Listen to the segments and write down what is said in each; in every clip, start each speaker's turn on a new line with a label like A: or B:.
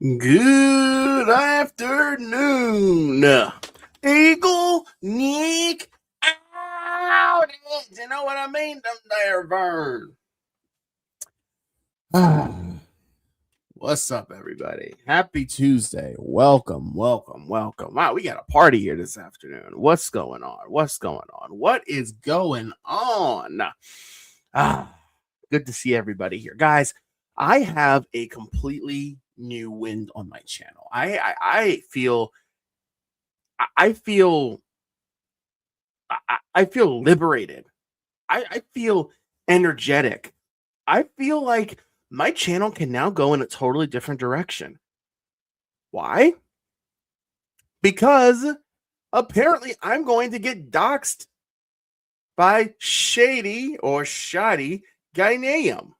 A: Good afternoon, Eagle Nick out. You know what I mean? Them there, Vern. What's up, everybody? Happy Tuesday. Welcome. Wow, we got a party here this afternoon. What's going on? What is going on? Good to see everybody here. Guys, I have a completely new wind on my channel. I feel liberated. I feel energetic. I feel like my channel can now go in a totally different direction. Why? Because apparently I'm going to get doxxed by Shady or Shoddy Gynam.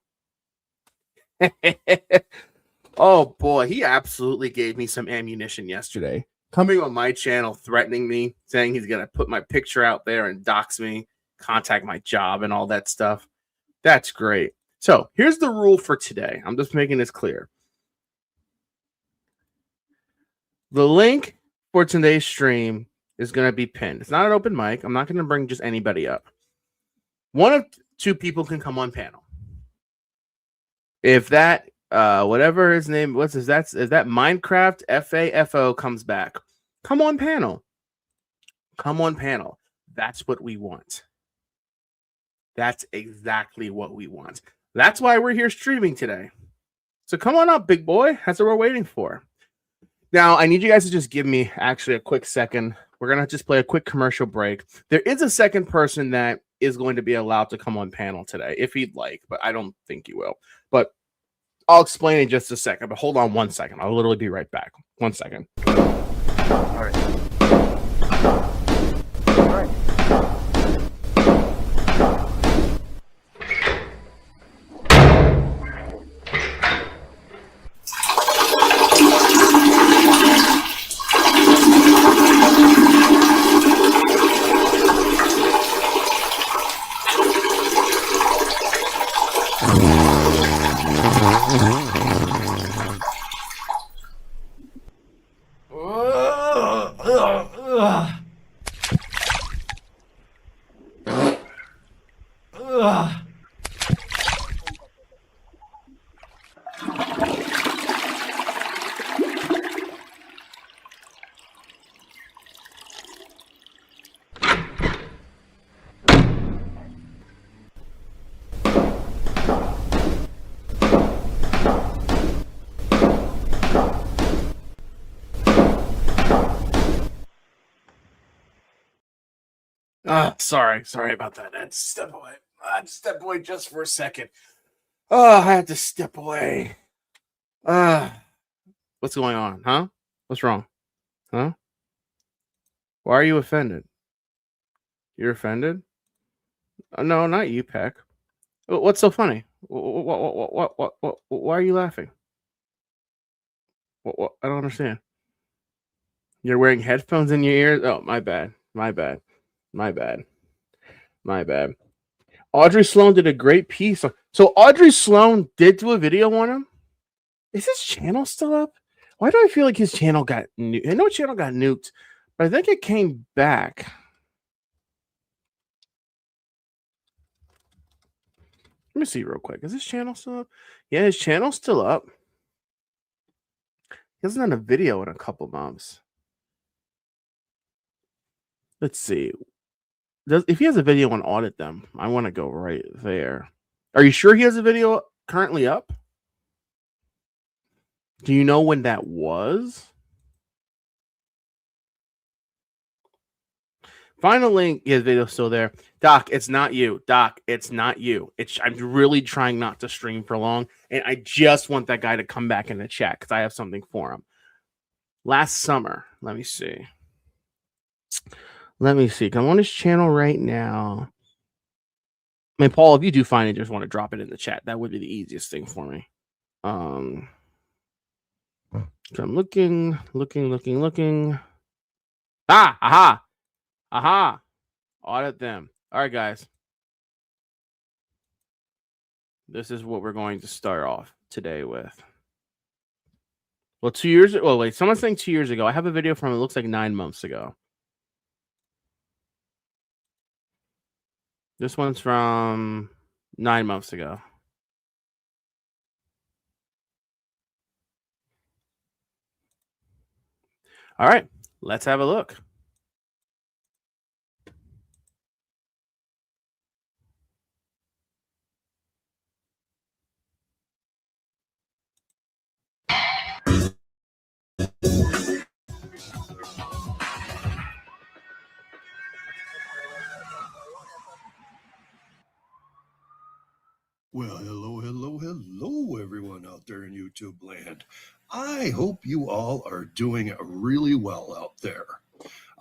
A: Oh boy, he absolutely gave me some ammunition yesterday. Coming on my channel, threatening me, saying he's gonna put my picture out there and dox me, contact my job and all that stuff. That's great. So here's the rule for today. I'm just making this clear. The link for today's stream is going to be pinned. It's not an open mic. I'm not going to bring just anybody up. One of two people can come on panel. If that, whatever his name, is that Minecraft FAFO comes back, come on panel. Come on panel. That's what we want. That's exactly what we want. That's why we're here streaming today. So come on up, big boy. That's what we're waiting for. Now, I need you guys to just give me actually a quick second. We're going to just play a quick commercial break. There is a second person that is going to be allowed to come on panel today, if he'd like, but I don't think he will. But I'll explain in just a second, but hold on 1 second. I'll literally be right back. 1 second. All right. All right. Sorry about that. I had to step away. Just for a second. I had to step away. What's going on, huh? What's wrong? Huh? Why are you offended? You're offended? No, not you, Peck. What's so funny? What? Why are you laughing? What? I don't understand. You're wearing headphones in your ears? Oh, my bad. Audrey Sloan did a great piece. So Audrey Sloan did do a video on him? Is his channel still up? Why do I feel like his channel got nuked? I know his channel got nuked, but I think it came back. Let me see real quick. Is his channel still up? Yeah, his channel's still up. He hasn't done a video in a couple months. Let's see. If he has a video on Audit Them, I want to go right there. Are you sure he has a video currently up? Do you know when that was? Final link. His video's still there. Doc, it's not you. I'm really trying not to stream for long, and I just want that guy to come back in the chat because I have something for him. Last summer, let me see. I'm on his channel right now. I mean, Paul, if you do find it, just want to drop it in the chat. That would be the easiest thing for me. So I'm looking. Aha. Audit them. All right, guys. This is what we're going to start off today with. Well, 2 years. Oh, wait. Someone's saying 2 years ago. I have a video from it looks like 9 months ago. This one's from 9 months ago. All right, let's have a look.
B: Well, hello, everyone out there in YouTube land. I hope you all are doing really well out there.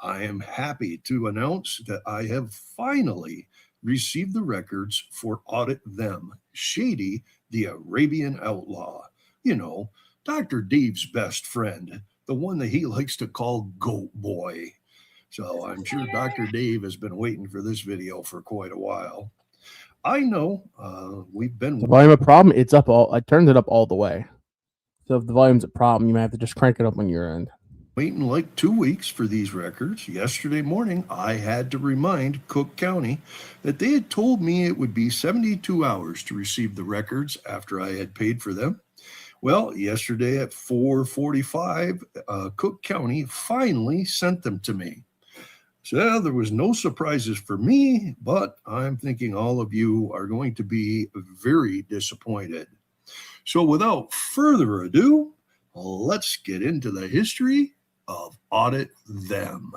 B: I am happy to announce that I have finally received the records for Audit Them, Shady, the Arabian Outlaw. You know, Dr. Dave's best friend, the one that he likes to call Goat Boy. So I'm sure Dr. Dave has been waiting for this video for quite a while. I know we've been...
A: The volume a problem? It's up all... I turned it up all the way. So if the volume's a problem, you might have to just crank it up on your end.
B: Waiting like 2 weeks for these records. Yesterday morning, I had to remind Cook County that they had told me it would be 72 hours to receive the records after I had paid for them. Well, yesterday at 4:45, Cook County finally sent them to me. So there was no surprises for me, but I'm thinking all of you are going to be very disappointed. So without further ado, let's get into the history of Audit Them.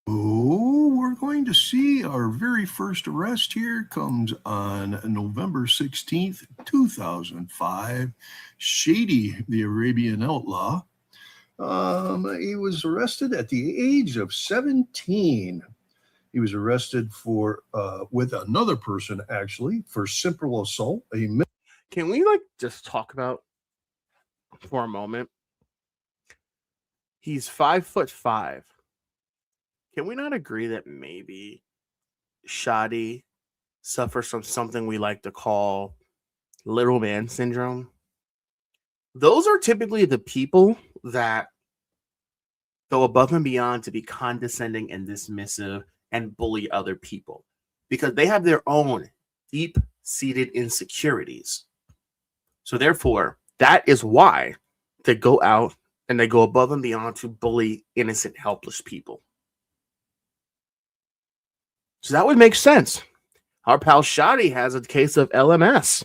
B: Oh, we're going to see our very first arrest here comes on November 16th, 2005. Shady, the Arabian Outlaw. He was arrested at the age of 17. He was arrested for with another person, actually, for simple assault.
A: Can we just talk about for a moment? He's 5'5". Can we not agree that maybe Shadi suffers from something we like to call little man syndrome? Those are typically the people that go above and beyond to be condescending and dismissive and bully other people because they have their own deep-seated insecurities. So therefore, that is why they go out and they go above and beyond to bully innocent, helpless people. So that would make sense. Our pal Shadi has a case of LMS.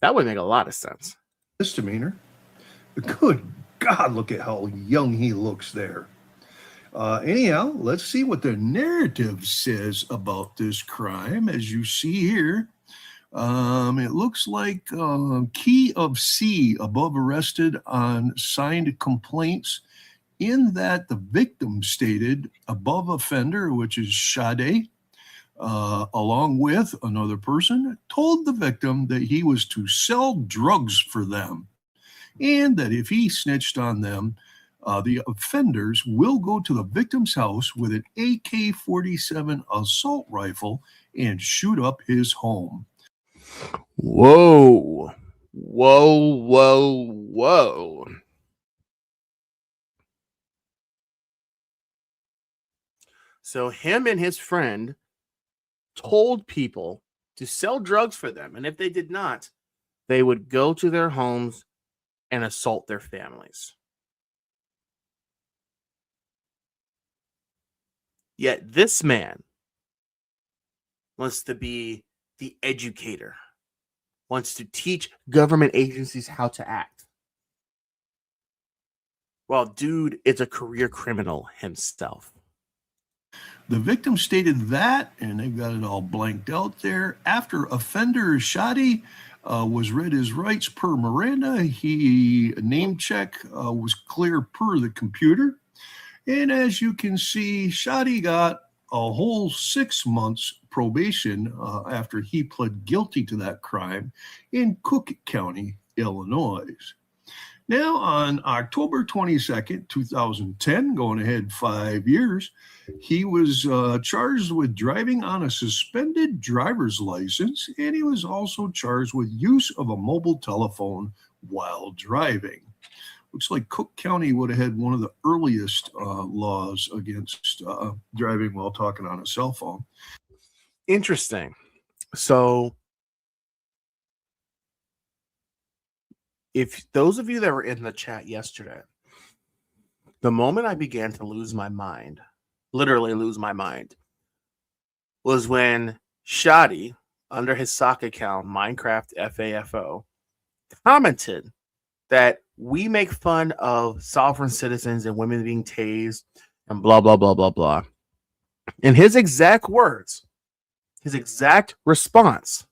A: That would make a lot of sense.
B: Misdemeanor. Good God, look at how young he looks there. Anyhow, let's see what the narrative says about this crime. As you see here, it looks like key of C above arrested on signed complaints, in that the victim stated above offender, which is Shadi, along with another person, told the victim that he was to sell drugs for them, and that if he snitched on them, the offenders will go to the victim's house with an AK-47 assault rifle and shoot up his home.
A: Whoa. Whoa, whoa, whoa. So him and his friend told people to sell drugs for them, and if they did not, they would go to their homes and assault their families. Yet this man wants to be the educator, wants to teach government agencies how to act. Well, dude is a career criminal himself.
B: The victim stated that, and they've got it all blanked out there. After offender Shadi was read his rights per Miranda, he name check was clear per the computer. And as you can see, Shadi got a whole 6 months probation after he pled guilty to that crime in Cook County, Illinois. Now, on October 22nd, 2010, going ahead 5 years, he was charged with driving on a suspended driver's license, and he was also charged with use of a mobile telephone while driving. Looks like Cook County would have had one of the earliest laws against driving while talking on a cell phone.
A: Interesting. So if those of you that were in the chat yesterday, the moment I began to lose my mind, literally lose my mind, was when Shoddy, under his sock account, Minecraft FAFO, commented that we make fun of sovereign citizens and women being tased and blah, blah, blah, blah, blah. In his exact words, his exact response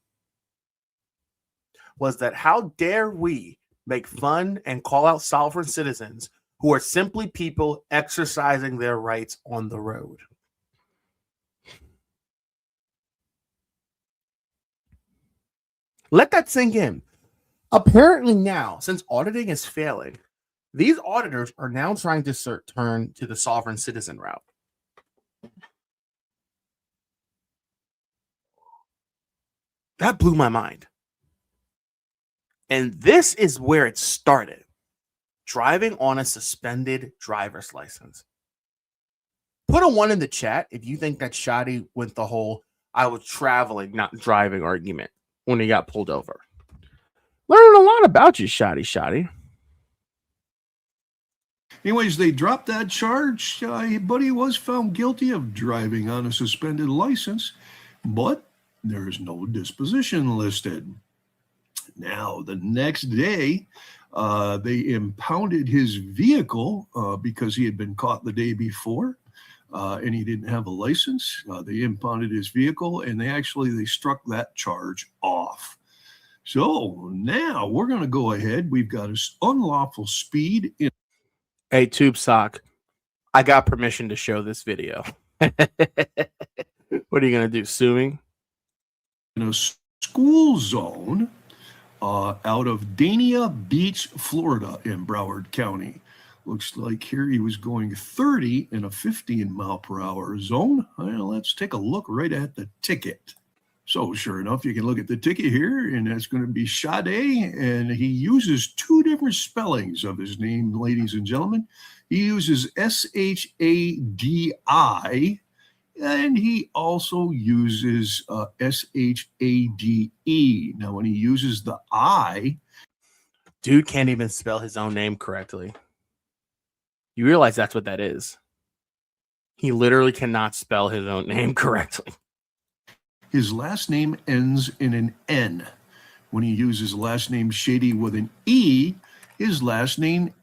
A: was that how dare we make fun and call out sovereign citizens who are simply people exercising their rights on the road. Let that sink in. Apparently now, since auditing is failing, these auditors are now trying to turn to the sovereign citizen route. That blew my mind. And this is where it started. Driving on a suspended driver's license. Put a 1 in the chat if you think that Shoddy went the whole I was traveling, not driving argument when he got pulled over. Learning a lot about you, Shoddy.
B: Anyways, they dropped that charge, but he was found guilty of driving on a suspended license, but there is no disposition listed. Now, the next day, they impounded his vehicle because he had been caught the day before, and he didn't have a license. They impounded his vehicle, and they struck that charge off. So now we're going to go ahead. We've got an unlawful speed.
A: Hey, Tube Sock, I got permission to show this video. What are you going to do, suing?
B: In a school zone out of Dania Beach, Florida in Broward County. Looks like here he was going 30 in a 15-mile-per-hour zone. Well, let's take a look right at the ticket. So sure enough, you can look at the ticket here, and that's going to be Sade, and he uses 2 different spellings of his name, ladies and gentlemen. He uses S-H-A-D-I, and he also uses S-H-A-D-E. Now, when he uses the I...
A: Dude can't even spell his own name correctly. You realize that's what that is. He literally cannot spell his own name correctly.
B: His last name ends in an N. When he uses last name Shady with an E, his last name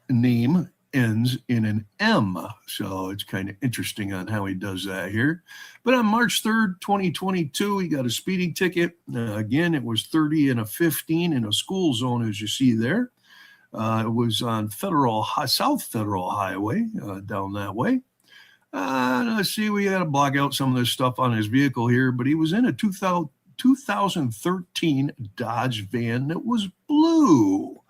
B: ends in an M. So it's kind of interesting on how he does that here. But on March 3rd, 2022, he got a speeding ticket. Again, it was 30 and a 15 in a school zone, as you see there. It was on South Federal Highway, down that way. Let's see, we got to block out some of this stuff on his vehicle here, but he was in a 2013 Dodge van that was blue.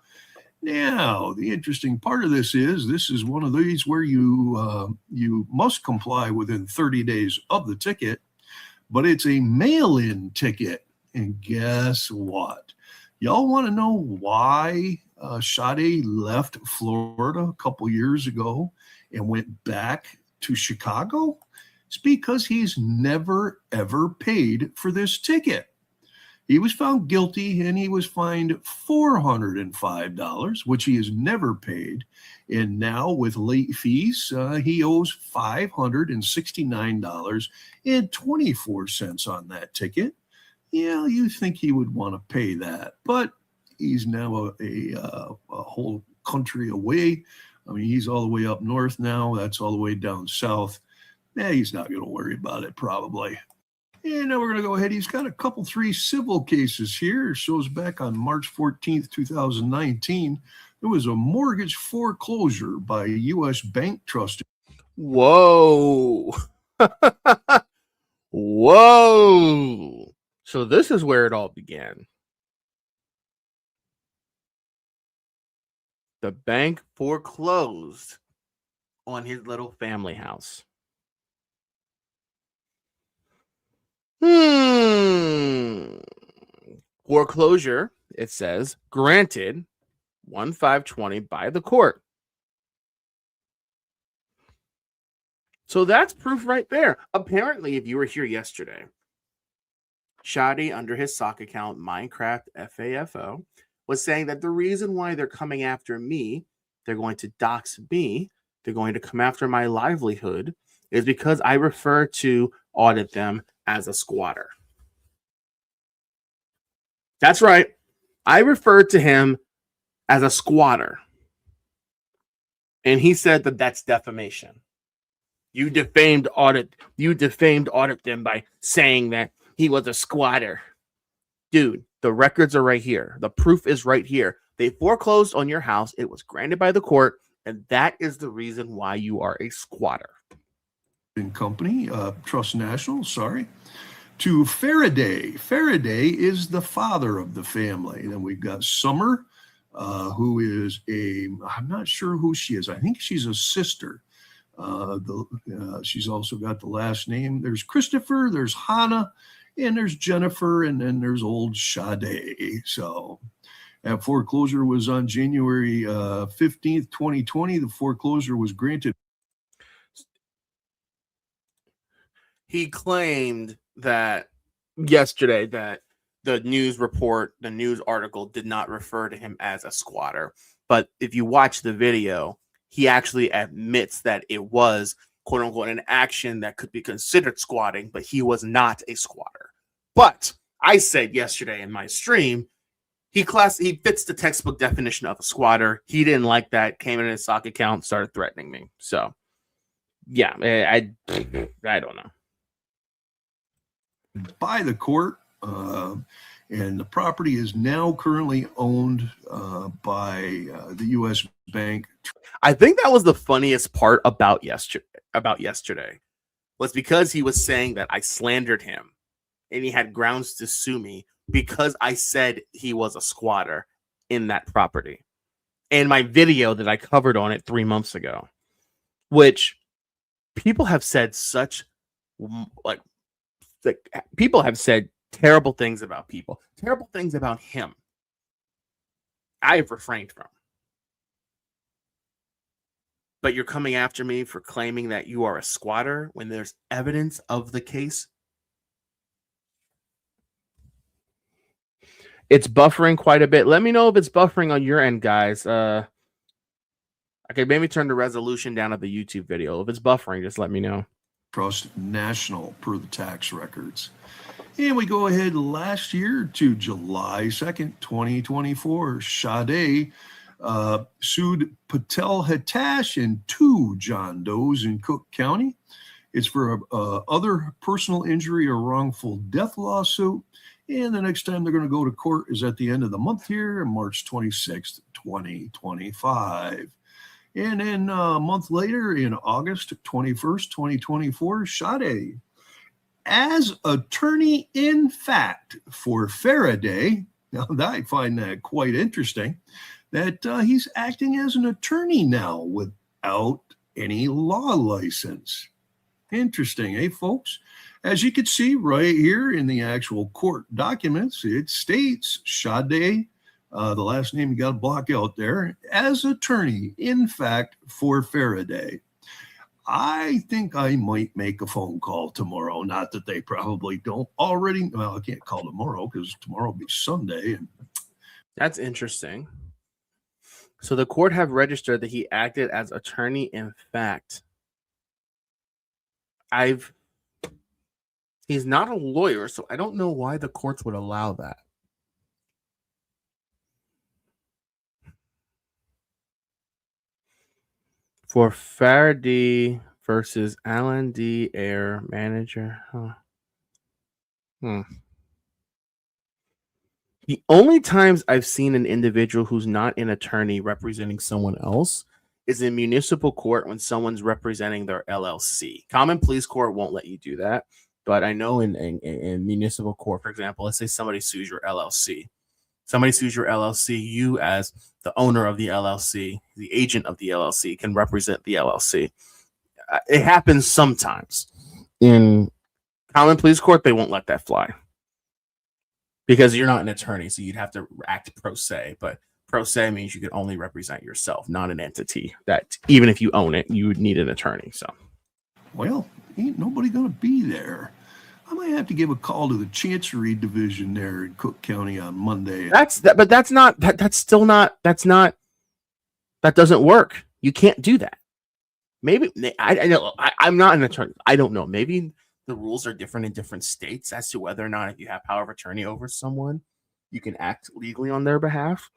B: Now, the interesting part of this is one of these where you must comply within 30 days of the ticket, but it's a mail-in ticket. And guess what? Y'all want to know why Sade left Florida a couple years ago and went back to Chicago? It's because he's never, ever paid for this ticket. He was found guilty and he was fined $405, which he has never paid. And now with late fees, he owes $569.24 on that ticket. Yeah, you think he would want to pay that, but he's now a whole country away. I mean, he's all the way up north now. That's all the way down south. He's not going to worry about it, probably. And now we're going to go ahead. He's got 3 civil cases here. It shows back on March 14th, 2019. There was a mortgage foreclosure by a U.S. bank trustee.
A: Whoa. Whoa. So this is where it all began. The bank foreclosed on his little family house. Foreclosure, it says, granted 1/5/20 by the court. So that's proof right there. Apparently, if you were here yesterday, Shoddy, under his sock account, Minecraft FAFO, was saying that the reason why they're coming after me, they're going to dox me, they're going to come after my livelihood, is because I refer to audit them as a squatter. That's right. I referred to him as a squatter. And he said that that's defamation. You defamed audit them by saying that he was a squatter. Dude, the records are right here. The proof is right here. They foreclosed on your house. It was granted by the court, and that is the reason why you are a squatter.
B: Company, Trust National, to Faraday. Faraday is the father of the family. And then we've got Summer, who is I'm not sure who she is. I think she's a sister. She's also got the last name. There's Christopher, there's Hannah, and there's Jennifer, and then there's old Sade. So that foreclosure was on January 15th, 2020. The foreclosure was granted.
A: He claimed that yesterday that the news article did not refer to him as a squatter. But if you watch the video, he actually admits that it was, quote unquote, an action that could be considered squatting, but he was not a squatter. But I said yesterday in my stream, he fits the textbook definition of a squatter. He didn't like that, came in his sock account, started threatening me. So, yeah, I don't know.
B: By the court, and the property is now currently owned by the U.S. Bank.
A: I think that was the funniest part about yesterday was because he was saying that I slandered him and he had grounds to sue me because I said he was a squatter in that property. And my video that I covered on it 3 months ago, which people have said people have said terrible things about people, terrible things about him. I have refrained from. But you're coming after me for claiming that you are a squatter when there's evidence of the case. It's buffering quite a bit. Let me know if it's buffering on your end, guys. Okay, maybe turn the resolution down of the YouTube video. If it's buffering, just let me know.
B: Trust National per the tax records. And we go ahead last year to July 2nd, 2024. Sade sued Patel Hitash and 2 John Does in Cook County. It's for other personal injury or wrongful death lawsuit. And the next time they're going to go to court is at the end of the month here, March 26th, 2025. And then a month later, in August 21st, 2024, Sade, as attorney in fact for Faraday, now I find that quite interesting, that he's acting as an attorney now without any law license. Interesting, eh, folks? As you can see right here in the actual court documents, it states Sade, the last name you got to block out there, as attorney, in fact, for Faraday. I think I might make a phone call tomorrow. Not that they probably don't already. Well, I can't call tomorrow because tomorrow will be Sunday. And
A: that's interesting. So the court have registered that he acted as attorney in fact. He's not a lawyer, so I don't know why the courts would allow that. For Faraday versus Alan D. Air manager. The only times I've seen an individual who's not an attorney representing someone else is in municipal court when someone's representing their LLC. Common pleas court won't let you do that. But I know in municipal court, for example, let's say somebody sues your LLC. Somebody sues your LLC. You, as the owner of the LLC, the agent of the LLC, can represent the LLC. It happens sometimes. In common pleas court, they won't let that fly because you're not an attorney, so you'd have to act pro se. But pro se means you can only represent yourself, not an entity. That even if you own it, you would need an attorney. So.
B: Well, ain't nobody going to be there. I might have to give a call to the Chancery Division there in Cook County on Monday.
A: But that's not, that's still not, that doesn't work. You can't do that. Maybe, I know, I'm not an attorney. I don't know. Maybe the rules are different in different states as to whether or not if you have power of attorney over someone, you can act legally on their behalf.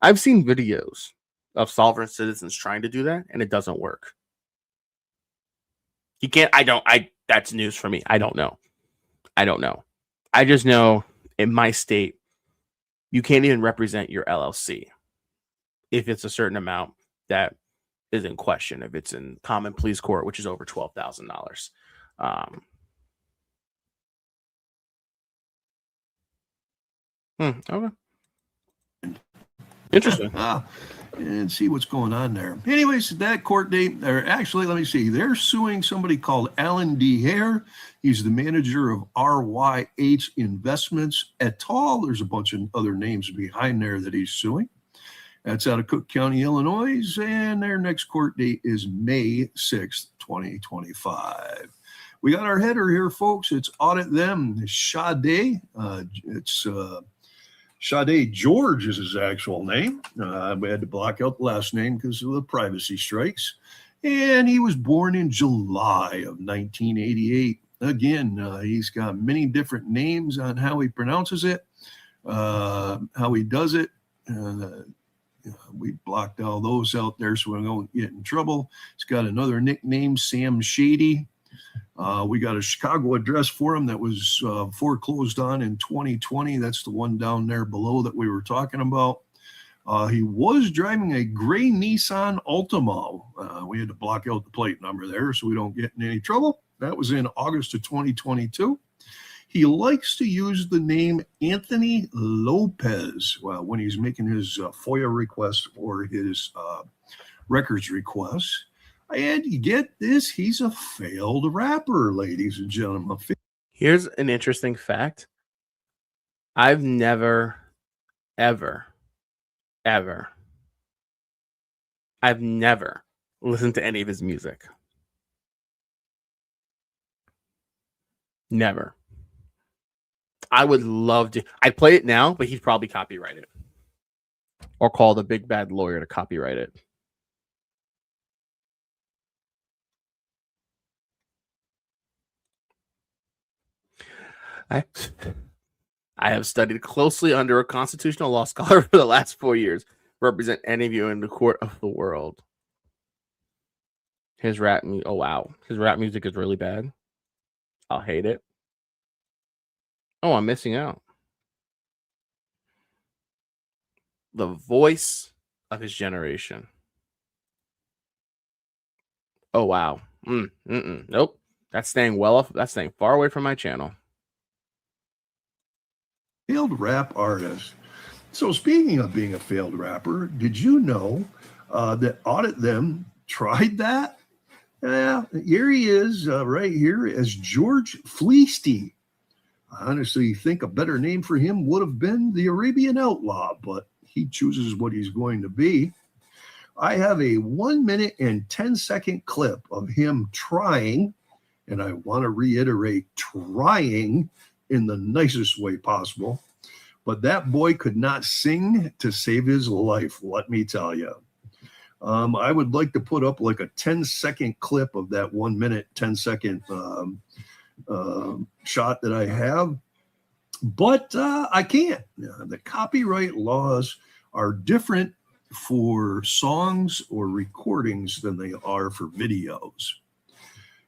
A: I've seen videos of sovereign citizens trying to do that, and it doesn't work. You can't, that's news for me. I don't know. I just know in my state, you can't even represent your LLC if it's a certain amount that is in question, if it's in common pleas court, which is over $12,000. Okay. Interesting.
B: And see what's going on there. Anyways, that court date, or actually, let me see. They're suing somebody called Alan D. Hare. He's the manager of RYH Investments et al. There's a bunch of other names behind there that he's suing. That's out of Cook County, Illinois, and their next court date is May 6th, 2025. We got our header here, folks. It's Audit Them. Sade. Sade George is his actual name. We had to block out the last name because of the privacy strikes. And he was born in July of 1988. Again, he's got many different names on how he pronounces it, how he does it. We blocked all those out there so we don't get in trouble. He's got another nickname, Sam Shady. We got a Chicago address for him that was foreclosed on in 2020. That's the one down there below that we were talking about. He was driving a gray Nissan Altima. We had to block out the plate number there so we don't get in any trouble. That was in August of 2022. He likes to use the name Anthony Lopez when he's making his FOIA requests or his records requests. And you get this, he's a failed rapper, ladies and gentlemen.
A: Here's an interesting fact. I've never, ever listened to any of his music. Never. I would love to. I'd play it now, but he'd probably copyright it. Or call the big bad lawyer to copyright it. I have studied closely under a constitutional law scholar for the last 4 years. Represent any of you in the court of the world. His rap music. Oh, wow. His rap music is really bad. I'll hate it. Oh, I'm missing out. The voice of his generation. Oh, wow. Nope. That's staying well off. That's staying far away from my channel.
B: Failed rap artist. So speaking of being a failed rapper, did you know that Audit Them tried that? Here he is right here as George Fleesty. I honestly think a better name for him would have been the Arabian Outlaw, but he chooses what he's going to be. I have a 1 minute and 10-second clip of him trying, and I want to reiterate, trying in the nicest way possible. But that boy could not sing to save his life, let me tell you. I would like to put up like a 10-second clip of that 1 minute, 10-second shot that I have. But I can't. The copyright laws are different for songs or recordings than they are for videos.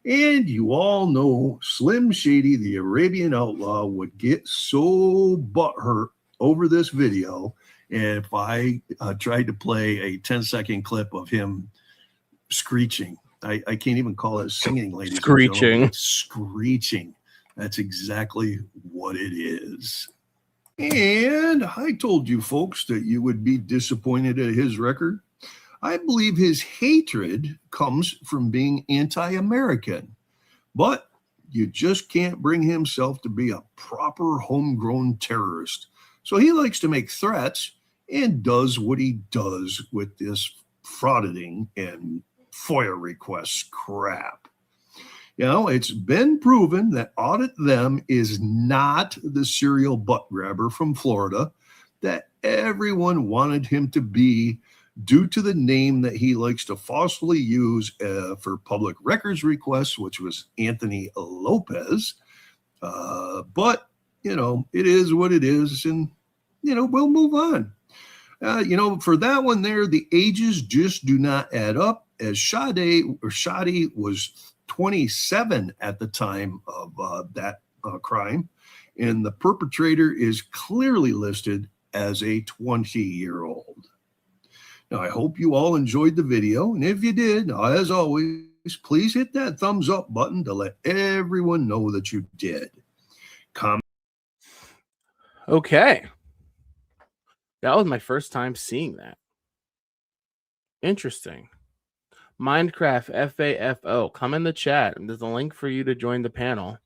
B: And you all know Slim Shady, the Arabian Outlaw, would get so butthurt over this video if I tried to play a 10-second clip of him screeching. I can't even call it singing, ladies.
A: Screeching.
B: It's screeching. That's exactly what it is. And I told you folks that you would be disappointed at his record. I believe his hatred comes from being anti-American, but you just can't bring himself to be a proper homegrown terrorist. So he likes to make threats and does what he does with this frauditing and FOIA requests crap. You know, it's been proven that Audit Them is not the serial butt grabber from Florida that everyone wanted him to be due to the name that he likes to falsely use for public records requests, which was Anthony Lopez. But, you know, it is what it is, and, you know, we'll move on. You know, for that one there, the ages just do not add up, as Shadi was 27 at the time of that crime, and the perpetrator is clearly listed as a 20-year-old. Now, I hope you all enjoyed the video, and if you did, as always, please hit that thumbs up button to let everyone know that you did.
A: Okay. That was my first time seeing that. Interesting. Minecraft FAFO, come in the chat. There's a link for you to join the panel.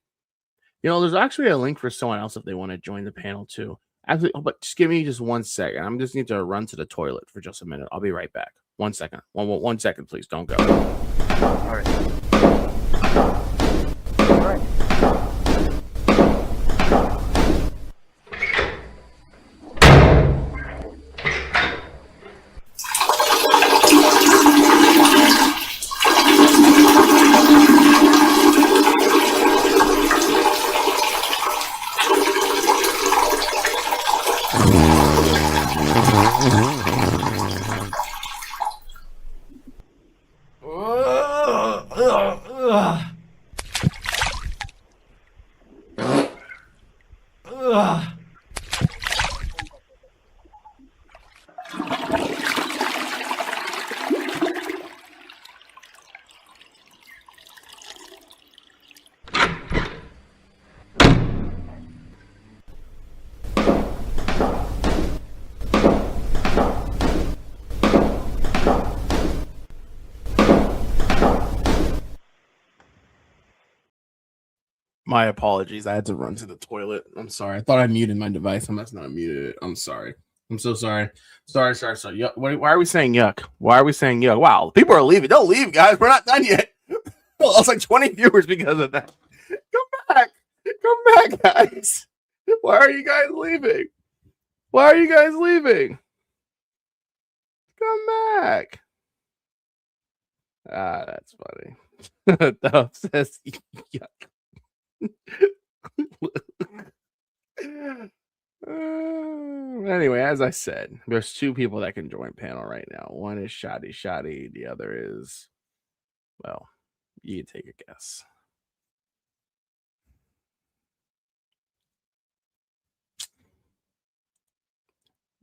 A: You know, there's actually a link for someone else if they want to join the panel too. Actually, but just give me just 1 second. I'm just need to run to the toilet for just a minute. I'll be right back. 1 second. One second, please. Don't go.
C: All right. All right.
A: My apologies. I had to run to the toilet. I'm sorry. I thought I muted my device. I must not have muted it. I'm sorry. I'm so sorry. Sorry. Yuck. Why are we saying yuck? Why are we saying yuck? Wow, people are leaving. Don't leave, guys. We're not done yet. Lost like 20 viewers because of that. Come back. Come back, guys. Why are you guys leaving? Why are you guys leaving? Come back. Ah, that's funny. The says yuck. Anyway, as I said, there's 2 people that can join panel right now. One is Shadi. The other is, well, you can take a guess.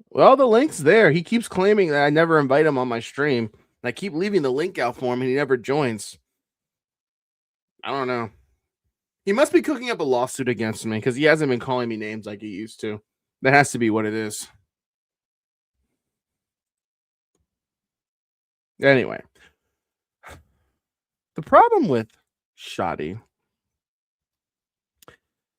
A: Well, the link's there. He keeps claiming that I never invite him on my stream. I keep leaving the link out for him, and he never joins. I don't know. He must be cooking up a lawsuit against me because he hasn't been calling me names like he used to. That has to be what it is. Anyway, the problem with Shadi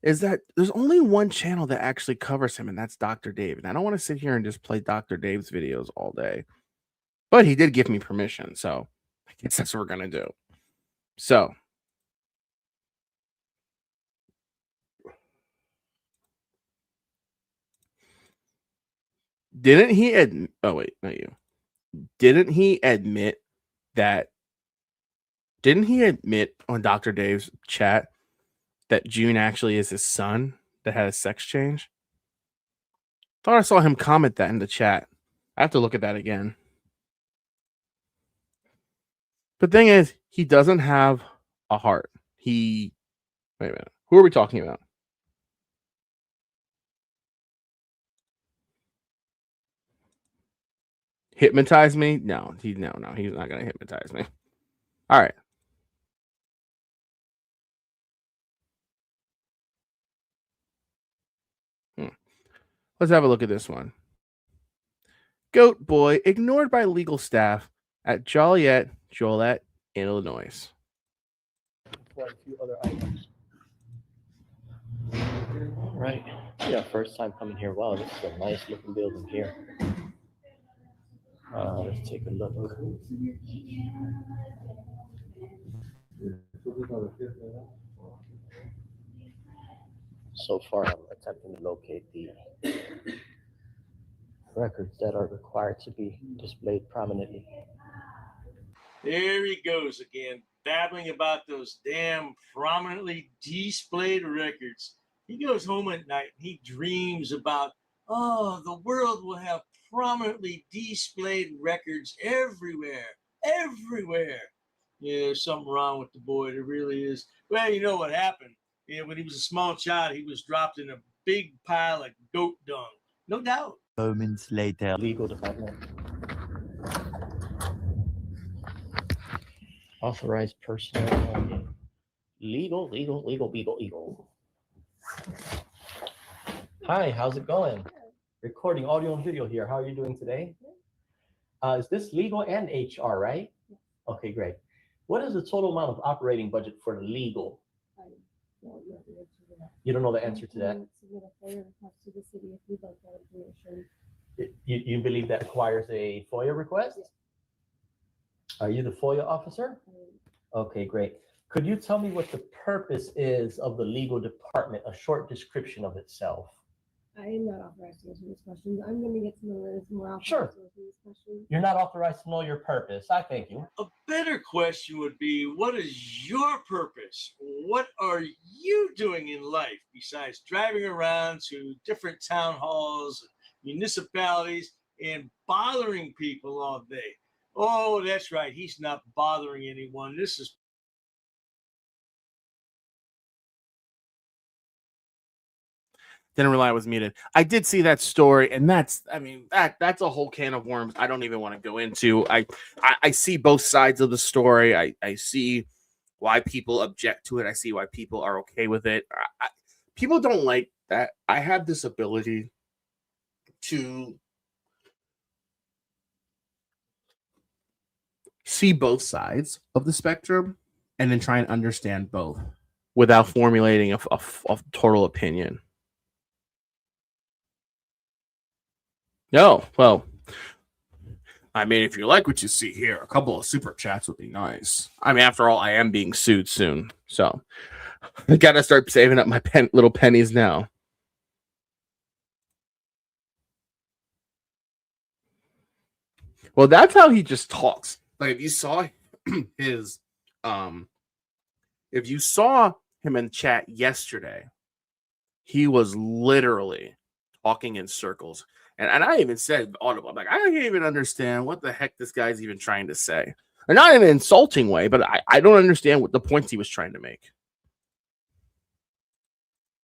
A: is that there's only one channel that actually covers him, and that's Dr. Dave. And I don't want to sit here and just play Dr. Dave's videos all day. But he did give me permission, so I guess that's what we're going to do. So, didn't he admit? Oh, wait, not you. Didn't he admit that? Didn't he admit on Dr. Dave's chat that June actually is his son that had a sex change? Thought I saw him comment that in the chat. I have to look at that again. The thing is, he doesn't have a heart. Wait a minute. Who are we talking about? Hypnotize me? No, he's not gonna hypnotize me. All right. Let's have a look at this one. Goat boy ignored by legal staff at Joliet, Illinois.
C: Quite a few other items. Right. Yeah, first time coming here. Wow, this is a nice looking building here. Let's take a look. So far, I'm attempting to locate the records that are required to be displayed prominently.
D: There he goes again, babbling about those damn prominently displayed records. He goes home at night and he dreams about, oh, the world will have prominently displayed records everywhere, everywhere. Yeah, there's something wrong with the boy. There really is. Well, you know what happened? Yeah, when he was a small child, he was dropped in a big pile of goat dung. No doubt.
E: Moments later.
C: Legal department. Authorized personnel. Legal. Hi, how's it going? Recording audio and video here. How are you doing today? Is this legal and HR, right? Okay, great. What is the total amount of operating budget for the legal? You don't know the answer to that? You believe that requires a FOIA request? Are you the FOIA officer? Okay, great. Could you tell me what the purpose is of the legal department, a short description of itself?
F: I am not authorized to answer these questions. I'm going to get someone that is more authorized
C: Sure.
F: to answer these questions.
C: You're not authorized to know your purpose. I thank you.
D: A better question would be, what is your purpose? What are you doing in life besides driving around to different town halls, municipalities, and bothering people all day? Oh, that's right. He's not bothering anyone. This is
A: Didn't realize I was muted. I did see that story, and that's a whole can of worms I don't even want to go into. I see both sides of the story. I see why people object to it. I see why people are okay with it. People don't like that. I have this ability to see both sides of the spectrum and then try and understand both without formulating a total opinion. No, well, I mean, if you like what you see here, a couple of super chats would be nice. I mean, after all, I am being sued soon, so I gotta start saving up my little pennies now. Well, that's how he just talks. Like, if you saw his, if you saw him in chat yesterday, he was literally talking in circles. And I even said audible, I'm like, I can't even understand what the heck this guy's even trying to say. And not in an insulting way, but I don't understand what the points he was trying to make.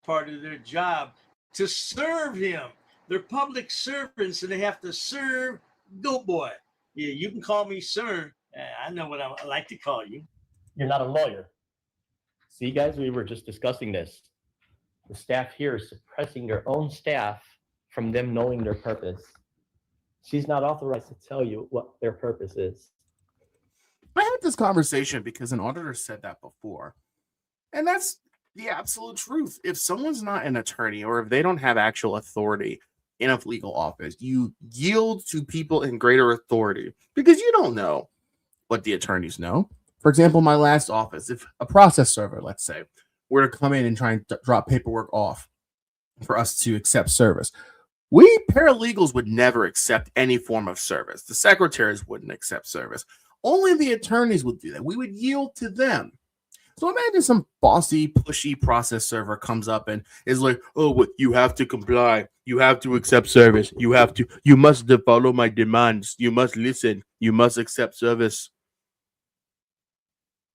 D: part of their job to serve him. They're public servants and they have to serve Goat Boy. Yeah, you can call me sir. I know what I like to call you.
C: You're not a lawyer. See, guys, we were just discussing this. The staff here is suppressing their own staff from them knowing their purpose. She's not authorized to tell you what their purpose is.
A: I had this conversation because an auditor said that before. And that's the absolute truth. If someone's not an attorney or if they don't have actual authority in a legal office, you yield to people in greater authority because you don't know what the attorneys know. For example, my last office, if a process server, let's say, were to come in and try and drop paperwork off for us to accept service, we paralegals would never accept any form of service. The secretaries wouldn't accept service. Only the attorneys would do that. We would yield to them. So imagine some bossy, pushy process server comes up and is like, oh, what, you have to comply. You have to accept service. You must follow my demands. You must listen. You must accept service.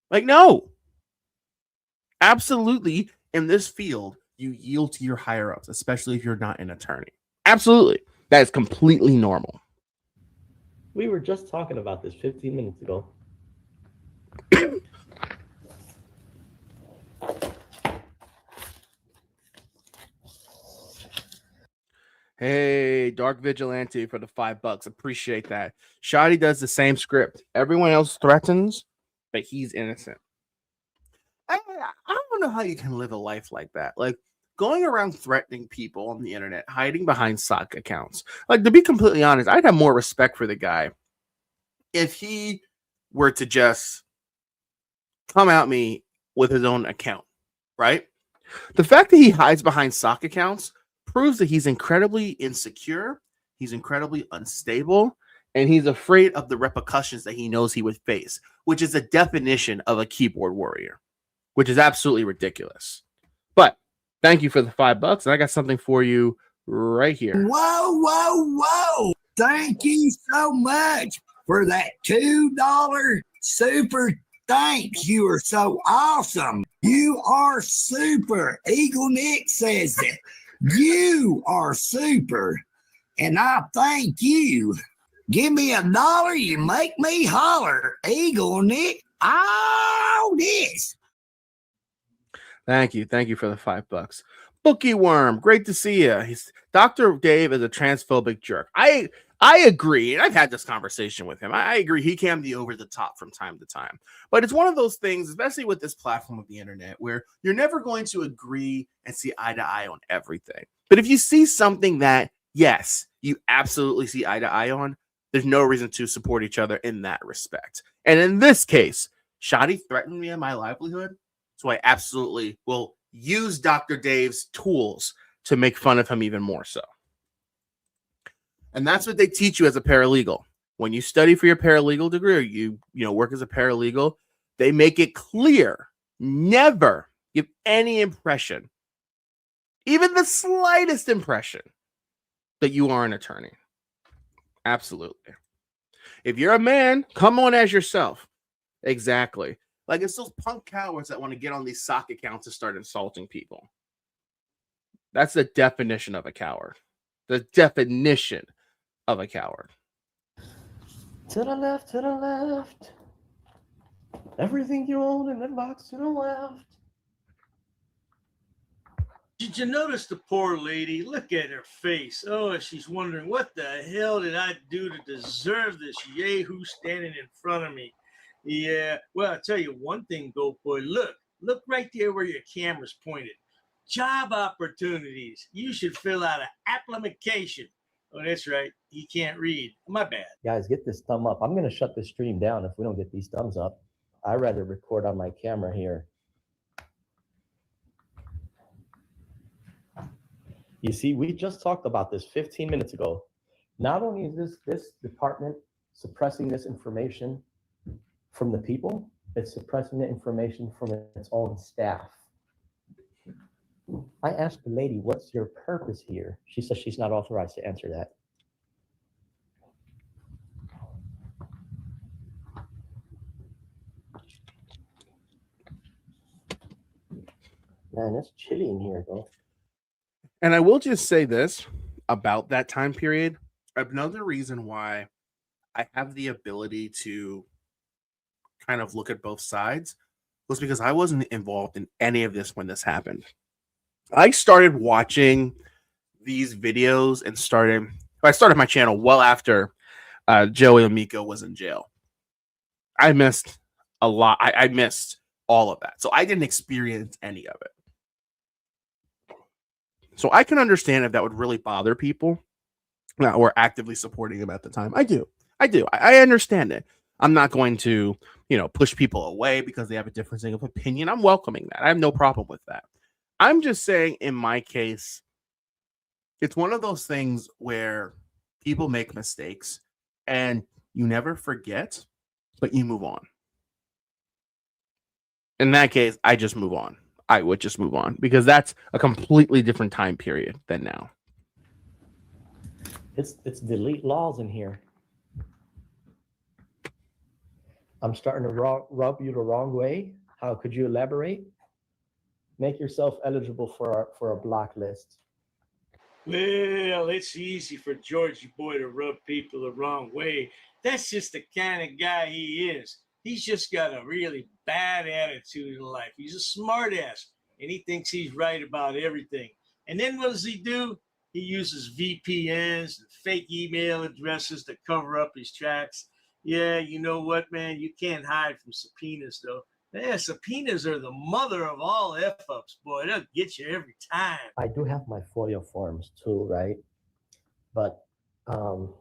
A: Like, no. Absolutely, in this field, you yield to your higher-ups, especially if you're not an attorney. Absolutely. That is completely normal.
C: We were just talking about this 15 minutes ago.
A: Hey, Dark Vigilante for the $5. Appreciate that. Shoddy does the same script. Everyone else threatens, but he's innocent. I don't know how you can live a life like that. Like, going around threatening people on the internet, hiding behind sock accounts. Like, to be completely honest, I'd have more respect for the guy if he were to just come at me with his own account, right? The fact that he hides behind sock accounts proves that he's incredibly insecure, he's incredibly unstable, and he's afraid of the repercussions that he knows he would face, which is the definition of a keyboard warrior, which is absolutely ridiculous. But thank you for the $5, and I got something for you right here.
E: Whoa, whoa, whoa. Thank you so much for that $2 super thanks. You are so awesome. You are super. Eagle Nick says that. You are super. And I thank you. Give me $1, you make me holler. Eagle Nick, all this.
A: Thank you. Thank you for the $5. Bookie Worm, great to see you. Dr. Dave is a transphobic jerk. I agree, and I've had this conversation with him. I agree he can be over the top from time to time. But it's one of those things, especially with this platform of the internet, where you're never going to agree and see eye to eye on everything. But if you see something that, yes, you absolutely see eye to eye on, there's no reason to support each other in that respect. And in this case, Shoddy threatened me on my livelihood, so I absolutely will use Dr. Dave's tools to make fun of him even more so. And that's what they teach you as a paralegal. When you study for your paralegal degree or you work as a paralegal, they make it clear, never give any impression, even the slightest impression, that you are an attorney. Absolutely. If you're a man, come on as yourself. Exactly. Like it's those punk cowards that want to get on these sock accounts and start insulting people. That's the definition of a coward. The definition of a coward.
C: To the left, to the left. Everything you own in that box to the left.
D: Did you notice the poor lady? Look at her face. Oh, she's wondering, what the hell did I do to deserve this yahoo standing in front of me? Yeah, well, I'll tell you one thing, Goat Boy. Look right there where your camera's pointed. Job opportunities. You should fill out an application. Oh, that's right. He can't read. My bad.
C: Guys, get this thumb up. I'm going to shut the stream down if we don't get these thumbs up. I'd rather record on my camera here. You see, we just talked about this 15 minutes ago. Not only is this department suppressing this information from the people, it's suppressing the information from its own staff. I asked the lady, what's your purpose here? She says she's not authorized to answer that. Man, it's chilly in here, though.
A: And I will just say this about that time period. Another reason why I have the ability to kind of look at both sides was because I wasn't involved in any of this when this happened. I started watching these videos and I started my channel well after Joey Amico was in jail. I missed a lot. I missed all of that. So I didn't experience any of it. So I can understand if that would really bother people that were actively supporting him at the time. I do. I understand it. I'm not going to, push people away because they have a difference of opinion. I'm welcoming that. I have no problem with that. I'm just saying, in my case, it's one of those things where people make mistakes and you never forget, but you move on. In that case, I just move on. I would just move on because that's a completely different time period than now.
C: It's delete laws in here. I'm starting to rub you the wrong way. How could you elaborate? Make yourself eligible for a block list.
D: Well, it's easy for Georgie Boy to rub people the wrong way. That's just the kind of guy he is. He's just got a really bad attitude in life. He's a smart ass, and he thinks he's right about everything. And then what does he do? He uses VPNs and fake email addresses to cover up his tracks. Yeah, you know what, man? You can't hide from subpoenas, though. Yeah, subpoenas are the mother of all F-ups, boy. They'll get you every time.
C: I do have my FOIA forms too, right? But what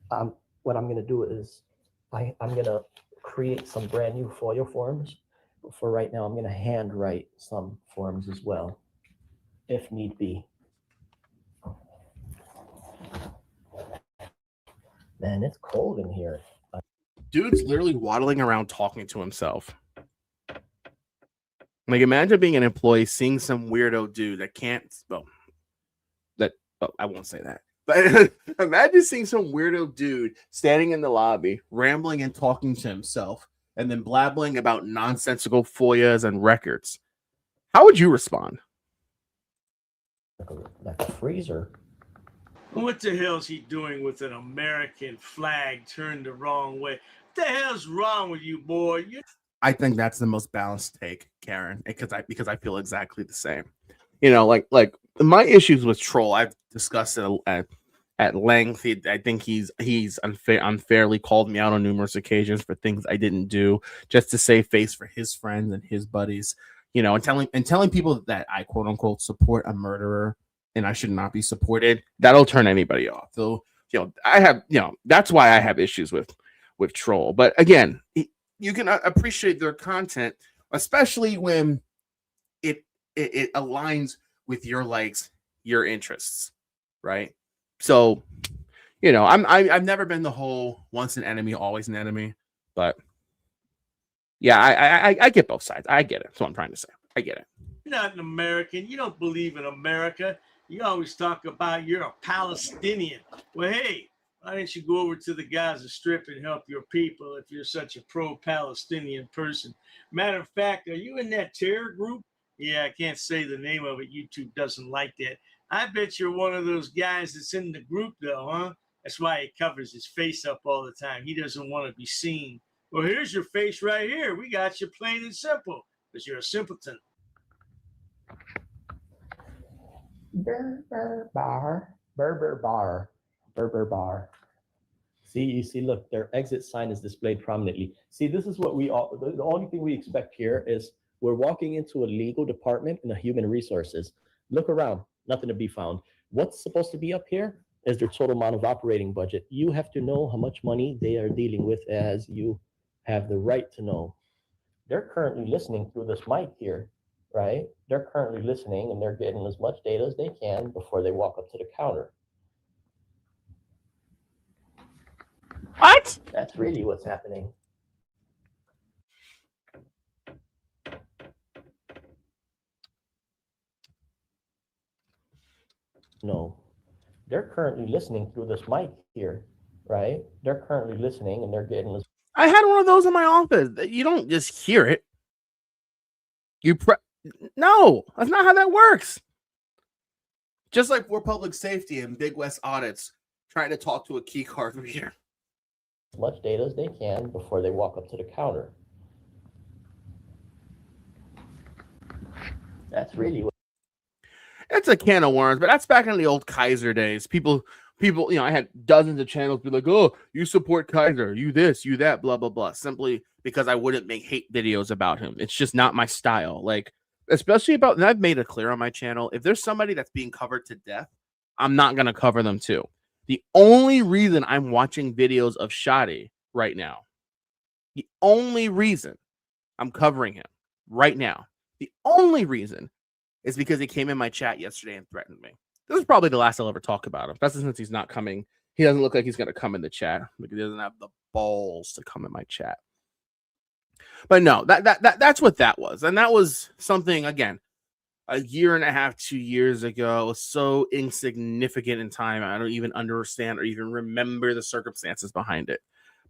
C: I'm going to do is I'm going to create some brand new FOIA forms But for right now, I'm going to handwrite some forms as well, if need be. Man, it's cold in here.
A: Dude's literally waddling around talking to himself. Like, imagine being an employee, seeing some weirdo dude that can't, I won't say that. But imagine seeing some weirdo dude standing in the lobby, rambling and talking to himself, and then blabbling about nonsensical FOIAs and records. How would you respond?
C: Like a freezer.
D: What the hell's he doing with an American flag turned the wrong way? What the hell's wrong with you, boy?
A: I think that's the most balanced take, Karen, because I feel exactly the same. You know, like my issues with Troll, I've discussed it at length. I think he's unfairly called me out on numerous occasions for things I didn't do just to save face for his friends and his buddies. You know, and telling people that I quote unquote support a murderer and I should not be supported. That'll turn anybody off. So, that's why I have issues with Troll. But again, you can appreciate their content, especially when it aligns with your likes, your interests, right? So, I've never been the whole once an enemy, always an enemy, but yeah, I get both sides. I get it. That's what I'm trying to say. I get it.
D: You're not an American. You don't believe in America. You always talk about you're a Palestinian. Well, hey, why don't you go over to the Gaza Strip and help your people if you're such a pro-Palestinian person? Matter of fact, are you in that terror group? Yeah, I can't say the name of it. YouTube doesn't like that. I bet you're one of those guys that's in the group, though, huh? That's why he covers his face up all the time. He doesn't want to be seen. Well, here's your face right here. We got you plain and simple because you're a simpleton.
C: Burr bar. See, you see, look, their exit sign is displayed prominently. See, this is what the only thing we expect here is we're walking into a legal department in a human resources. Look around, nothing to be found. What's supposed to be up here is their total amount of operating budget. You have to know how much money they are dealing with, as you have the right to know. They're currently listening through this mic here, right? They're currently listening and they're getting as much data as they can before they walk up to the counter.
A: What?
C: That's really what's happening. No, they're currently listening through this mic here, right? They're currently listening and they're getting this.
A: I had one of those in my office. You don't just hear it. No, that's not how that works. Just like for public safety and Big West audits, trying to talk to a key card reader.
C: As much data as they can before they walk up to the counter. That's really what.
A: It's a can of worms, but that's back in the old Kaiser days. People, I had dozens of channels be like, oh, you support Kaiser, you this, you that, blah, blah, blah, simply because I wouldn't make hate videos about him. It's just not my style. Like, especially and I've made it clear on my channel, if there's somebody that's being covered to death, I'm not going to cover them too. The only reason I'm watching videos of Shadi right now, the only reason I'm covering him right now, the only reason is because he came in my chat yesterday and threatened me. This is probably the last I'll ever talk about him, especially since he's not coming. He doesn't look like he's going to come in the chat. Like, he doesn't have the balls to come in my chat. But no, that's what that was. And that was something, again, a year and a half, 2 years ago. It was so insignificant in time. I don't even understand or even remember the circumstances behind it.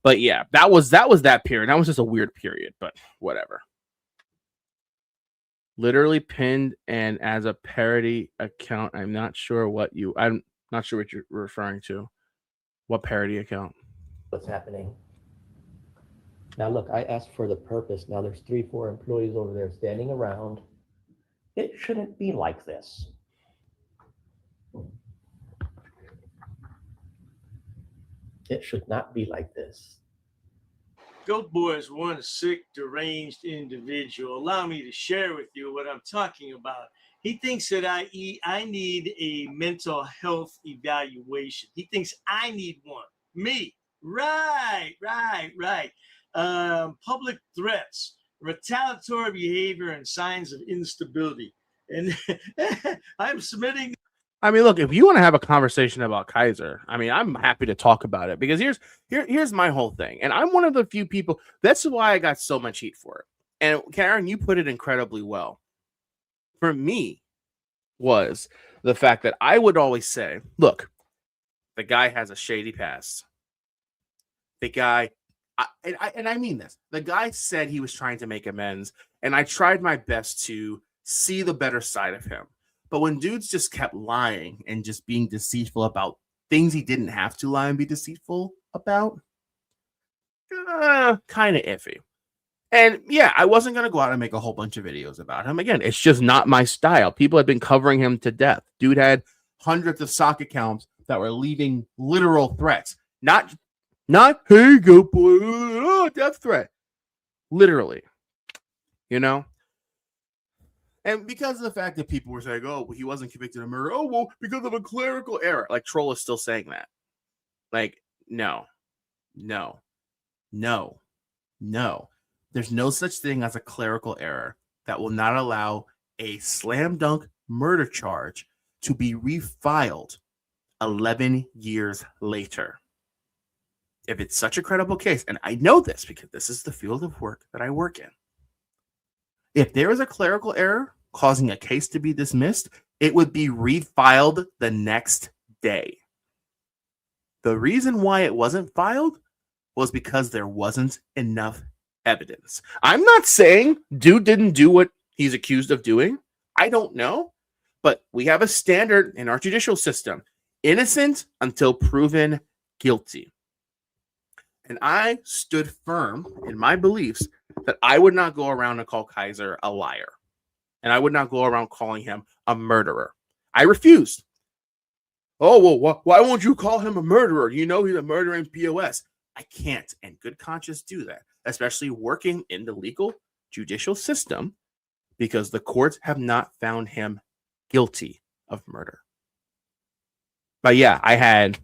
A: But yeah, that was that period. That was just a weird period, but whatever. Literally pinned and as a parody account. I'm not sure what you're referring to. What parody account?
C: What's happening? Now look, I asked for the purpose. Now there's 3-4 employees over there standing around. It shouldn't be like this. It should not be like this.
D: Goat Boy is one sick, deranged individual. Allow me to share with you what I'm talking about. He thinks that I need a mental health evaluation. He thinks I need one. Me. Right. Public threats. retaliatory behavior and signs of instability. And I'm submitting.
A: I mean, look, if you want to have a conversation about Kaiser, I mean, I'm happy to talk about it because here's my whole thing. And I'm one of the few people, that's why I got so much heat for it. And Karen, you put it incredibly well. For me, was the fact that I would always say, look, the guy has a shady past. The guy, and I mean this, the guy said he was trying to make amends, and I tried my best to see the better side of him. But when dudes just kept lying and just being deceitful about things he didn't have to lie and be deceitful about, kind of iffy. And yeah, I wasn't going to go out and make a whole bunch of videos about him. Again, it's just not my style. People had been covering him to death. Dude had hundreds of sock accounts that were leaving literal threats. Not hey, go boy, death threat. Literally. You know? And because of the fact that people were saying, oh, he wasn't convicted of murder. Oh, well, because of a clerical error. Like, Troll is still saying that. Like, no. There's no such thing as a clerical error that will not allow a slam dunk murder charge to be refiled 11 years later. If it's such a credible case, and I know this because this is the field of work that I work in. If there is a clerical error causing a case to be dismissed, it would be refiled the next day. The reason why it wasn't filed was because there wasn't enough evidence. I'm not saying dude didn't do what he's accused of doing. I don't know. But we have a standard in our judicial system. Innocent until proven guilty. And I stood firm in my beliefs that I would not go around and call Kaiser a liar. And I would not go around calling him a murderer. I refused. Oh, well, why won't you call him a murderer? You know he's a murdering POS. I can't in good conscience do that, especially working in the legal judicial system, because the courts have not found him guilty of murder. But yeah, I had,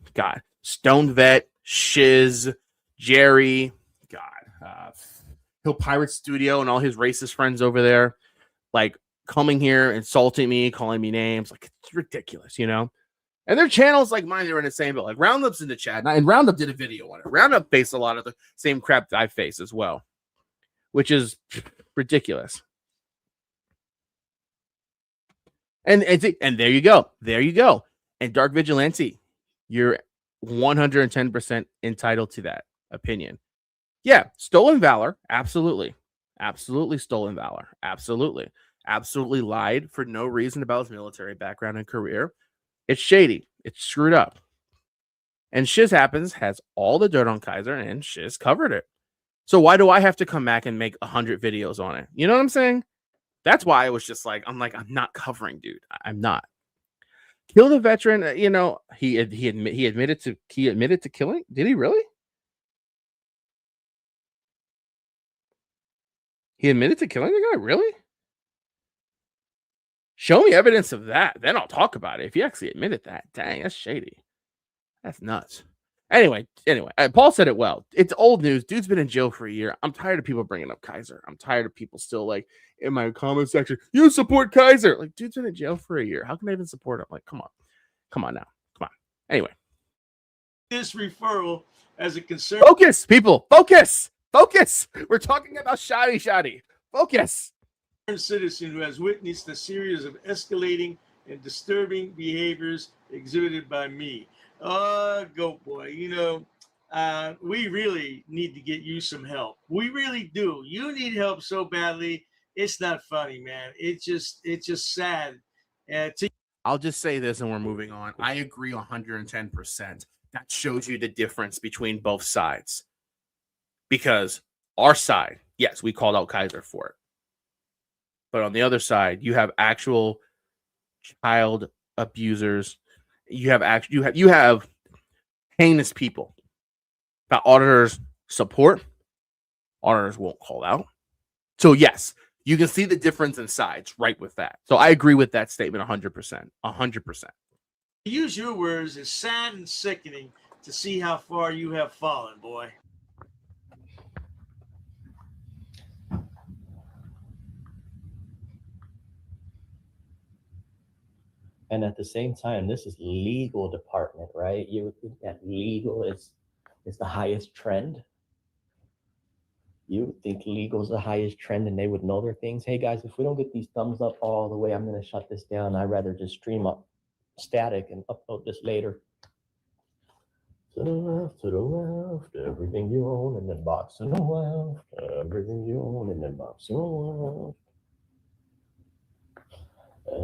A: Stone Vet, Shiz, Jerry, Hill Pirate Studio and all his racist friends over there, like, coming here, insulting me, calling me names. Like, it's ridiculous, you know? And their channels like mine, they're in the same boat. Like, Roundup's in the chat. And Roundup did a video on it. Roundup faced a lot of the same crap that I face as well, which is ridiculous. And there you go. There you go. And Dark Vigilante, you're 110% entitled to that opinion. Yeah, stolen valor. Absolutely. Absolutely stolen valor. Absolutely. Absolutely lied for no reason about his military background and career. It's shady. It's screwed up. And Shiz has all the dirt on Kaiser, and Shiz covered it. So why do I have to come back and make 100 videos on it? You know what I'm saying? That's why I was just like, I'm not covering, dude. I'm not. Kill the veteran. You know, he admitted to killing. Did he really? He admitted to killing the guy? Really? Show me evidence of that. Then I'll talk about it. If he actually admitted that, dang, that's shady. That's nuts. Anyway, Paul said it well. It's old news. Dude's been in jail for a year. I'm tired of people bringing up Kaiser. I'm tired of people still, like, in my comment section, you support Kaiser. Like, dude's been in jail for a year. How can I even support him? Like, come on now. Come on. Anyway.
D: This referral as a concern.
A: Focus, people. Focus. We're talking about shoddy. Focus.
D: Citizen who has witnessed a series of escalating and disturbing behaviors exhibited by me. Goat boy, you know, we really need to get you some help. We really do. You need help so badly. It's not funny, man. It's just sad. I'll
A: just say this and we're moving on. I agree 110%. That shows you the difference between both sides. Because our side, yes, we called out Kaiser for it. But on the other side, you have actual child abusers. You have heinous people that auditors support. Auditors won't call out. So yes, you can see the difference in sides right with that. So I agree with that statement 100%. 100%.
D: Use your words, it's sad and sickening to see how far you have fallen, boy.
C: And at the same time, this is legal department, right? You would think that legal is the highest trend. You would think legal is the highest trend and they would know their things. Hey guys, if we don't get these thumbs up all the way, I'm going to shut this down. I'd rather just stream up static and upload this later. To the left, everything you own, and then box to the left, everything you own, and then box to the left.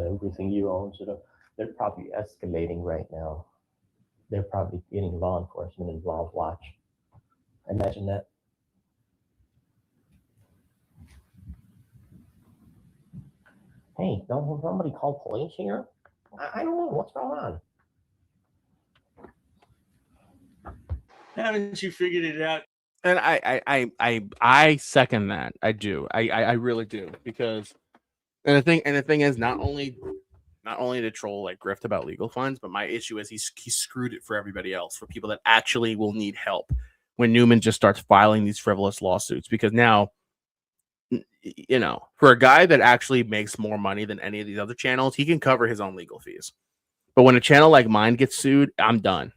C: Everything you own to the, they're probably escalating right now. They're probably getting law enforcement involved. Watch. Imagine that. Hey, nobody called police here? I don't know. What's going on?
D: Haven't you figured it out?
A: And I second that. I do. I really do, because and the thing is, not only to troll like grift about legal funds, but my issue is he screwed it for everybody else, for people that actually will need help when Newman just starts filing these frivolous lawsuits. Because now, you know, for a guy that actually makes more money than any of these other channels, he can cover his own legal fees. But when a channel like mine gets sued, I'm done.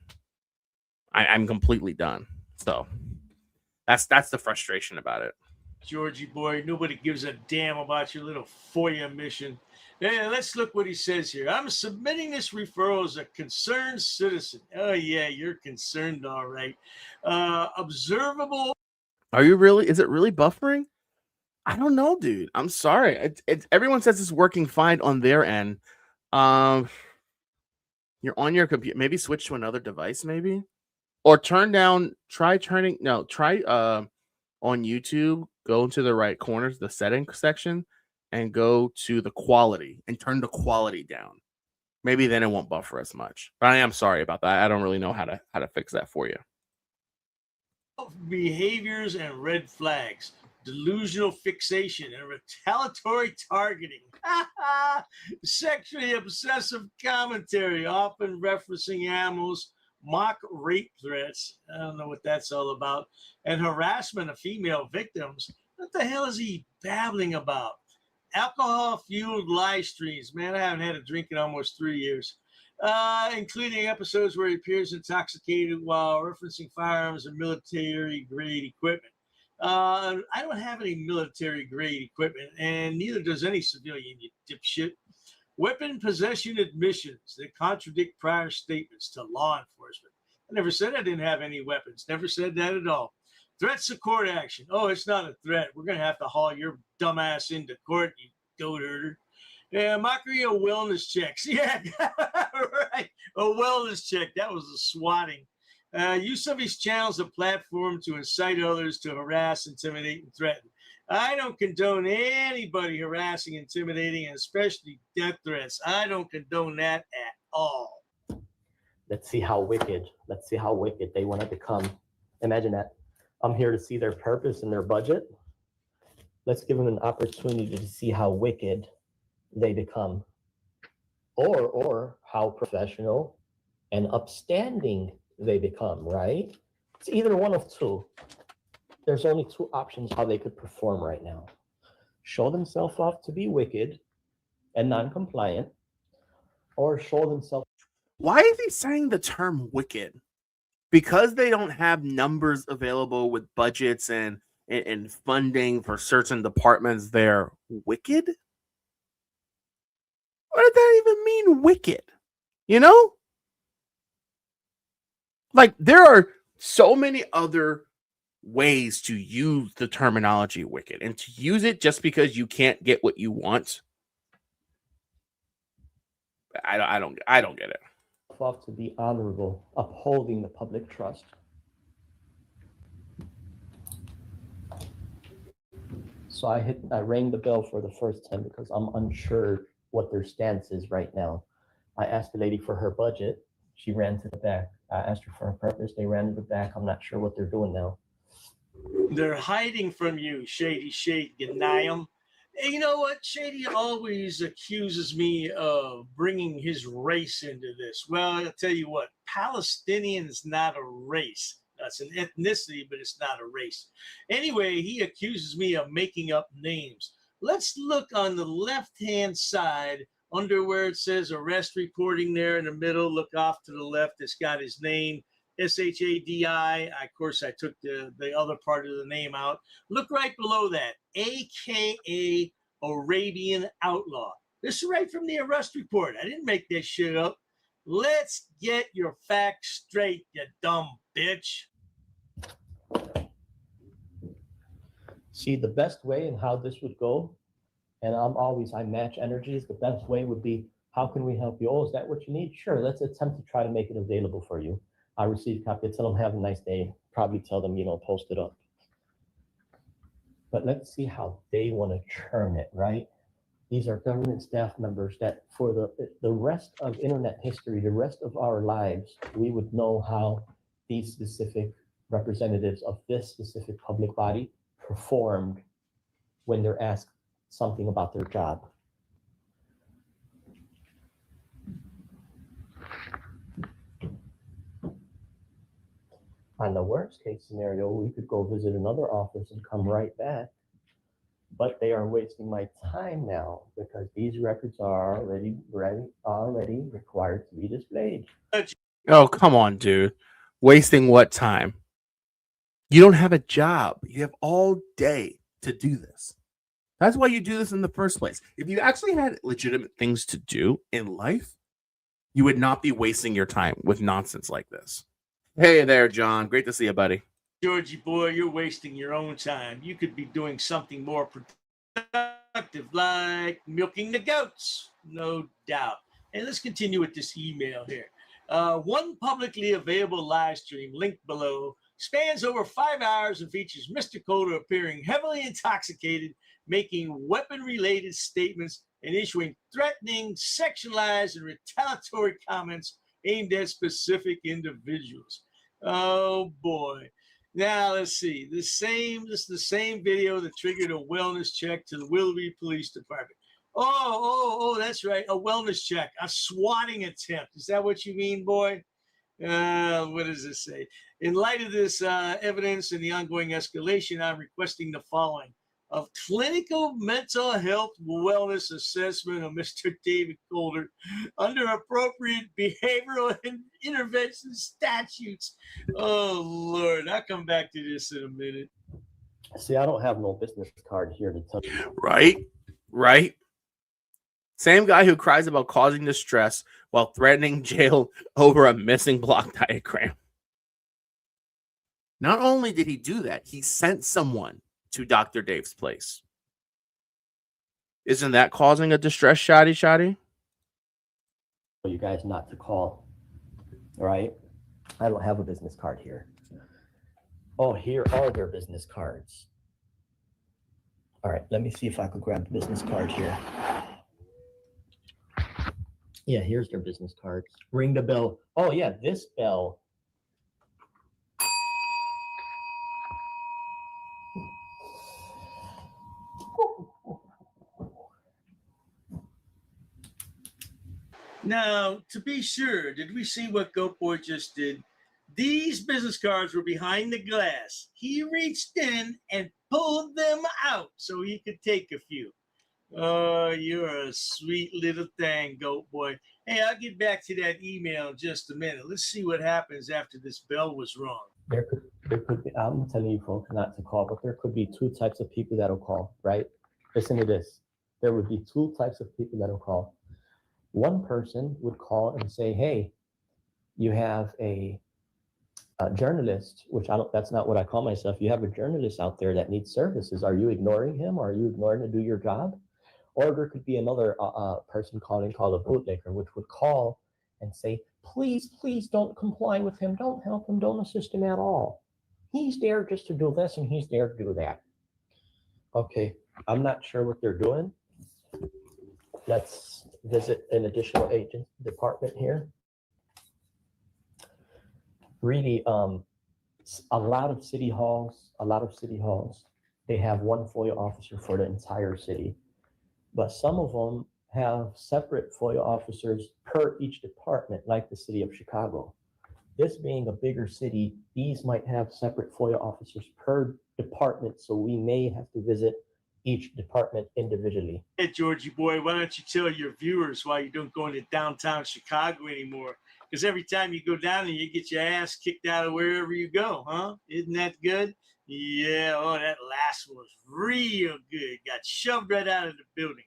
A: I'm completely done. So that's the frustration about it.
D: Georgie boy, nobody gives a damn about your little FOIA mission. Hey, let's look what he says here. I'm submitting this referral as a concerned citizen. Oh, yeah, you're concerned, all right. Observable.
A: Are you really? Is it really buffering? I don't know, dude. I'm sorry. Everyone says it's working fine on their end. You're on your computer. Maybe switch to another device, maybe. Or try on YouTube, go into the right corners, the settings section, and go to the quality and turn the quality down. Maybe then it won't buffer as much. But I am sorry about that. I don't really know how to fix that for you.
D: Behaviors and red flags, delusional fixation and retaliatory targeting, sexually obsessive commentary, often referencing animals, mock rape threats. I don't know what that's all about. And harassment of female victims. What the hell is he babbling about? Alcohol-fueled live streams. Man, I haven't had a drink in almost 3 years. Including episodes where he appears intoxicated while referencing firearms and military-grade equipment. I don't have any military-grade equipment, and neither does any civilian, you dipshit. Weapon possession admissions that contradict prior statements to law enforcement. I never said I didn't have any weapons. Never said that at all. Threats of court action. Oh, it's not a threat. We're going to have to haul your dumbass into court, you goat herder. Yeah, mockery of wellness checks. Yeah, right. A wellness check. That was a swatting. Use of these channels and platform to incite others to harass, intimidate, and threaten. I don't condone anybody harassing, intimidating, and especially death threats. I don't condone that at all.
C: Let's see how wicked. Let's see how wicked they want to become. Imagine that. I'm here to see their purpose and their budget. Let's give them an opportunity to see how wicked they become, or how professional and upstanding they become, right? It's either one of two. There's only two options how they could perform right now. Show themselves off to be wicked and non-compliant, or show themselves.
A: Why is he saying the term wicked? Because they don't have numbers available with budgets and funding for certain departments, they're wicked? What does that even mean, wicked? You know? Like, there are so many other ways to use the terminology wicked, and to use it just because you can't get what you want. I don't get it.
C: Off to be honorable, upholding the public trust. So I rang the bell for the first time because I'm unsure what their stance is right now. I asked the lady for her budget. She ran to the back. I asked her for her purpose. They ran to the back. I'm not sure what they're doing now.
D: They're hiding from you, Shady Ghanayim. And you know what? Shady always accuses me of bringing his race into this. Well, I'll tell you what, Palestinian is not a race. That's an ethnicity, but it's not a race. Anyway, he accuses me of making up names. Let's look on the left-hand side under where it says arrest reporting there in the middle, look off to the left. It's got his name, SHADI. Of course, I took the other part of the name out. Look right below that, AKA Arabian Outlaw. This is right from the arrest report. I didn't make this shit up. Let's get your facts straight, you dumb bitch.
C: See, the best way and how this would go, and I match energies, the best way would be, how can we help you? Oh, is that what you need? Sure, let's attempt to try to make it available for you. I received a copy. Tell them have a nice day. Probably tell them, post it up. But let's see how they want to churn it, right? These are government staff members that for the rest of internet history, the rest of our lives, we would know how these specific representatives of this specific public body performed when they're asked something about their job. On the worst case scenario, we could go visit another office and come right back. But they are wasting my time now because these records are already required to be displayed.
A: Oh, come on, dude. Wasting what time? You don't have a job. You have all day to do this. That's why you do this in the first place. If you actually had legitimate things to do in life, you would not be wasting your time with nonsense like this. Hey there, John. Great to see you, buddy.
D: Georgie boy, you're wasting your own time. You could be doing something more productive, like milking the goats, no doubt. And let's continue with this email here. One publicly available live stream, linked below, spans over 5 hours and features Mr. Coulter appearing heavily intoxicated, making weapon-related statements and issuing threatening, sexualized, and retaliatory comments aimed at specific individuals. Oh boy. Now let's see. This is the same video that triggered a wellness check to the Willoughby Police Department. Oh, that's right. A wellness check, a swatting attempt. Is that what you mean, boy? What does this say? In light of this evidence and the ongoing escalation, I'm requesting the following: of clinical mental health wellness assessment of Mr. David Coulter under appropriate behavioral intervention statutes. Oh, Lord. I'll come back to this in a minute.
C: See, I don't have no business card here to tell you.
A: Right. Same guy who cries about causing distress while threatening jail over a missing block diagram. Not only did he do that, he sent someone to Dr. Dave's place. Isn't that causing a distress shoddy?
C: You guys not to call, right? I don't have a business card here. Oh, here are their business cards. All right, let me see if I could grab the business card here. Yeah, here's their business cards. Ring the bell. Oh yeah, this bell.
D: Now, to be sure, did we see what Goat Boy just did? These business cards were behind the glass. He reached in and pulled them out so he could take a few. Oh, you're a sweet little thing, Goat Boy. Hey, I'll get back to that email in just a minute. Let's see what happens after this bell was rung.
C: There could be, I'm telling you folks not to call, but there could be two types of people that'll call, right? Listen to this. There would be two types of people that'll call. One person would call and say, hey, you have a journalist, which that's not what I call myself. You have a journalist out there that needs services. Are you ignoring him? Or are you ignoring to do your job? Or there could be another person called a bootlegger, which would call and say, please don't comply with him. Don't help him. Don't assist him at all. He's there just to do this and he's there to do that. Okay, I'm not sure what they're doing. Let's visit an additional agent department here. Really, a lot of city halls, they have one FOIA officer for the entire city. But some of them have separate FOIA officers per each department, like the city of Chicago. This being a bigger city, these might have separate FOIA officers per department, so we may have to visit each department individually.
D: Hey, Georgie boy, why don't you tell your viewers why you don't go into downtown Chicago anymore? Because every time you go down there, you get your ass kicked out of wherever you go, huh? Isn't that good? Yeah, oh, that last one was real good. Got shoved right out of the building.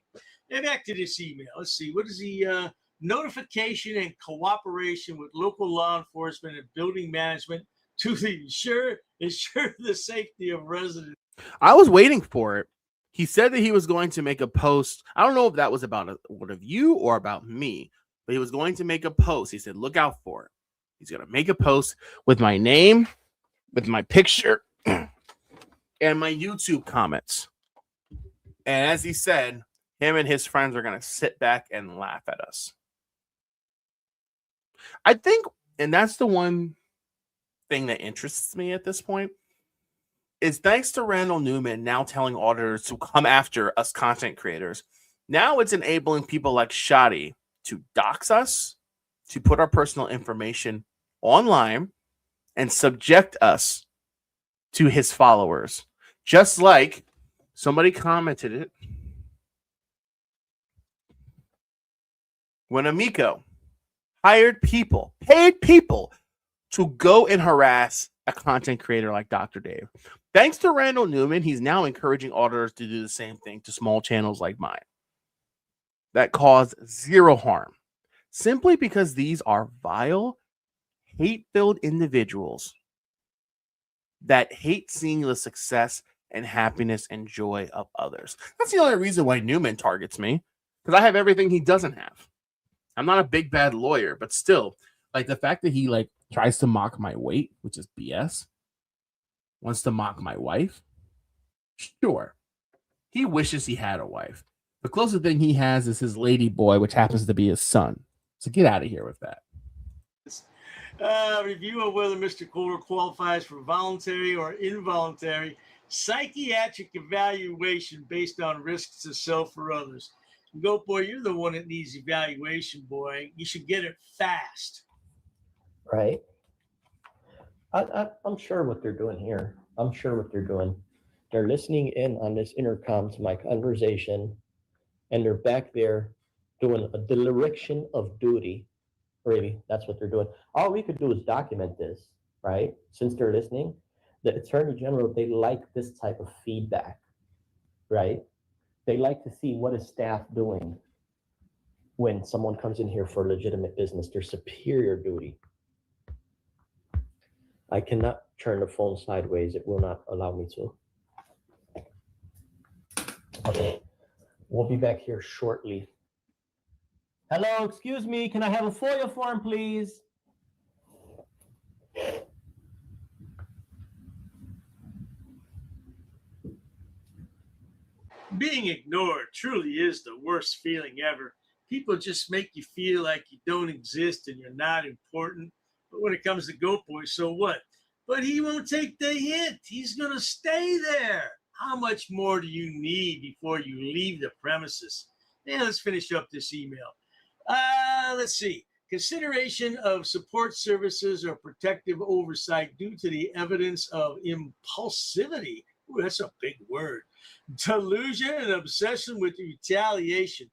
D: Now back to this email. Let's see. What is the notification and cooperation with local law enforcement and building management to ensure the safety of residents?
A: I was waiting for it. He said that he was going to make a post. I don't know if that was about one of you or about me, but he was going to make a post. He said, look out for it. He's going to make a post with my name, with my picture, and my YouTube comments. And as he said, him and his friends are going to sit back and laugh at us. I think, and that's the one thing that interests me at this point, is thanks to Randall Newman now telling auditors to come after us content creators, now it's enabling people like Shoddy to dox us, to put our personal information online, and subject us to his followers. Just like somebody commented it when Amico hired people, paid people, to go and harass a content creator like Dr. Dave. Thanks to Randall Newman, he's now encouraging auditors to do the same thing to small channels like mine that cause zero harm, simply because these are vile, hate-filled individuals that hate seeing the success and happiness and joy of others. That's the only reason why Newman targets me, because I have everything he doesn't have. I'm not a big bad lawyer, but still, like the fact that he like tries to mock my weight, which is BS, wants to mock my wife. Sure, he wishes he had a wife. The closest thing he has is his lady boy, which happens to be his son. So get out of here with that.
D: Review of whether Mr. Kohler qualifies for voluntary or involuntary psychiatric evaluation based on risks to self or others. Go, boy, you're the one that needs evaluation, boy. You should get it fast.
C: Right? I'm sure what they're doing here. I'm sure what they're doing. They're listening in on this intercom to my conversation, and they're back there doing a dereliction of duty. Really, that's what they're doing. All we could do is document this, right? Since they're listening, the Attorney General, they like this type of feedback, right? They like to see what is staff doing when someone comes in here for legitimate business, their superior duty. I cannot turn the phone sideways. It will not allow me to. Okay, we'll be back here shortly. Hello, excuse me. Can I have a FOIA form, please?
D: Being ignored truly is the worst feeling ever. People just make you feel like you don't exist and you're not important. But when it comes to Goat Boy, so what? But he won't take the hint. He's going to stay there. How much more do you need before you leave the premises? Yeah, let's finish up this email. Let's see. Consideration of support services or protective oversight due to the evidence of impulsivity. Ooh, that's a big word. Delusion and obsession with retaliation.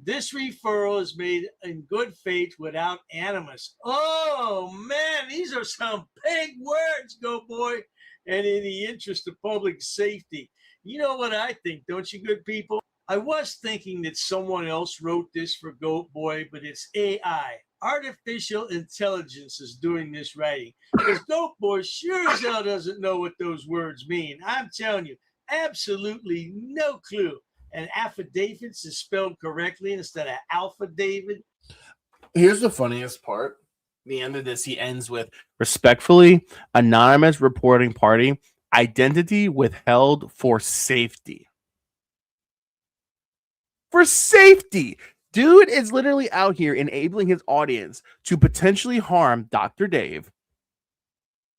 D: This referral is made in good faith without animus. Oh, man, these are some big words, Go Boy, and in the interest of public safety. You know what I think, don't you, good people? I was thinking that someone else wrote this for Goat Boy, but it's AI. Artificial intelligence is doing this writing. Because Goat Boy sure as hell doesn't know what those words mean. I'm telling you, absolutely no clue. And affidavits is spelled correctly instead of Alpha David.
A: Here's the funniest part. The end of this, he ends with respectfully, anonymous reporting party, identity withheld for safety. For safety. Dude is literally out here enabling his audience to potentially harm Dr. Dave.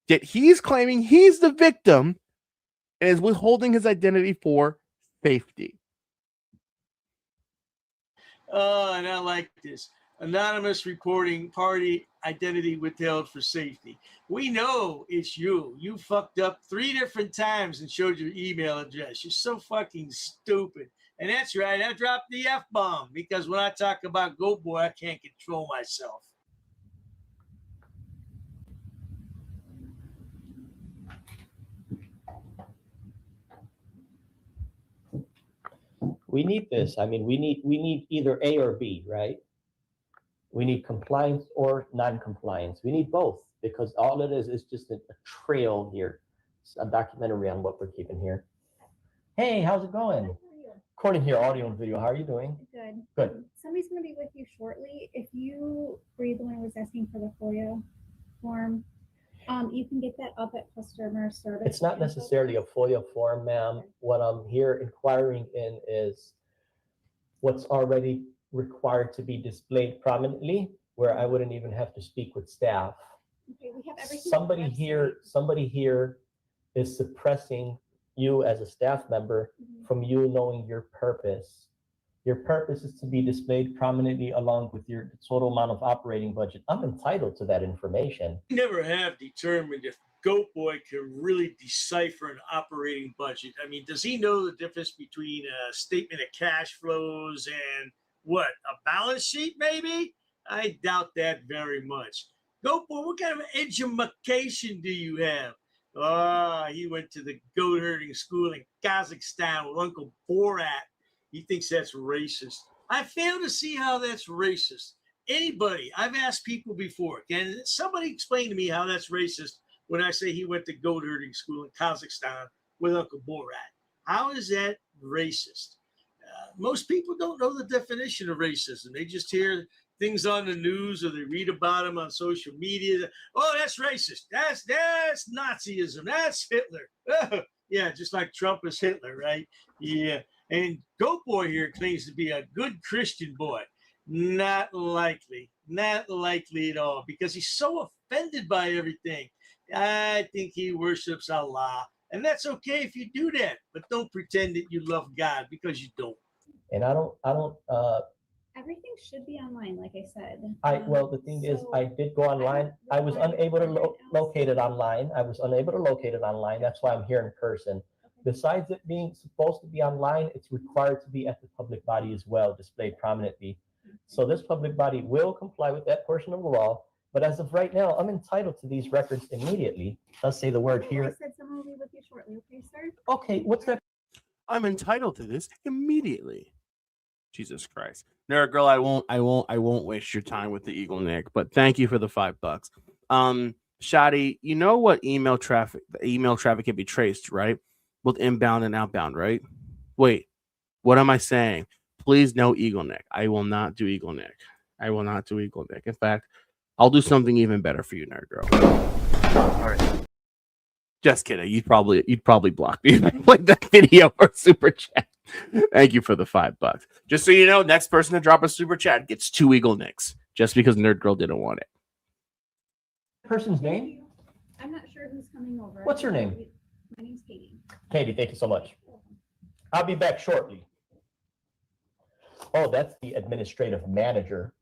A: Yet he's claiming he's the victim and is withholding his identity for safety.
D: Oh, and I like this. Anonymous reporting party identity withheld for safety. We know it's you. You fucked up 3 different times and showed your email address. You're so fucking stupid. And that's right, I dropped the F-bomb because when I talk about Goat Boy, I can't control myself.
C: We need this. I mean, we need either A or B, right? We need compliance or non-compliance. We need both because all it is just a trail here. It's a documentary on what we're keeping here. Hey, how's it going? Recording here, audio and video. How are you doing?
G: Good.
C: Good.
G: Somebody's going to be with you shortly. If you were the one who was asking for the FOIA form, you can get that up at customer service.
C: It's not necessarily a FOIA form, ma'am. What I'm here inquiring in is what's already required to be displayed prominently, where I wouldn't even have to speak with staff.
G: Okay, we have everything.
C: Somebody here is suppressing you as a staff member from you knowing your purpose. Your purpose is to be displayed prominently along with your total amount of operating budget. I'm entitled to that information.
D: We never have determined if Goat Boy can really decipher an operating budget. I mean, does he know the difference between a statement of cash flows and what, a balance sheet maybe? I doubt that very much. Goat Boy, what kind of education do you have? Oh, he went to the goat herding school in Kazakhstan with Uncle Borat. He thinks that's racist. I fail to see how that's racist. Anybody, I've asked people before, can somebody explain to me how that's racist when I say he went to goat herding school in Kazakhstan with Uncle Borat? How is that racist? Most people don't know the definition of racism. They just hear things on the news or they read about them on social media. Oh, that's racist. That's Nazism. That's Hitler. Yeah, just like Trump is Hitler, right? Yeah. And Goat Boy here claims to be a good Christian boy. Not likely. Not likely at all because he's so offended by everything. I think he worships Allah. And that's okay if you do that, but don't pretend that you love God because you don't.
C: And I don't
G: Everything should be online, like I said.
C: well, the thing is, I did go online. I was unable to locate it online. That's why I'm here in person. Besides it being supposed to be online, it's required to be at the public body as well, displayed prominently. So this public body will comply with that portion of the law. But as of right now, I'm entitled to these records immediately. Let's say the word here.
G: I said someone will be with you shortly, okay, sir?
C: Okay, what's that?
A: I'm entitled to this immediately. Jesus Christ. Nerd girl, I won't waste your time with the Eagle Nick, but thank you for the $5. Shadi, you know what email traffic can be traced, right? Both inbound and outbound, right? Wait, what am I saying? Please no Eagle Nick. I will not do Eagle Nick. In fact, I'll do something even better for you, nerd girl. All right. Just kidding. You'd probably block me if I played that video or super chat. Thank you for the $5. Just so you know, next person to drop a super chat gets 2 Eagle Nicks just because Nerd Girl didn't want it.
C: Person's name?
G: I'm not sure who's coming over.
C: What's your name?
G: My name's Katie.
C: Katie, thank you so much. I'll be back shortly. Oh, that's the administrative manager.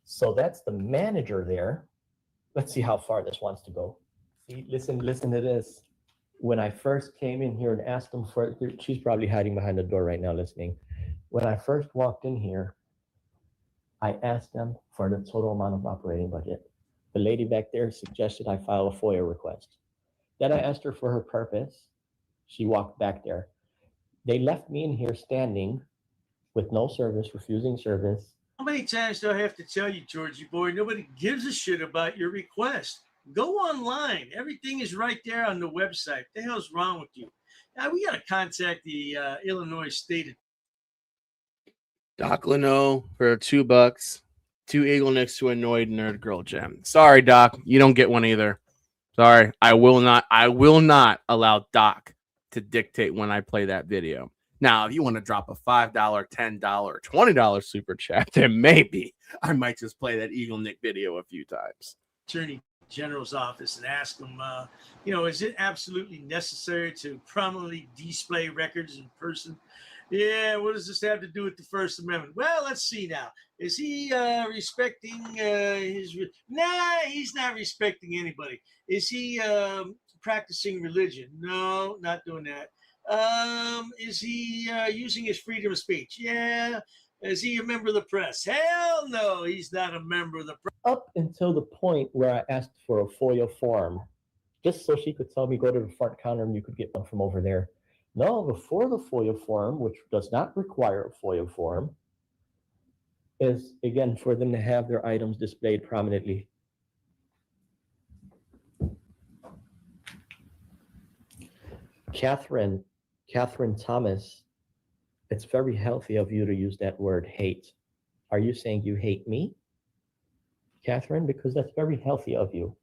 C: So that's the manager there. Let's see how far this wants to go. See, listen to this. When I first came in here and asked them for it, she's probably hiding behind the door right now listening. When I first walked in here, I asked them for the total amount of operating budget. The lady back there suggested I file a FOIA request. Then I asked her for her purpose. She walked back there. They left me in here standing with no service, refusing service.
D: How many times do I have to tell you, Georgie boy, nobody gives a shit about your request. Go online. Everything is right there on the website. What the hell's wrong with you? Now, we got to contact the Illinois State.
A: Doc Leno for $2. 2 Eagle Nicks to annoyed nerd girl gem. Sorry, Doc. You don't get one either. Sorry. I will not allow Doc to dictate when I play that video. Now, if you want to drop a $5, $10, $20 super chat, then maybe I might just play that Eagle Nick video a few times.
D: Attorney general's office and ask him, is it absolutely necessary to prominently display records in person? Yeah, what does this have to do with the First Amendment? Well, let's see now. Is he respecting his? Nah, he's not respecting anybody. Is he practicing religion? No, not doing that. Is he using his freedom of speech? Yeah. Is he a member of the press? Hell no, he's not a member of the press.
C: Up until the point where I asked for a FOIA form, just so she could tell me, go to the front counter and you could get one from over there. No, before the FOIA form, which does not require a FOIA form, is, again, for them to have their items displayed prominently. Catherine Thomas, it's very healthy of you to use that word hate. Are you saying you hate me, Catherine? Because that's very healthy of you.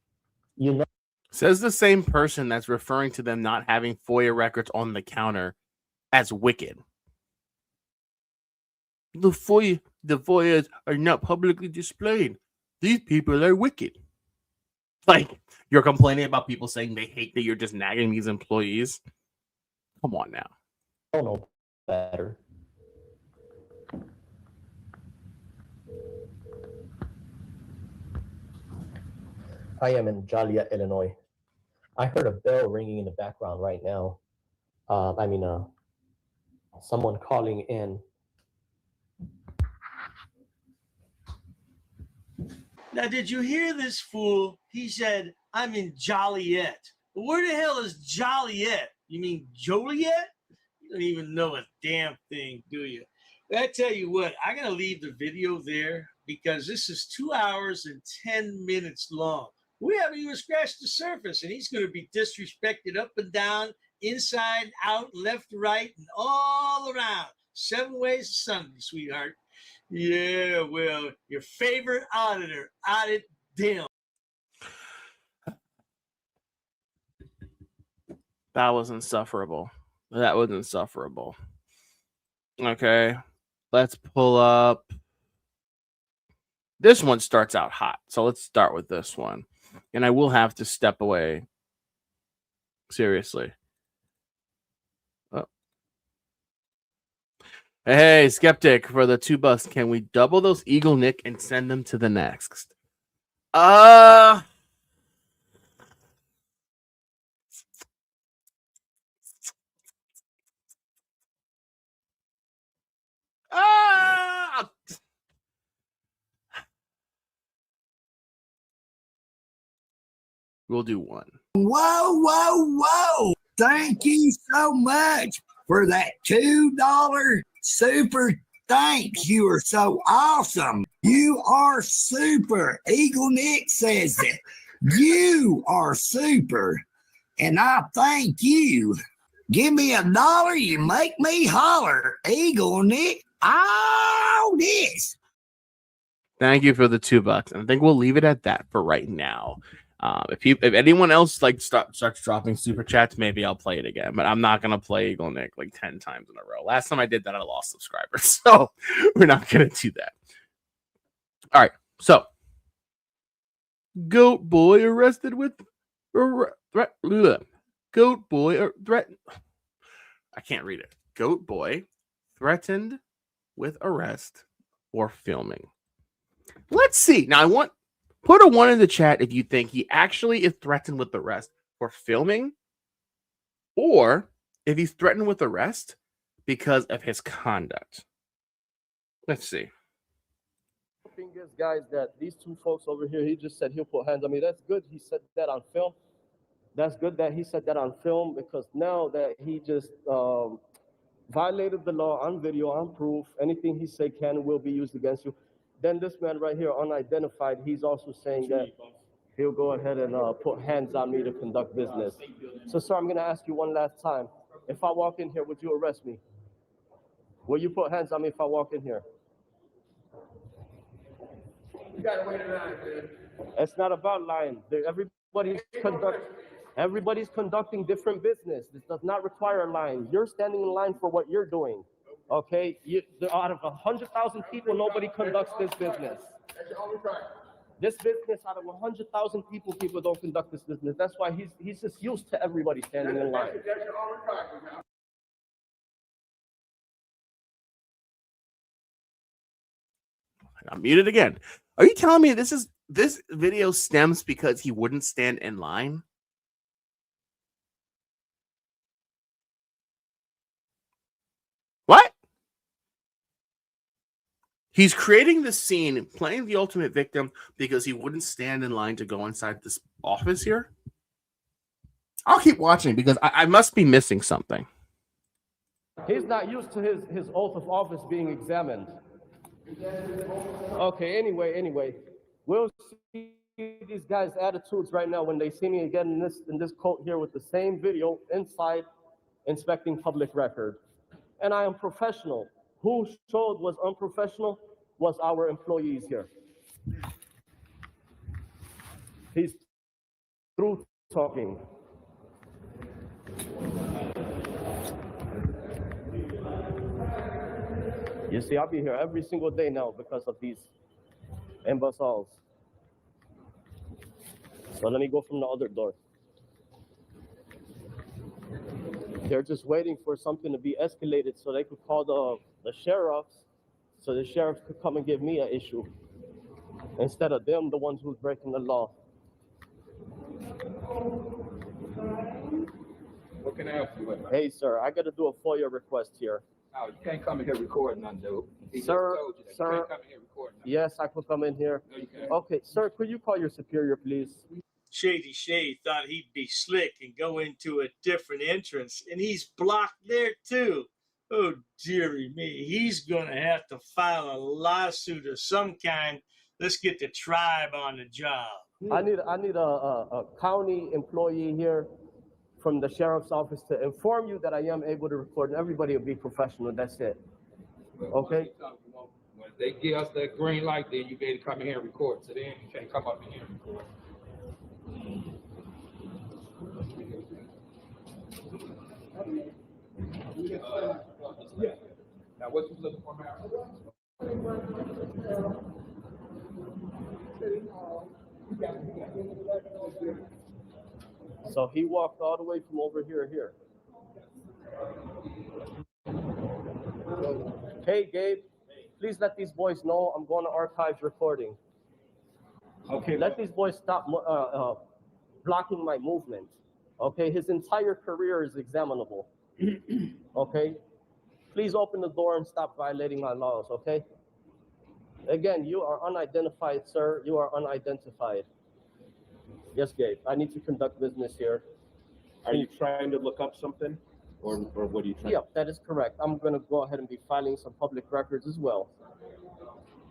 C: You know.
A: Says the same person that's referring to them not having FOIA records on the counter as wicked. The FOIAs are not publicly displayed. These people are wicked. Like, you're complaining about people saying they hate that you're just nagging these employees. Come on now.
C: I don't know better. I am in Joliet, Illinois. I heard a bell ringing in the background right now. Someone calling in.
D: Now, did you hear this fool? He said, I'm in Joliet. Where the hell is Joliet? You mean Joliet? You don't even know a damn thing, do you? I tell you what, I gotta leave the video there because this is 2 hours and 10 minutes long. We haven't even scratched the surface, and he's gonna be disrespected up and down, inside, out, left, right, and all around. 7 ways to Sunday, sweetheart. Yeah, well, your favorite auditor, audit them.
A: That was insufferable. That was insufferable. Okay, let's pull up. This one starts out hot, so let's start with this one. And I will have to step away. Seriously. Oh. Hey, Skeptic, for the $2, can we double those Eagle Nick and send them to the next? We'll do one.
E: Whoa, whoa, whoa. Thank you so much for that $2 super thanks. You are so awesome. You are super. Eagle Nick says that. You are super. And I thank you. Give me $1, you make me holler. Eagle Nick, all this.
A: Thank you for the $2. And I think we'll leave it at that for right now. If anyone else starts dropping super chats, maybe I'll play it again. But I'm not gonna play Eagle Nick like 10 times in a row. Last time I did that, I lost subscribers, so we're not gonna do that. All right, so Goat Boy arrested with threat. Goat Boy threat. I can't read it. Goat Boy threatened with arrest for filming. Let's see. Now put a 1 in the chat if you think he actually is threatened with arrest for filming, or if he's threatened with arrest because of his conduct. Let's see.
C: The thing is, guys, that these 2 folks over here, he just said he'll put hands on me. That's good. He said that on film. That's good that he said that on film, because now that he just violated the law on video, on proof, anything he said can and will be used against you. Then this man right here, unidentified, he's also saying that he'll go ahead and put hands on me to conduct business. So, sir, I'm going to ask you one last time. If I walk in here, would you arrest me? Will you put hands on me if I walk in here? You got to wait around, dude. It's not about lying. Everybody's conducting different business. This does not require a line. You're standing in line for what you're doing. Okay, out of 100,000 people, nobody conducts this business. This business, out of 100,000 people don't conduct this business. That's why he's just used to everybody standing in line.
A: I'm muted again. Are you telling me this video stems because he wouldn't stand in line? What? He's creating this scene, playing the ultimate victim because he wouldn't stand in line to go inside this office here? I'll keep watching because I must be missing something.
C: He's not used to his oath of office being examined. Okay, anyway, we'll see these guys' attitudes right now when they see me again in this coat here with the same video inside inspecting public record. And I am professional. Who showed was unprofessional was our employees here. He's through talking. You see, I'll be here every single day now because of these imbeciles. So let me go from the other door. They're just waiting for something to be escalated so they could call the sheriffs, so the sheriffs could come and give me an issue instead of them, the ones who's breaking the law.
H: What can I help you with?
C: Hey, sir, I got to do a FOIA request here.
H: Oh, you can't come in here recording none, dude. He just
C: Sir,
H: told you that. You
C: sir.
H: can't come in here recording none.
C: Yes, I could come in here.
H: No, you can't.
C: Okay, sir, could you call your superior, please?
D: Shady Shade thought he'd be slick and go into a different entrance, and he's blocked there too. Oh, dearie me. He's going to have to file a lawsuit of some kind. Let's get the tribe on the job.
C: I need a county employee here from the sheriff's office to inform you that I am able to record, and everybody will be professional. That's it. Okay.
H: When they give us that green light, then you better come in here and record. So then you can't come up in here and record. Now, what you looking for, man?
C: So he walked all the way from over here to here. Hey, Gabe, please let these boys know I'm going to archive recording. Okay, let these boys stop blocking my movement. Okay, his entire career is examinable. Okay, please open the door and stop violating my laws. Okay. Again, you are unidentified, sir. You are unidentified. Yes, Gabe. I need to conduct business here.
I: Are you trying to look up something, or what are you trying?
C: Yep, that is correct. I'm going to go ahead and be filing some public records as well.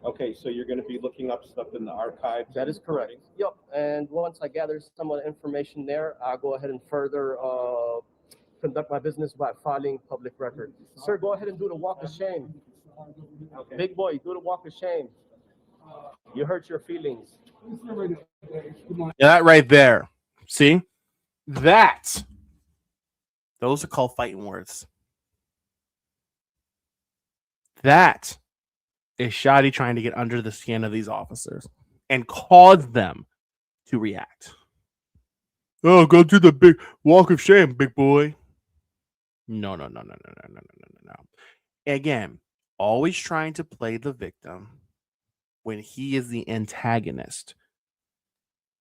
I: Okay, so you're going to be looking up stuff in the archives.
C: That is correct. Yep, and once I gather some of the information there, I'll go ahead and further conduct my business by filing public record. Sir, go ahead and do the walk of shame. Okay. Big boy, do the walk of shame. You hurt your feelings.
A: Yeah, that right there. See? That. Those are called fighting words. That is Shoddy trying to get under the skin of these officers and cause them to react. Oh, go do the big walk of shame, big boy. No. Again, always trying to play the victim when he is the antagonist,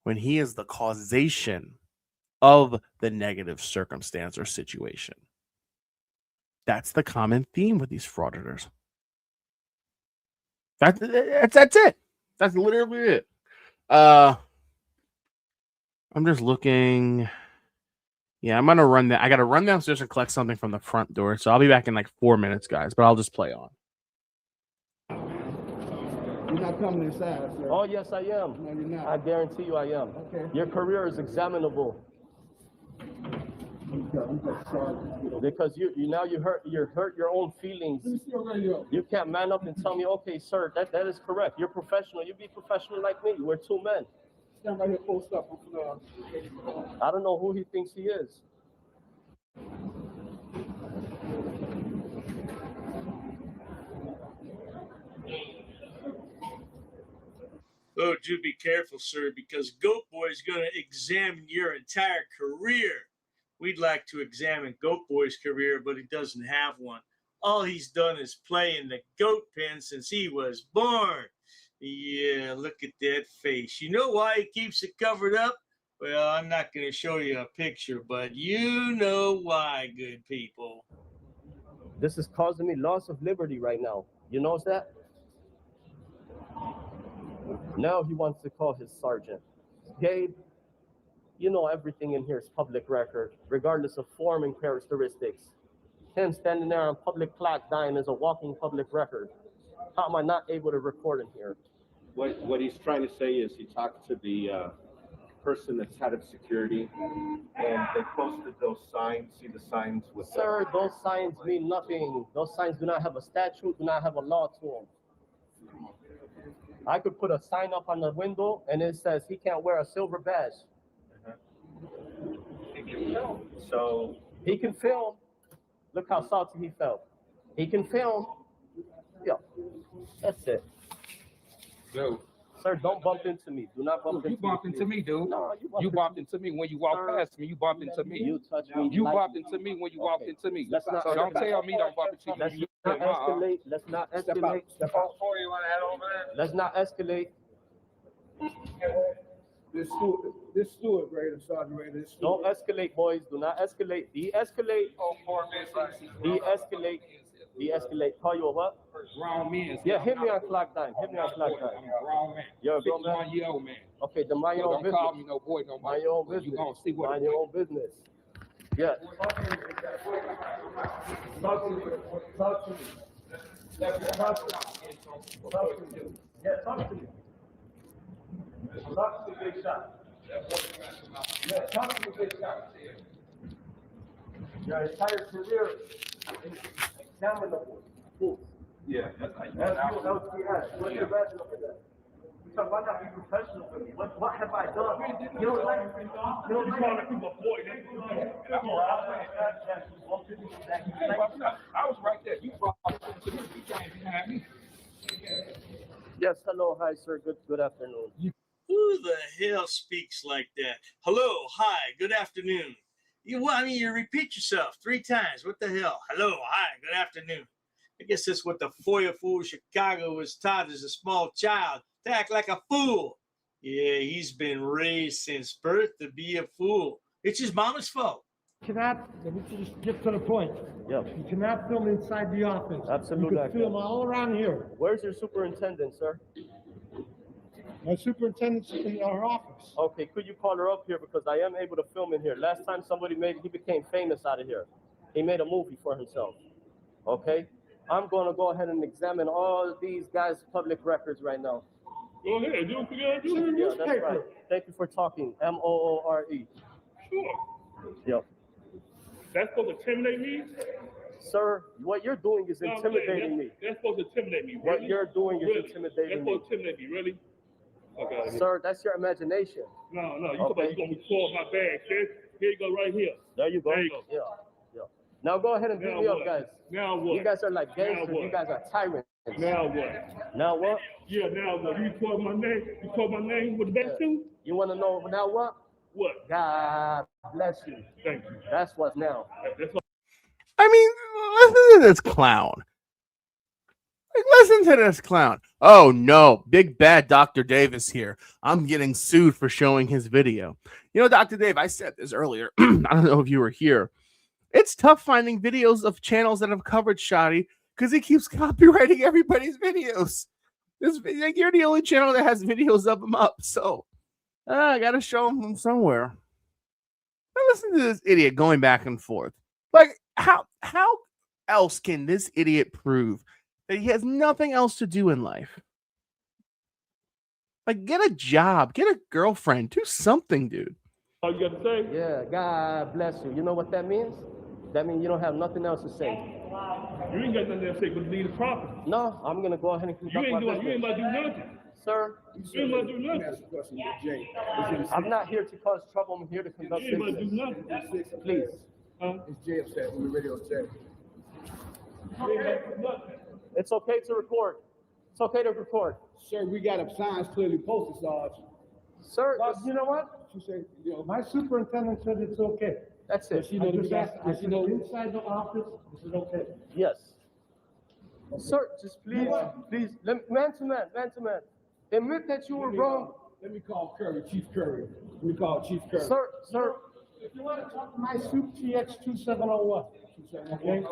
A: when he is the causation of the negative circumstance or situation. That's the common theme with these frauditors. That's it. That's literally it. I'm just looking. Yeah, I'm gonna run that. I gotta run downstairs and collect something from the front door. So I'll be back in like 4 minutes, guys. But I'll just play on.
J: You're not coming inside, sir.
C: Oh yes, I am.
J: No, you're not.
C: I guarantee you, I am.
J: Okay.
C: Your career is examinable because you hurt your own feelings.
J: Let me see your radio.
C: You can't man up and tell me, okay, sir, that is correct. You're professional. You be professional like me. We're two men.
J: Stand right here, post up.
C: I don't know who he thinks he is.
D: Oh, do be careful, sir, because Goat Boy's going to examine your entire career. We'd like to examine Goat Boy's career, but he doesn't have one. All he's done is play in the goat pen since he was born. Yeah, look at that face. You know why he keeps it covered up? Well, I'm not going to show you a picture, but you know why, good people.
C: This is causing me loss of liberty right now. You know that? Now he wants to call his sergeant. Gabe, you know everything in here is public record, regardless of form and characteristics. Him standing there on public plaque dying is a walking public record. How am I not able to record in here?
I: What he's trying to say is he talked to the person that's head of security, and they posted those signs. See the signs with
C: Sir, those signs mean nothing. Those signs do not have a statute, do not have a law to them. I could put a sign up on the window and it says he can't wear a silver badge.
I: He can film. So
C: he can film. Look how salty he felt. He can film. Yeah, that's it.
H: Yo.
C: Sir, don't bump into me. Do not bump into me.
H: You bumped into me, dude.
C: No,
H: you bumped into me when you walked past me. You bumped into me.
C: You touched me.
H: You bumped into me when you walked into me.
C: Let's not,
H: so don't tell me don't bump into
C: let's
H: you.
C: not escalate. Let's not escalate.
I: Step out for you want to head over there.
C: Let's not escalate.
J: This Stewart, Raider, Sergeant Raider.
C: Don't escalate, boys. Do not escalate. De-escalate. De-escalate. De-escalate. Call you a what?
H: Grown men.
C: Yeah, hit me on clock time. Hit me on clock time.
H: I'm a grown man.
C: You're a grown man?
H: 51-year-old man.
C: Okay, then mind your own
H: Don't
C: business.
H: call me no boy no more.
C: Mind your own business.
H: You gonna see what
C: mind your own business. Yeah.
J: Talk to me. Yeah, talk to me. Talk to the big shot. Yeah, talk to the big shot. Your entire career is examinable.
I: Yeah, that's how you
J: That's what we had. What's your rationale for that? You talk about not being professional for me. What have I done? You don't like people
H: I was right there. You brought to me. You came behind me.
C: Yes, hello, hi, sir. Good afternoon.
D: Who the hell speaks like that? Hello, hi, good afternoon. You repeat yourself 3 times. What the hell? Hello, hi, good afternoon. I guess that's what the FOIA fool Chicago was taught as a small child, to act like a fool. Yeah, he's been raised since birth to be a fool. It's his mama's fault.
K: Cannot, let me just get to the point.
C: Yep.
K: You cannot film inside the office.
C: Absolutely.
K: You can film all around here.
C: Where's your superintendent, sir?
K: My superintendent's in our office.
C: Okay, could you call her up here because I am able to film in here. Last time he became famous out of here. He made a movie for himself. Okay? I'm going to go ahead and examine all these guys' public records right now.
K: Go ahead, do what you gotta do.
C: Yeah, that's right. Thank you for talking. M-O-O-R-E.
K: Sure.
C: Yep.
K: That's supposed to intimidate me?
C: Sir, what you're doing is intimidating me.
K: That's supposed to intimidate me.
C: What you're doing is
K: That's
C: intimidating me.
K: supposed to intimidate me, really? Okay.
C: Sir, that's your imagination.
K: No, you talking about you gonna record my bag, kid. Here you go, right here.
C: There you go.
K: There you go.
C: Yeah. Now go ahead and beat me up, guys.
K: Now what?
C: You guys are like gangsters. You guys are tyrants.
K: Now what?
C: Now what?
K: Yeah, now what? You call my name? You call my name with the best too?
C: You want to know now what?
K: What?
C: God bless you.
K: Thank you.
C: That's what now.
K: That's what.
A: I mean, listen to this clown. Like, listen to this clown. Oh no, big bad Dr. Davis here. I'm getting sued for showing his video. You know, Dr. Dave, I said this earlier. I don't know if you were here. It's tough finding videos of channels that have covered Shoddy because he keeps copyrighting everybody's videos. Like, you're the only channel that has videos of him up, so I gotta show him from somewhere. Now listen to this idiot going back and forth. Like, how else can this idiot prove that he has nothing else to do in life? Like, get a job, get a girlfriend, do something, dude.
K: All you got to say?
C: Yeah, God bless you. You know what that means? That means you don't have nothing else to say.
K: You ain't got nothing to say but leave the property.
C: No, I'm going to go ahead and conduct my business.
K: You ain't about to do nothing.
C: Sir?
K: You ain't about to do nothing.
C: I'm not here to cause trouble. I'm here to conduct
K: You ain't about to
C: business.
K: do nothing.
C: Please.
J: It's Jay upset on the radio upset.
C: It's okay to record. It's okay to record.
H: Sir, we got signs clearly posted, Sarge.
C: Sir,
J: You know what?
H: She said,
J: My superintendent said it's okay.
C: that's it.
H: she know that we got,
J: I said, inside the office, this is okay.
C: Yes. Sir, just please, man to man, admit that you were wrong.
H: Let me call Curry, Chief Curry. Let me call Chief Curry.
C: Sir,
J: If you want to talk to my soup, TX 2701. Okay?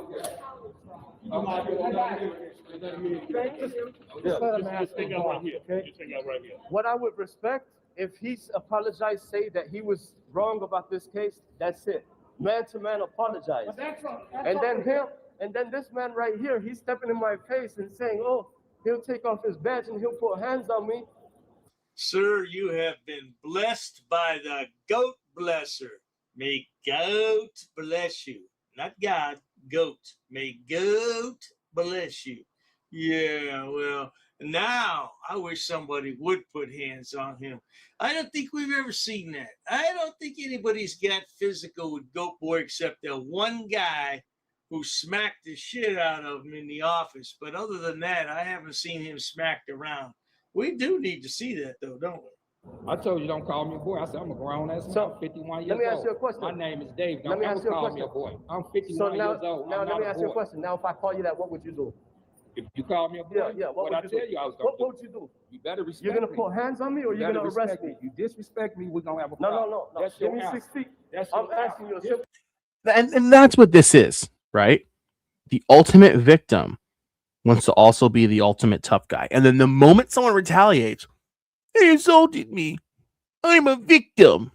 J: Just let him ask
K: Take
J: him
K: out right
J: off,
K: here.
J: okay?
K: You take out right here.
C: what I would respect, if he's apologized, say that he was wrong about this case, that's it. Man to man apologize. And then this man right here, he's stepping in my face and saying, oh, he'll take off his badge and he'll put hands on me.
D: Sir, you have been blessed by the goat blesser. May goat bless you. Not God, goat. May goat bless you. Yeah, well, now I wish somebody would put hands on him. I don't think we've ever seen that. I don't think anybody's got physical with Goat Boy except that one guy who smacked the shit out of him in the office. But other than that, I haven't seen him smacked around. We do need to see that, though, don't we?
H: I told you don't call me a boy. I said I'm a grown ass man.
C: So,
H: I'm 51 years
C: let me
H: old.
C: ask you a question.
H: My name is Dave.
C: Let me
H: Don't
C: ask
H: ever
C: you a
H: call me a
C: question.
H: boy. I'm 51
C: So now,
H: years old.
C: now
H: I'm
C: let
H: not
C: me
H: a
C: ask you a
H: boy.
C: question. Now, if I call you that, what would you do?
H: If you call me a boy,
C: Yeah,
H: what I
C: would
H: tell
C: do?
H: you I was
C: What
H: gonna
C: would you do?
H: You better respect
C: You're gonna
H: me.
C: put hands on me, or you're
H: better
C: gonna arrest
H: respect
C: me?
H: You disrespect me, we're gonna have a
C: No,
H: problem.
C: no.
H: That's
C: Give
H: your
C: me
H: answer.
C: 6 feet.
H: That's
C: I'm
H: your
C: asking you a
H: answer.
C: simple.
A: And that's what this is, right? The ultimate victim wants to also be the ultimate tough guy. And then the moment someone retaliates, they insulted me. I'm a victim.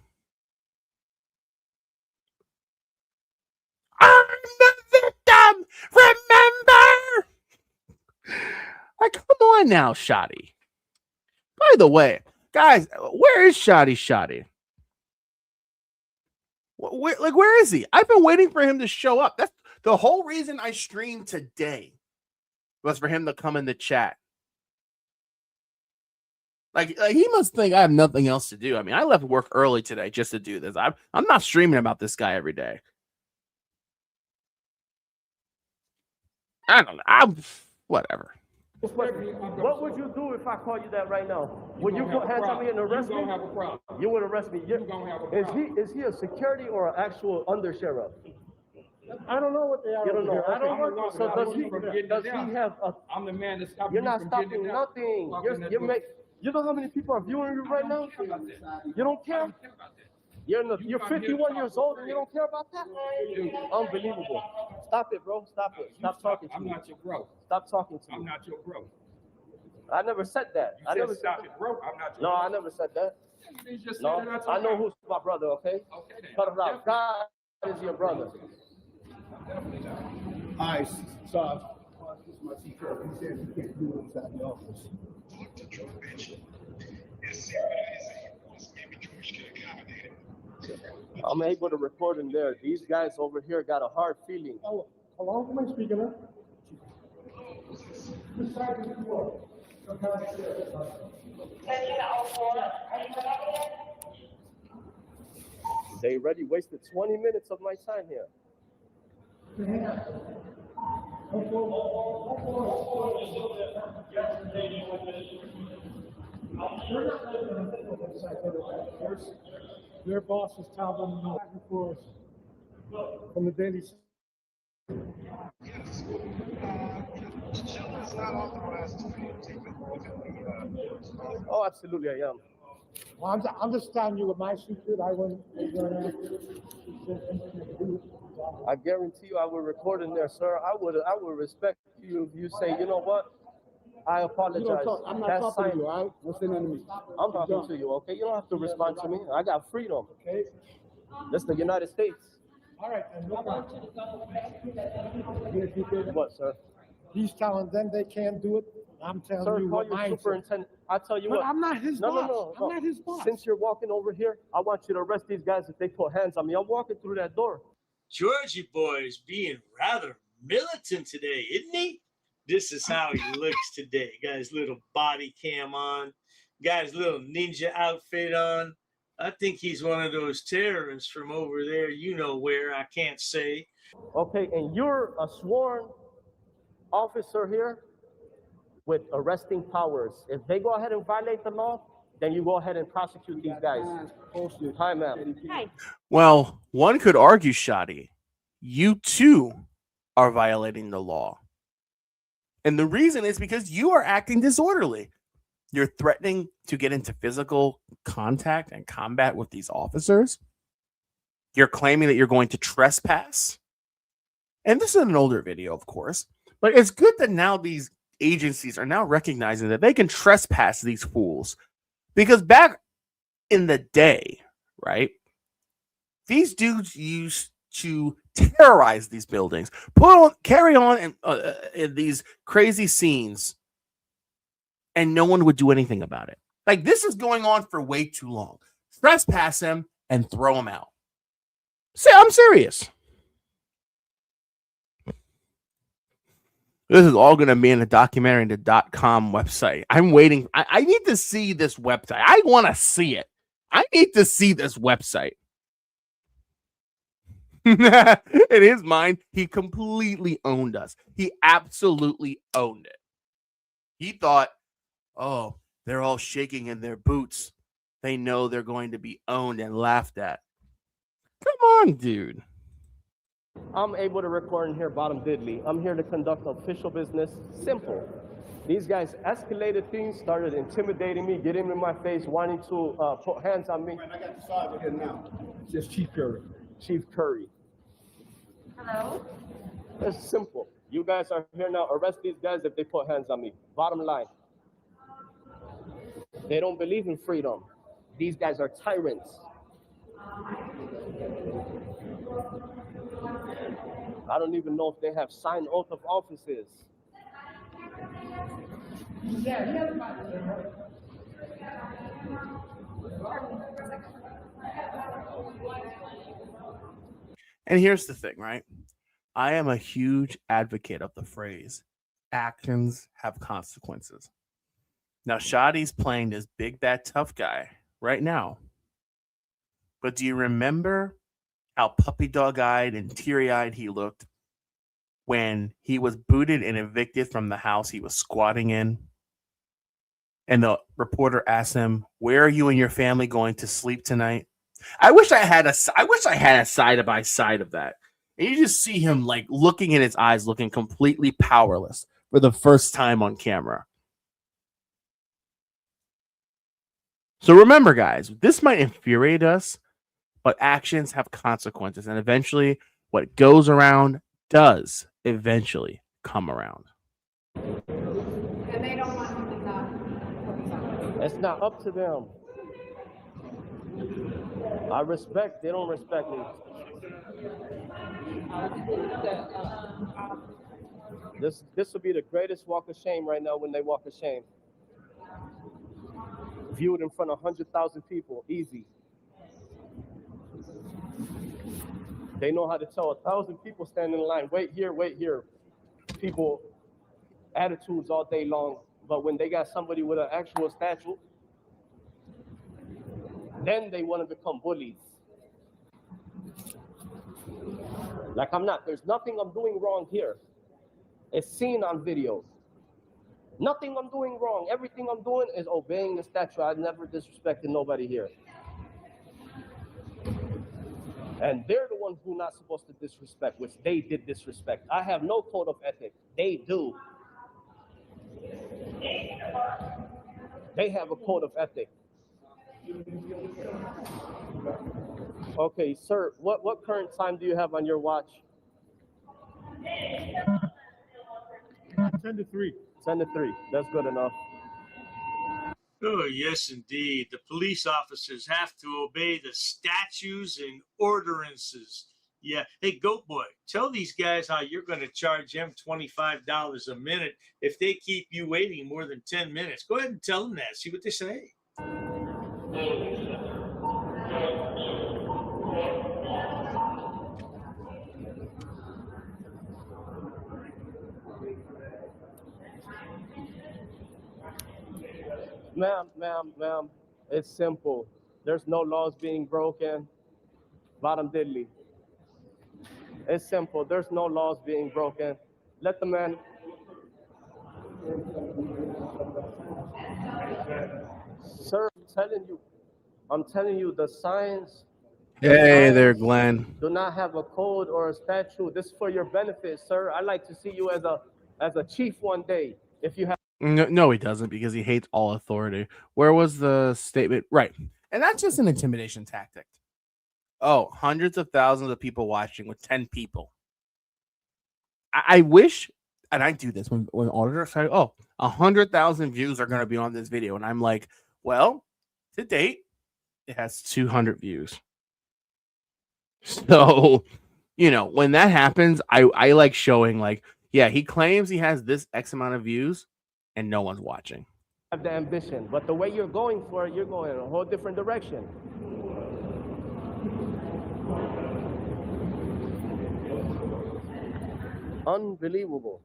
A: I'm the victim. Remember? Like, come on now, Shoddy. By the way, guys, where is Shoddy? Where is he? I've been waiting for him to show up. That's the whole reason I streamed today, was for him to come in the chat. Like he must think I have nothing else to do. I mean, I left work early today just to do this. I'm not streaming about this guy every day. I don't know. Whatever.
C: What would you do if I call you that right now? Would you put hands on me and arrest me?
H: You're gonna have a problem.
C: You would arrest me.
H: You're gonna have a problem.
C: Is he a security or an actual undersheriff?
J: I don't know what they are.
C: You don't know.
J: over here.
C: I don't
J: Okay.
C: know. So does he have a?
H: I'm the man that stopped
C: You're
H: you
C: not
H: from
C: stopping
H: getting it
C: nothing. You know how many people are viewing you right now? You don't care? You're 51 years old and you don't care about that? Unbelievable. Stop it, bro. Stop it. Stop talking to
H: I'm
C: me.
H: not your bro.
C: Stop talking to
H: I'm
C: me.
H: not your bro.
C: I never said that. I never
H: said stop it, bro. I'm not your
C: No,
H: bro.
C: I never said that.
H: You just
C: No,
H: said that
C: I know who's my brother, okay?
H: Okay, then.
C: Cut it out. God is your brother.
B: Hi, Sarge. This is my secret. He says you can't do it inside the office.
C: I'm able to record in there. These guys over here got a hard feeling.
J: Oh, hello, who am I speaking with?
C: They already wasted 20 minutes of my time here.
J: Their boss is telling them back and forth from the Daily.
C: Oh, absolutely, I am.
J: Well, I'm just telling you with my secret, I wouldn't.
C: I guarantee you I will record in there, sir. I would respect you if you say, you know what? I apologize.
J: I'm not
C: That's
J: talking
C: fine.
J: to you. I'm listening to me.
C: I'm talking to you, okay? You don't have to respond to me. I got freedom.
J: Okay.
C: This is the United States.
J: All right. And
C: What, sir?
J: he's telling them they can't do it. I'm telling
C: Sir,
J: you
C: call
J: what
C: your
J: mine says.
C: superintendent. I tell you
J: But
C: what.
J: I'm not his
C: No,
J: boss.
C: no.
J: I'm not his boss.
C: Since you're walking over here, I want you to arrest these guys if they put hands on me. I'm walking through that door.
D: Georgie boy is being rather militant today, isn't he? This is how he looks today. Got his little body cam on, got his little ninja outfit on. I think he's one of those terrorists from over there, you know where, I can't say.
C: Okay, and you're a sworn officer here? with arresting powers. If they go ahead and violate the law, then you go ahead and prosecute these guys. Hi, ma'am.
G: Hi.
A: Well, one could argue, Shoddy, you too are violating the law. And the reason is because you are acting disorderly. You're threatening to get into physical contact and combat with these officers. You're claiming that you're going to trespass. And this is an older video, of course. But it's good that now these agencies are now recognizing that they can trespass these fools. Because back in the day, right, these dudes used to terrorize these buildings, carry on in these crazy scenes, and no one would do anything about it. Like, this is going on for way too long. Trespass him and throw him out. See, I'm serious. This is all going to be in the documentary, the .com website. I'm waiting. I need to see this website. I want to see it. I need to see this website. In his mind, he completely owned us. He absolutely owned it. He thought, oh, they're all shaking in their boots. They know they're going to be owned and laughed at. Come on, dude.
C: I'm able to record in here, bottom diddly. I'm here to conduct official business. Simple. These guys escalated things, started intimidating me, getting in my face, wanting to put hands on me.
H: I got the side here now. It's just Chief Curry.
C: Chief Curry.
G: Hello?
C: It's simple. You guys are here now. Arrest these guys if they put hands on me. Bottom line. They don't believe in freedom. These guys are tyrants. I don't even know if they have signed oath of offices.
A: And here's the thing, right? I am a huge advocate of the phrase, actions have consequences. Now, Shoddy's playing this big, bad, tough guy right now. But do you remember how puppy dog-eyed and teary-eyed he looked when he was booted and evicted from the house he was squatting in? And the reporter asked him, "Where are you and your family going to sleep tonight?" I wish I had a side by side of that. And you just see him like looking in his eyes, looking completely powerless for the first time on camera. So remember, guys, this might infuriate us, but actions have consequences. And eventually, what goes around does eventually come around.
F: And they don't want him to not.
C: It's not up to them. I respect, they don't respect me. This will be the greatest walk of shame right now when they walk of shame. Viewed in front of 100,000 people, easy. They know how to tell 1,000 people standing in line, wait here, wait here. People, attitudes all day long, but when they got somebody with an actual statue, then they want to become bullies. Like I'm not, there's nothing I'm doing wrong here. It's seen on video. Nothing I'm doing wrong. Everything I'm doing is obeying the statute. I've never disrespected nobody here. And they're the ones who are not supposed to disrespect, which they did disrespect. I have no code of ethics. They do. They have a code of ethics. Okay, sir, what current time do you have on your watch?
K: 10 to 3.
C: 10 to 3. That's good enough.
D: Oh, yes, indeed. The police officers have to obey the statutes and ordinances. Yeah. Hey, Goat Boy, tell these guys how you're going to charge them $25 a minute if they keep you waiting more than 10 minutes. Go ahead and tell them that. See what they say.
C: Ma'am, it's simple. There's no laws being broken. Bottom diddly. It's simple. There's no laws being broken. Let the man.
I: Sir, I'm telling you, the signs
A: Hey there, Glenn.
I: do not have a code or a statute. This is for your benefit, sir. I'd like to see you as a chief one day. If you have
A: No, he doesn't, because he hates all authority. Where was the statement? Right. And that's just an intimidation tactic. Oh, hundreds of thousands of people watching with 10 people. I wish, and I do this when auditors say, oh, 100,000 views are going to be on this video. And I'm like, well, to date, it has 200 views. So, when that happens, I like showing, like, yeah, he claims he has this X amount of views and no one's watching.
I: have the ambition, but the way you're going for it, you're going in a whole different direction. Unbelievable.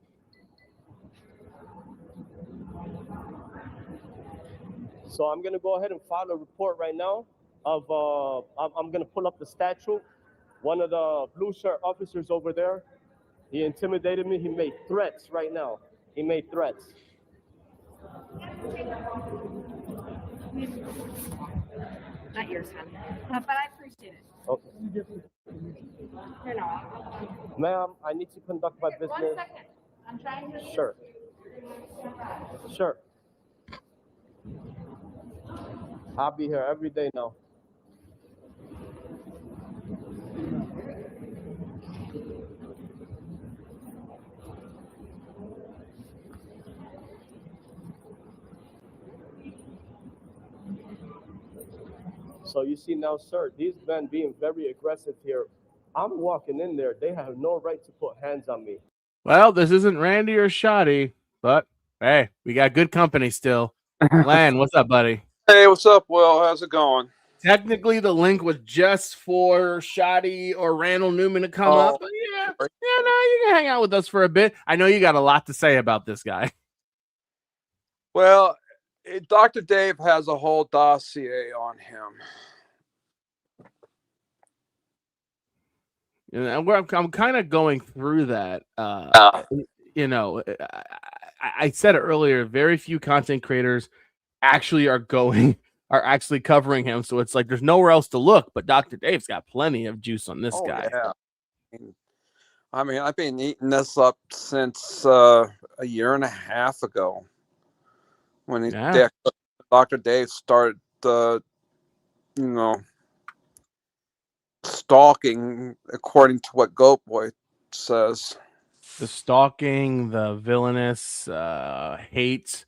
I: So I'm going to go ahead and file a report right now of, I'm going to pull up the statute. One of the blue shirt officers over there, he intimidated me. He made threats right now. He made threats.
L: Not yours, hon. But I appreciate it.
I: Okay.
L: No.
I: Ma'am, I need to conduct my business.
L: 1 second. I'm trying to.
I: Sure. Sure. I'll be here every day now. So you see now, sir, these men being very aggressive here. I'm walking in there. They have no right to put hands on me.
A: Well, this isn't Randy or Shoddy, but hey, we got good company still. Lan, what's up, buddy?
M: Hey, what's up, Will? How's it going?
A: Technically, the link was just for Shoddy or Randall Newman to come up. But yeah, no, you can hang out with us for a bit. I know you got a lot to say about this guy.
M: Well, Dr. Dave has a whole dossier on him.
A: And I'm kind of going through that. I said it earlier, very few content creators actually are actually covering him. So it's like there's nowhere else to look, but Dr. Dave's got plenty of juice on this guy.
M: Yeah. I mean, I've been eating this up since a year and a half ago when Dr. Dave started, stalking, according to what Goat Boy says.
A: The stalking, the villainous, hate,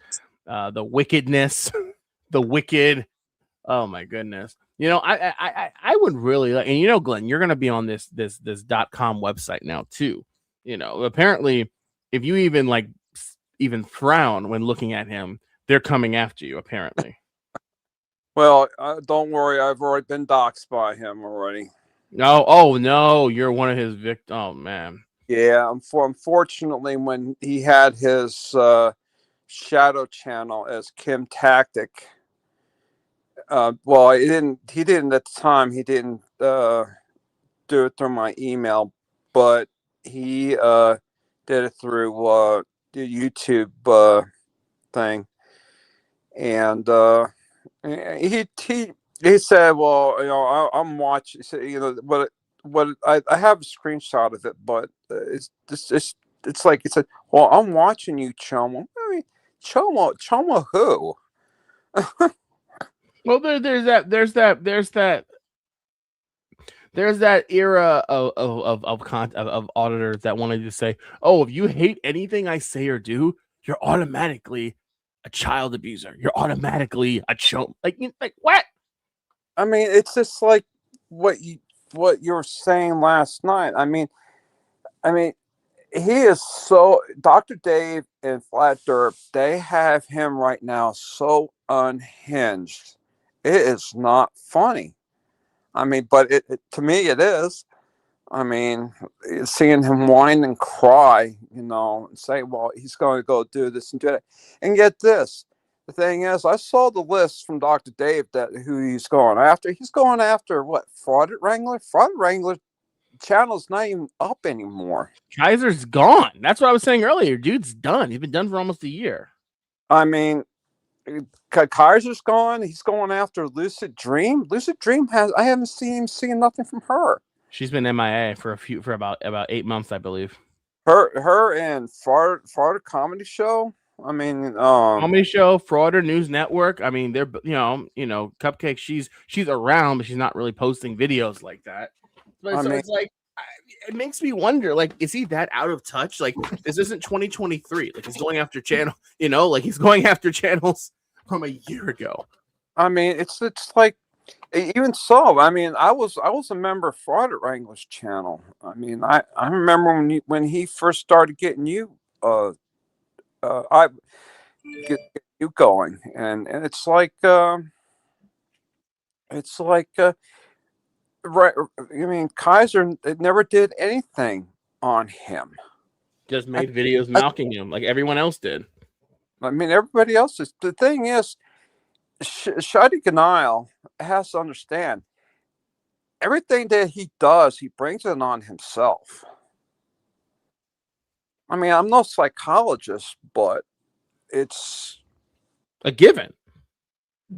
A: the wickedness, the wicked. Oh my goodness! I would really like, and Glenn, you're gonna be on this .com website now too. Apparently, if you even frown when looking at him, they're coming after you. Apparently.
M: Well, don't worry, I've already been doxxed by him already.
A: No, you're one of his victims. Oh man.
M: Yeah, unfortunately, when he had his shadow channel as Kim Tactic, well, he didn't at the time. He didn't do it through my email, but he did it through the YouTube thing, and he said, well, I'm watching. What I have a screenshot of it, but it's like he said, well, I'm watching you, Choma. I mean, Choma who?
A: Well, there's that era of auditors that wanted to say, oh, if you hate anything I say or do, you're automatically a child abuser. You're automatically a chump. Like what?
M: I mean, it's just like what you were saying last night. I mean, he is so, Dr. Dave and Flat Derp, they have him right now so unhinged. It is not funny. I mean, but to me it is. I mean, seeing him whine and cry, and say, well, he's going to go do this and do that. And get this. The thing is, I saw the list from Dr. Dave who he's going after. He's going after what? Fraud Wrangler? Fraud Wrangler channel's not even up anymore.
A: Kaiser's gone. That's what I was saying earlier. Dude's done. He's been done for almost a year.
M: I mean, Kaiser's gone. He's going after Lucid Dream. Lucid Dream I haven't seen nothing from her.
A: She's been MIA for about 8 months, I believe.
M: Her and Florida Comedy Show. I mean,
A: Comedy Show, Frauder News Network. I mean, they're Cupcake. She's around, but she's not really posting videos like that. But it's like, it makes me wonder, like, is he that out of touch? Like, this isn't 2023. Like, he's going after channel, like he's going after channels from a year ago.
M: I mean, it's like, even so. I mean, I was a member of Frauder Wrangler's channel. I mean, I remember when he first started getting you get you going, and it's like right. I mean, Kaiser never did anything on him.
A: Just made videos mocking him like everyone else did.
M: I mean, everybody else is. The thing is, Shadi Ganile has to understand everything that he does, he brings it on himself. I mean, I'm no psychologist, but it's
A: a given.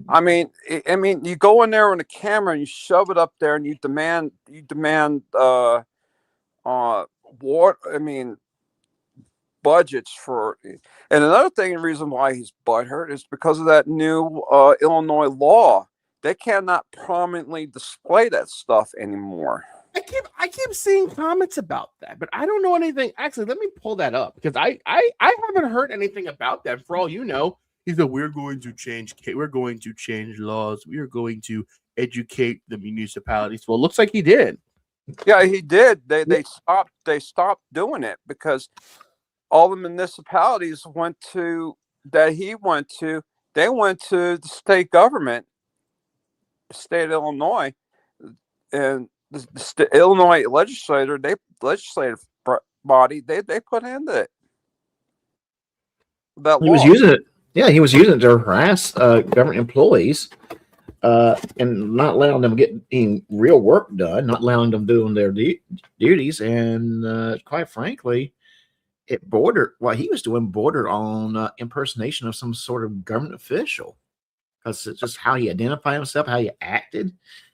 M: I mean, you go in there on a camera and you shove it up there and you demand what I mean, budgets for. And another thing, the reason why he's butthurt is because of that new Illinois law. They cannot prominently display that stuff anymore.
A: I keep seeing comments about that, but I don't know anything. Actually, let me pull that up because I haven't heard anything about that. For all you know, he said we're going to change laws. We are going to educate the municipalities. Well, it looks like he did.
M: Yeah, he did. They stopped doing it because all the municipalities they went to the state government, the state of Illinois, and the Illinois legislative body, they put into it.
N: He was using it. Yeah, he was using it to harass government employees and not allowing them getting real work done, not allowing them doing their duties. And quite frankly, what he was doing bordered on impersonation of some sort of government official. Because it's just how he identified himself, how he acted.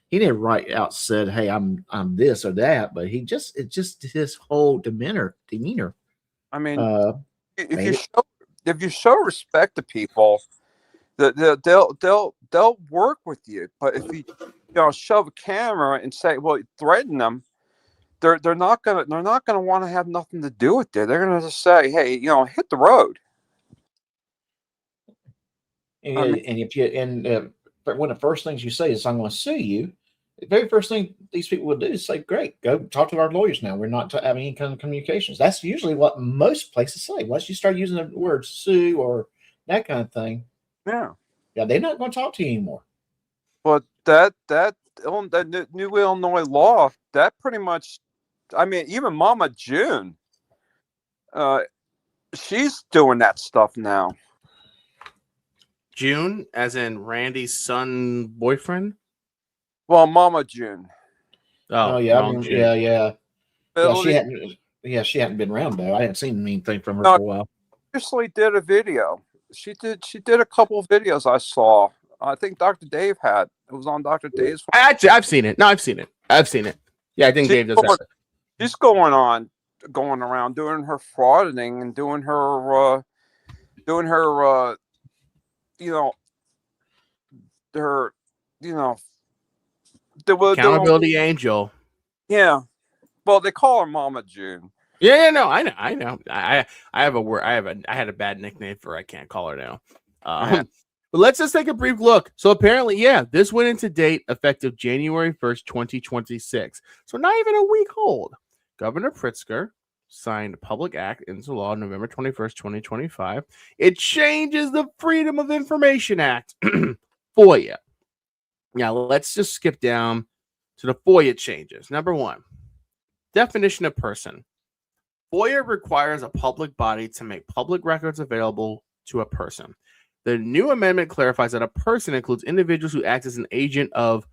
N: He didn't right out said, "Hey, I'm this or that," but it's just his whole demeanor.
M: I mean, if you show respect to people, they'll work with you. But if you shove a camera and say, well, threaten them, they're not gonna want to have nothing to do with it. They're gonna just say, hey, hit the road.
N: And one of the first things you say is, "I'm going to sue you." The very first thing these people would do is say, "Great, go talk to our lawyers now. We're not having any kind of communications." That's usually what most places say. Once you start using the word sue or that kind of thing,
M: yeah,
N: they're not going to talk to you anymore.
M: But that new Illinois law, that pretty much, I mean, even Mama June, she's doing that stuff now.
A: June, as in Randy's son boyfriend?
M: Well, Mama June.
N: Oh yeah, yeah. She hadn't been around though. I hadn't seen anything from her for a while.
M: Actually, did a video. She did a couple of videos I saw. I think Dr. Dave had. It was on Dr. Dave's.
A: I've seen it. No, I've seen it. Yeah, I think Dave does that.
M: She's going around doing her frauding and doing her
A: accountability angel.
M: Yeah, well, they call her Mama June.
A: Yeah, no, I know. I have a word. I had a bad nickname for her. I can't call her now. But let's just take a brief look. So apparently, this went into date effective January 1st, 2026. So not even a week old. Governor Pritzker signed a public act into law November 21st, 2025. It changes the Freedom of Information Act FOIA. Now, let's just skip down to the FOIA changes. Number 1, definition of person. FOIA requires a public body to make public records available to a person. The new amendment clarifies that a person includes individuals who act as an agent of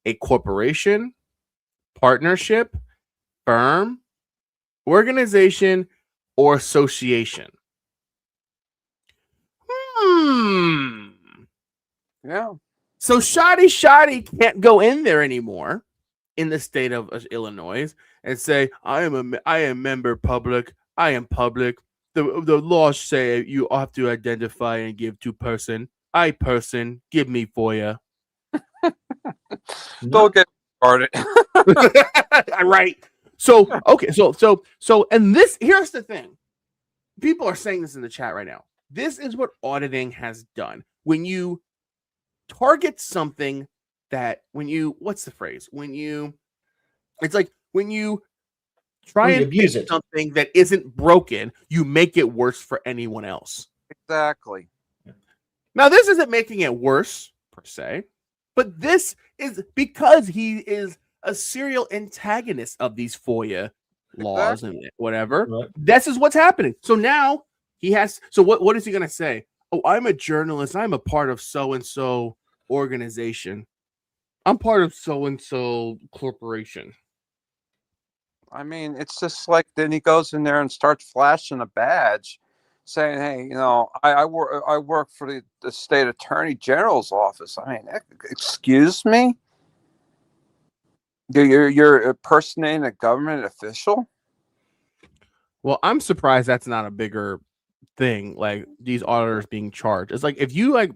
A: a corporation, partnership, firm, organization, or association.
M: Yeah.
A: So Shoddy can't go in there anymore in the state of Illinois and say, I am member public. I am public. The laws say you have to identify and give to person. I person, give me FOIA.
M: Don't get started.
A: Right. So, okay. So, and this, here's the thing. People are saying this in the chat right now. This is what auditing has done. When you target something that, what's the phrase? It's like when you try and
N: abuse
A: fix
N: it.
A: something that isn't broken, you make it worse for anyone else.
M: Exactly.
A: Now, this isn't making it worse per se, but this is because he is a serial antagonist of these FOIA laws and whatever.
N: Right.
A: This is what's happening. So now he has. So what is he going to say? Oh, I'm a journalist. I'm a part of so and so organization. I'm part of so and so corporation.
M: I mean, it's just like then he goes in there and starts flashing a badge, saying, "Hey, you know, I work for the state attorney general's office." I mean, excuse me, you're impersonating a government official.
A: Well, I'm surprised that's not a bigger thing. Like these auditors being charged. It's like if you like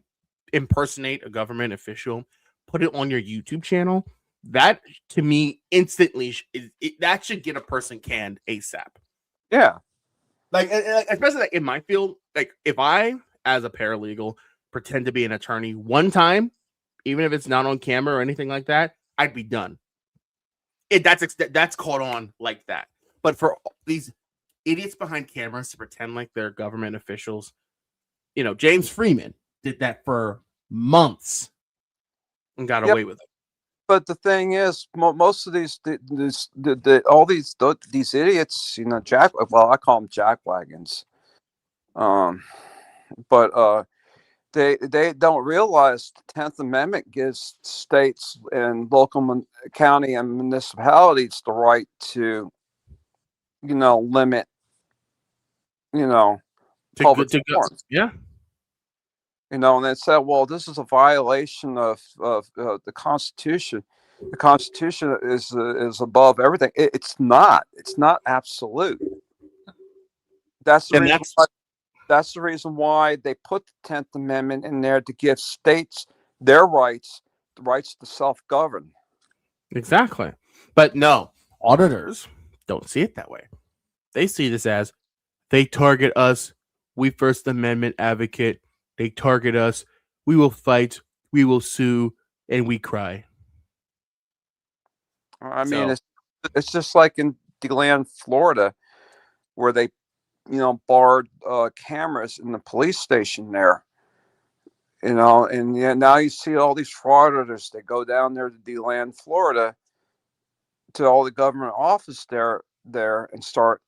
A: impersonate a government official, put it on your YouTube channel. That to me instantly that should get a person canned ASAP.
M: Yeah,
A: like especially like in my field. Like if I, as a paralegal, pretend to be an attorney one time, even if it's not on camera or anything like that, I'd be done. That's caught on like that. But for these idiots behind cameras to pretend like they're government officials, you know, James Freeman did that for months and got away with it.
M: But the thing is, most of these all these idiots, you know, I call them jackwagons. But they don't realize the 10th Amendment gives states and local county and municipalities the right to, you know, limit, you know, public forums.
A: Yeah.
M: You know, and they said, well, this is a violation of the Constitution. The Constitution is above everything. It's not. It's not absolute. That's the reason why they put the 10th Amendment in there, to give states their rights, the rights to self-govern.
A: Exactly. But no, auditors don't see it that way. They see this as they target us. We First Amendment advocate. They target us. We will fight. We will sue, and we cry.
M: I mean, it's just like in DeLand, Florida, where they, you know, barred cameras in the police station there. You know, and now you see all these frauditors. They go down there to DeLand, Florida, to all the government office there, and start,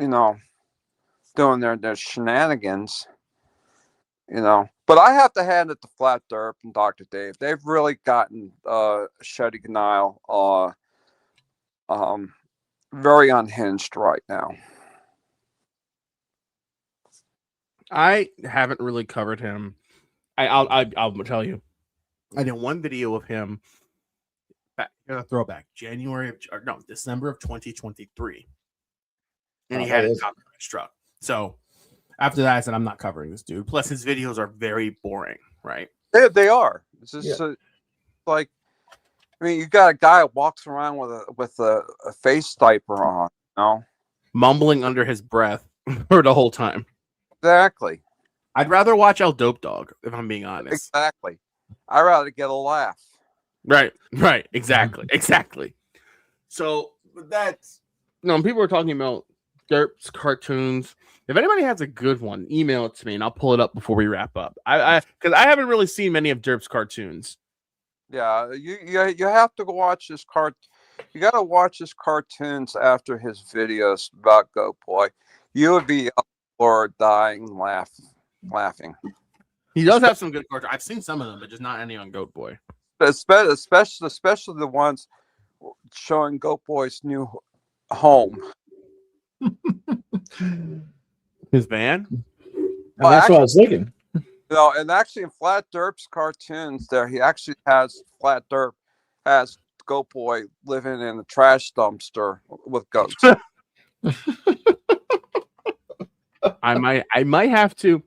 M: you know, doing their shenanigans. You know, but I have to hand it to Flat Derp and Dr. Dave. They've really gotten Shetty Gnile very unhinged right now.
A: I haven't really covered him. I'll tell you. I did one video of him. Throwback December of 2023, and he had a copyright struck. So after that, I said I'm not covering this dude. Plus, his videos are very boring. Right?
M: They are. It's just like, I mean, you got a guy that walks around with a face diaper on, you know,
A: mumbling under his breath for the whole time.
M: Exactly.
A: I'd rather watch El Dope Dog, if I'm being honest.
M: Exactly. I'd rather get a laugh.
A: Right. Exactly. So that's, you know, people are talking about Derp's cartoons. If anybody has a good one, email it to me and I'll pull it up before we wrap up. Because I haven't really seen many of Derp's cartoons.
M: Yeah, you have to go watch his You got to watch his cartoons after his videos about Goat Boy. You would be up for dying laughing.
A: He does have some good cartoons. I've seen some of them, but just not any on Goat Boy.
M: Especially the ones showing Goat Boy's new home.
A: His van?
N: Well, that's what I was thinking.
M: No, and actually in Flat Derp's cartoons there, he actually has Flat Derp has Goat Boy living in a trash dumpster with goats.
A: I might have to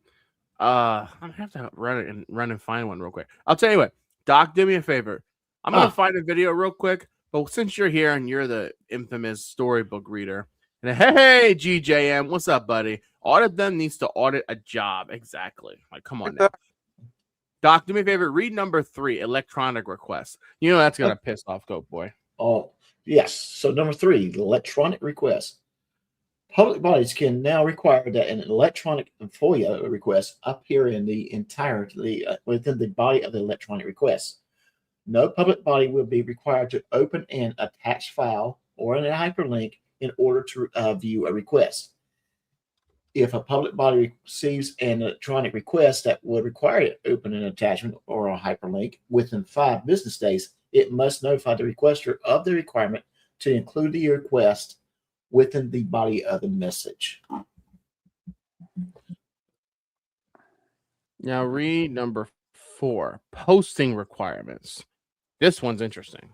A: run and find one real quick. I'll tell you what, Doc, do me a favor. I'm gonna find a video real quick, but since you're here and you're the infamous storybook reader, and hey GJM, what's up, buddy? Audit them needs to audit a job. Exactly. Like, come on now. Doc, do me a favor, read number 3, electronic requests. You know that's gonna piss off Goat Boy.
N: Oh, yes. So number 3, the electronic request. Public bodies can now require that an electronic FOIA request appear in the entirety within the body of the electronic request. No public body will be required to open an attached file or a hyperlink in order to view a request. If a public body receives an electronic request that would require it to open an attachment or a hyperlink within 5 business days, it must notify the requester of the requirement to include the request within the body of the message.
A: Now read number 4, posting requirements. This one's interesting.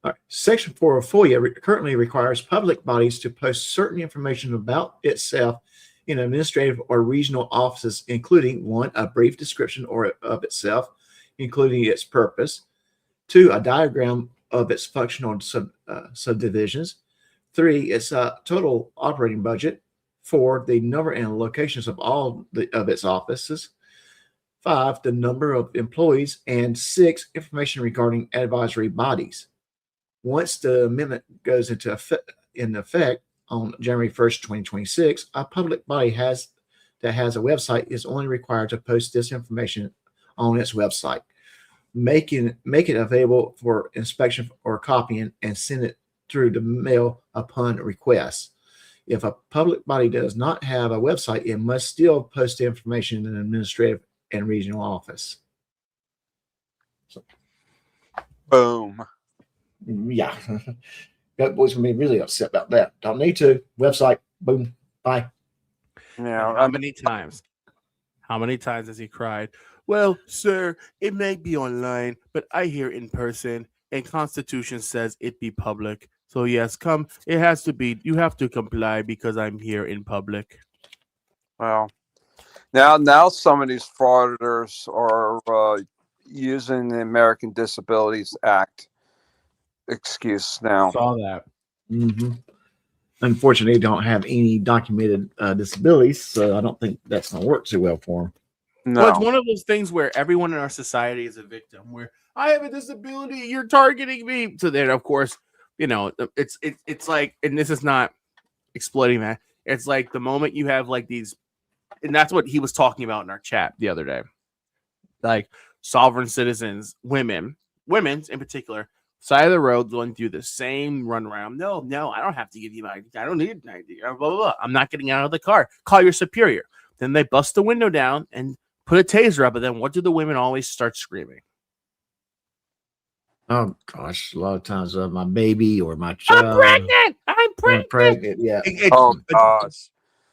N: All right. Section 4 of FOIA currently requires public bodies to post certain information about itself in administrative or regional offices, including 1, a brief description of itself, including its purpose, 2, a diagram of its functional subdivisions, 3, its total operating budget, 4, the number and locations of all of its offices, 5, the number of employees, and 6, information regarding advisory bodies. Once the amendment goes into effect on January 1st, 2026, a public body that has a website is only required to post this information on its website. Make it available for inspection or copying and send it through the mail upon request. If a public body does not have a website, it must still post the information in an administrative and regional office. So,
M: boom.
N: Yeah. Goat Boy's gonna be really upset about that. Don't need to. Website, boom, bye.
M: Yeah.
A: How many times? How many times has he cried? Well, sir, it may be online, but I hear in person, and Constitution says it be public. So yes, come. It has to be. You have to comply because I'm here in public.
M: Well, now some of these frauditors are using the American Disabilities Act excuse now.
A: Saw that.
N: Mm-hmm. Unfortunately, they don't have any documented disabilities, so I don't think that's going to work too well for them.
M: No.
A: Well, it's one of those things where everyone in our society is a victim. Where I have a disability, you're targeting me. So then, of course, you know, it's like, and this is not exploiting that. It's like the moment you have like these, and that's what he was talking about in our chat the other day. Like sovereign citizens, women's in particular, side of the road going through the same run around. No, I don't have to give you my ID. I don't need an ID. Blah, blah, blah. I'm not getting out of the car. Call your superior. Then they bust the window down and put a taser up. But then what do the women always start screaming?
N: Oh gosh, a lot of times my baby or my child.
A: I'm pregnant.
N: Yeah.
M: Oh gosh.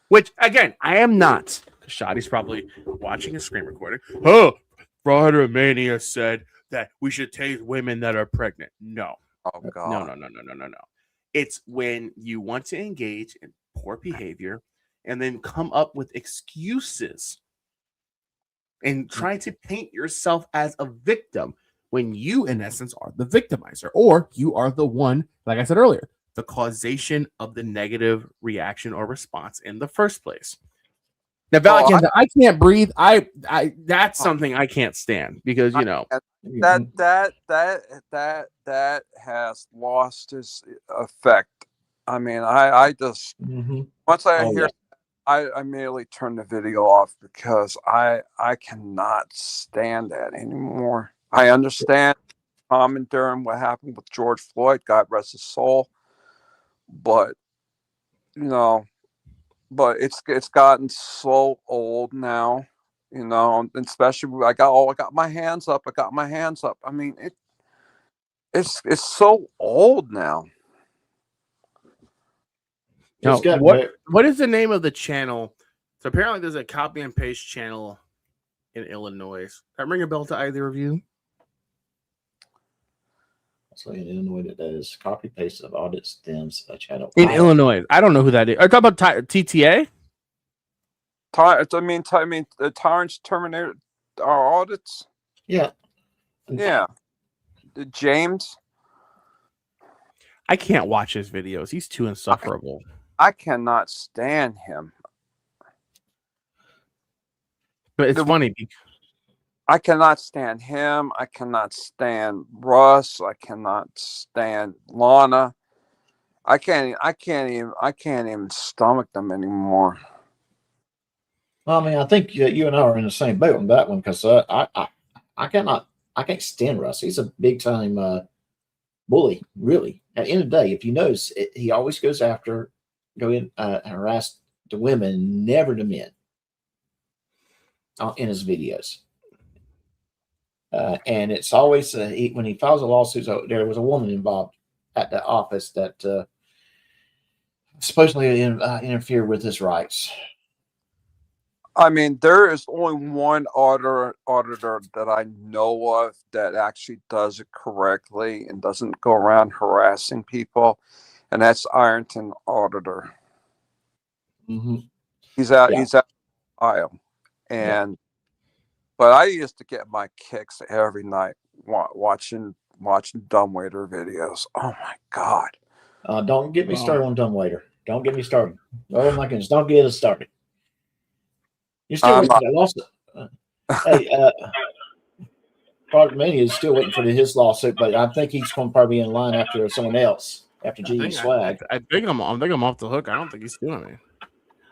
A: Which again, I am not. Shotty's probably watching a screen recording. Oh, Frauditor Mania said that we should tase women that are pregnant. No.
M: Oh God.
A: No. It's when you want to engage in poor behavior and then come up with excuses and try to paint yourself as a victim when you, in essence, are the victimizer, or you are the one, like I said earlier, the causation of the negative reaction or response in the first place. Now, I can't breathe. I that's something I can't stand because you know
M: that has lost its effect. I mean, I just once I hear, I immediately turn the video off because I cannot stand that anymore. I understand during what happened with George Floyd, God rest his soul, but you know. But it's gotten so old now, you know. And especially, I got my hands up. I mean, it's so old now.
A: Now,
N: It's got
A: what is the name of the channel? So apparently there's a copy and paste channel in Illinois. Does that ring a bell to either of you?
N: So in Illinois, that is copy paste of audit stems channel
A: In Illinois, I don't know who that is. Are you talking about TTA?
M: I mean, the Tyrants terminated our audits.
N: Yeah.
M: Yeah. James.
A: I can't watch his videos. He's too insufferable.
M: I cannot stand him.
A: But it's funny.
M: I cannot stand him. I cannot stand Russ. I cannot stand Lana. I can't even stomach them anymore.
N: Well, I mean, I think you and I are in the same boat on that one because I can't stand Russ. He's a big time bully, really. At the end of the day, if you notice, he always goes after, and harass the women, never the men in his videos. And it's always when he files a lawsuit, so there was a woman involved at the office that supposedly interfered with his rights.
M: I mean, there is only one auditor that I know of that actually does it correctly and doesn't go around harassing people, and that's Ironton Auditor.
N: Mm-hmm.
M: He's out of Ohio, and but I used to get my kicks every night watching dumbwaiter videos. Oh my God!
N: Don't get me started on dumbwaiter. Don't get me started. Oh my goodness! Don't get us started. You're still waiting for that lawsuit. Hey, Product Mania is still waiting for his lawsuit, but I think he's going to probably be in line after someone else, after G Swag.
A: I think I'm off the hook. I don't think he's doing it.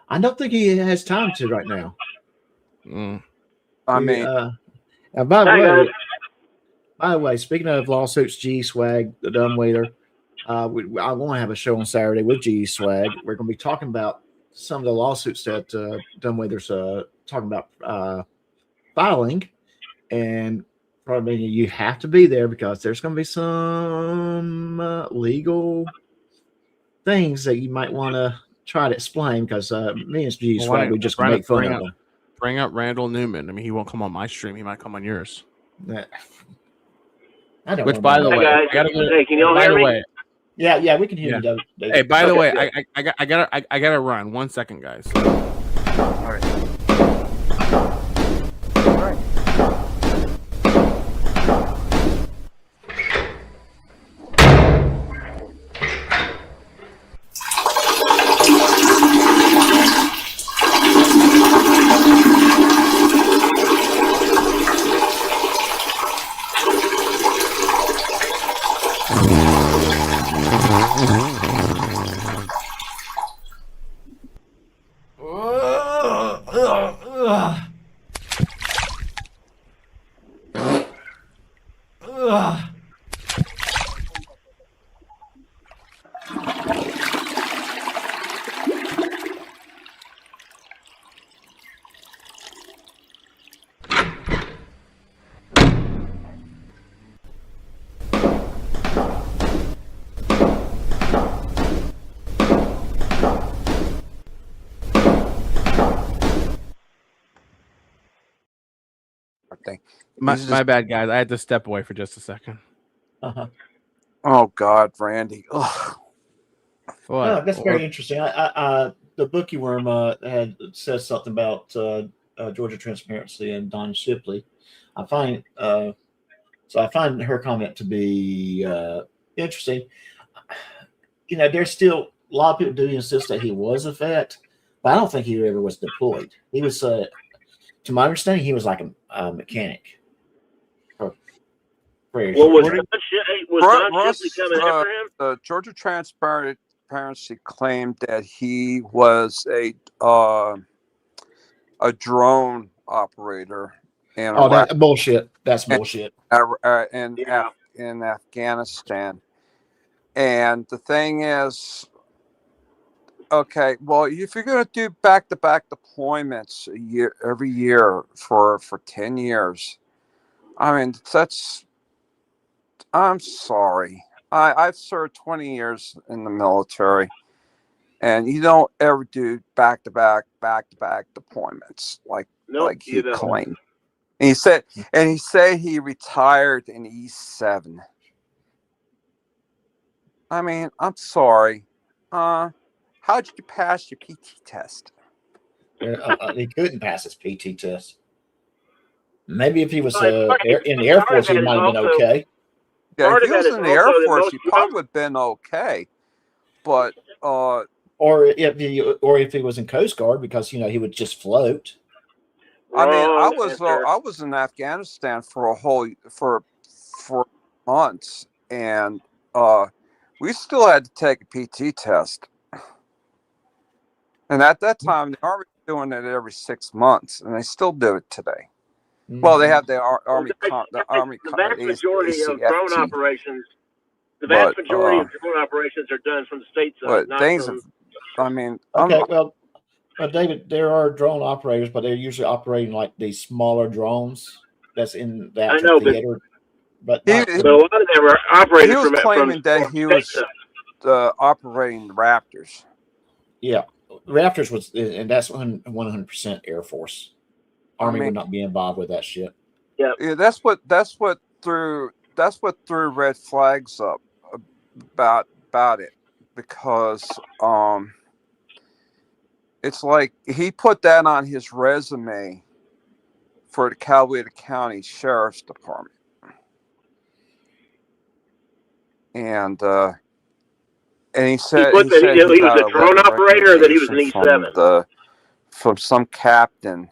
N: I don't think he has time to right now.
M: I mean,
N: by the way, speaking of lawsuits, G Swag, the dumbwaiter, I want to have a show on Saturday with G Swag. We're going to be talking about some of the lawsuits that dumbwaiter's talking about filing, and probably you have to be there because there's going to be some legal things that you might want to try to explain because me and G Swag, we just make fun of them.
A: Bring up Randall Newman. I mean, he won't come on my stream. He might come on yours.
N: I don't.
A: Which, by the way,
J: guys, hey, can y'all hear me?
N: Yeah, we can hear you.
A: Hey, by the way, I gotta run. 1 second, guys.
M: All right.
A: My bad, guys. I had to step away for just a second.
M: Oh God, Randy. Ugh.
N: Oh, that's very interesting. The Bookie Worm had said something about Georgia Transparency and Don Shipley. I find her comment to be interesting. You know, there's still a lot of people do insist that he was a vet, but I don't think he ever was deployed. He was, to my understanding, he was like a mechanic.
J: Was Don Shipley coming after him?
M: The Georgia Transparency claimed that he was a drone operator.
N: That's bullshit. That's bullshit.
M: In Afghanistan. And the thing is, okay, well, if you're going to do back-to-back deployments every year for 10 years, I mean, I'm sorry. I've served 20 years in the military, and you don't ever do back to back deployments like he claimed. And he said he retired in E7. I mean, I'm sorry. How'd you pass your PT test?
N: He couldn't pass his PT test. Maybe if he was in the Air Force, he might have been okay.
M: Yeah, if he was in the Air Force, he probably would have been okay. But
N: or if he was in Coast Guard, because he would just float.
M: I mean, I was in Afghanistan for months, and we still had to take a PT test. And at that time, the Army was doing it every 6 months, and they still do it today. Mm-hmm. Well, they have the Army.
J: The vast majority of drone operations. The vast majority of drone operations are done from the States.
N: Well, David, there are drone operators, but they're usually operating like these smaller drones. That's in that theater. But
J: a lot of them are operating.
M: He was claiming that he was operating the Raptors.
N: Yeah, Raptors was, and that's 100% Air Force. Army would not be involved with that shit.
M: Yeah, that's what threw red flags up about it, because it's like he put that on his resume for the Coweta County Sheriff's Department, and he said he
J: was a drone operator, or that he was an E7
M: from some captain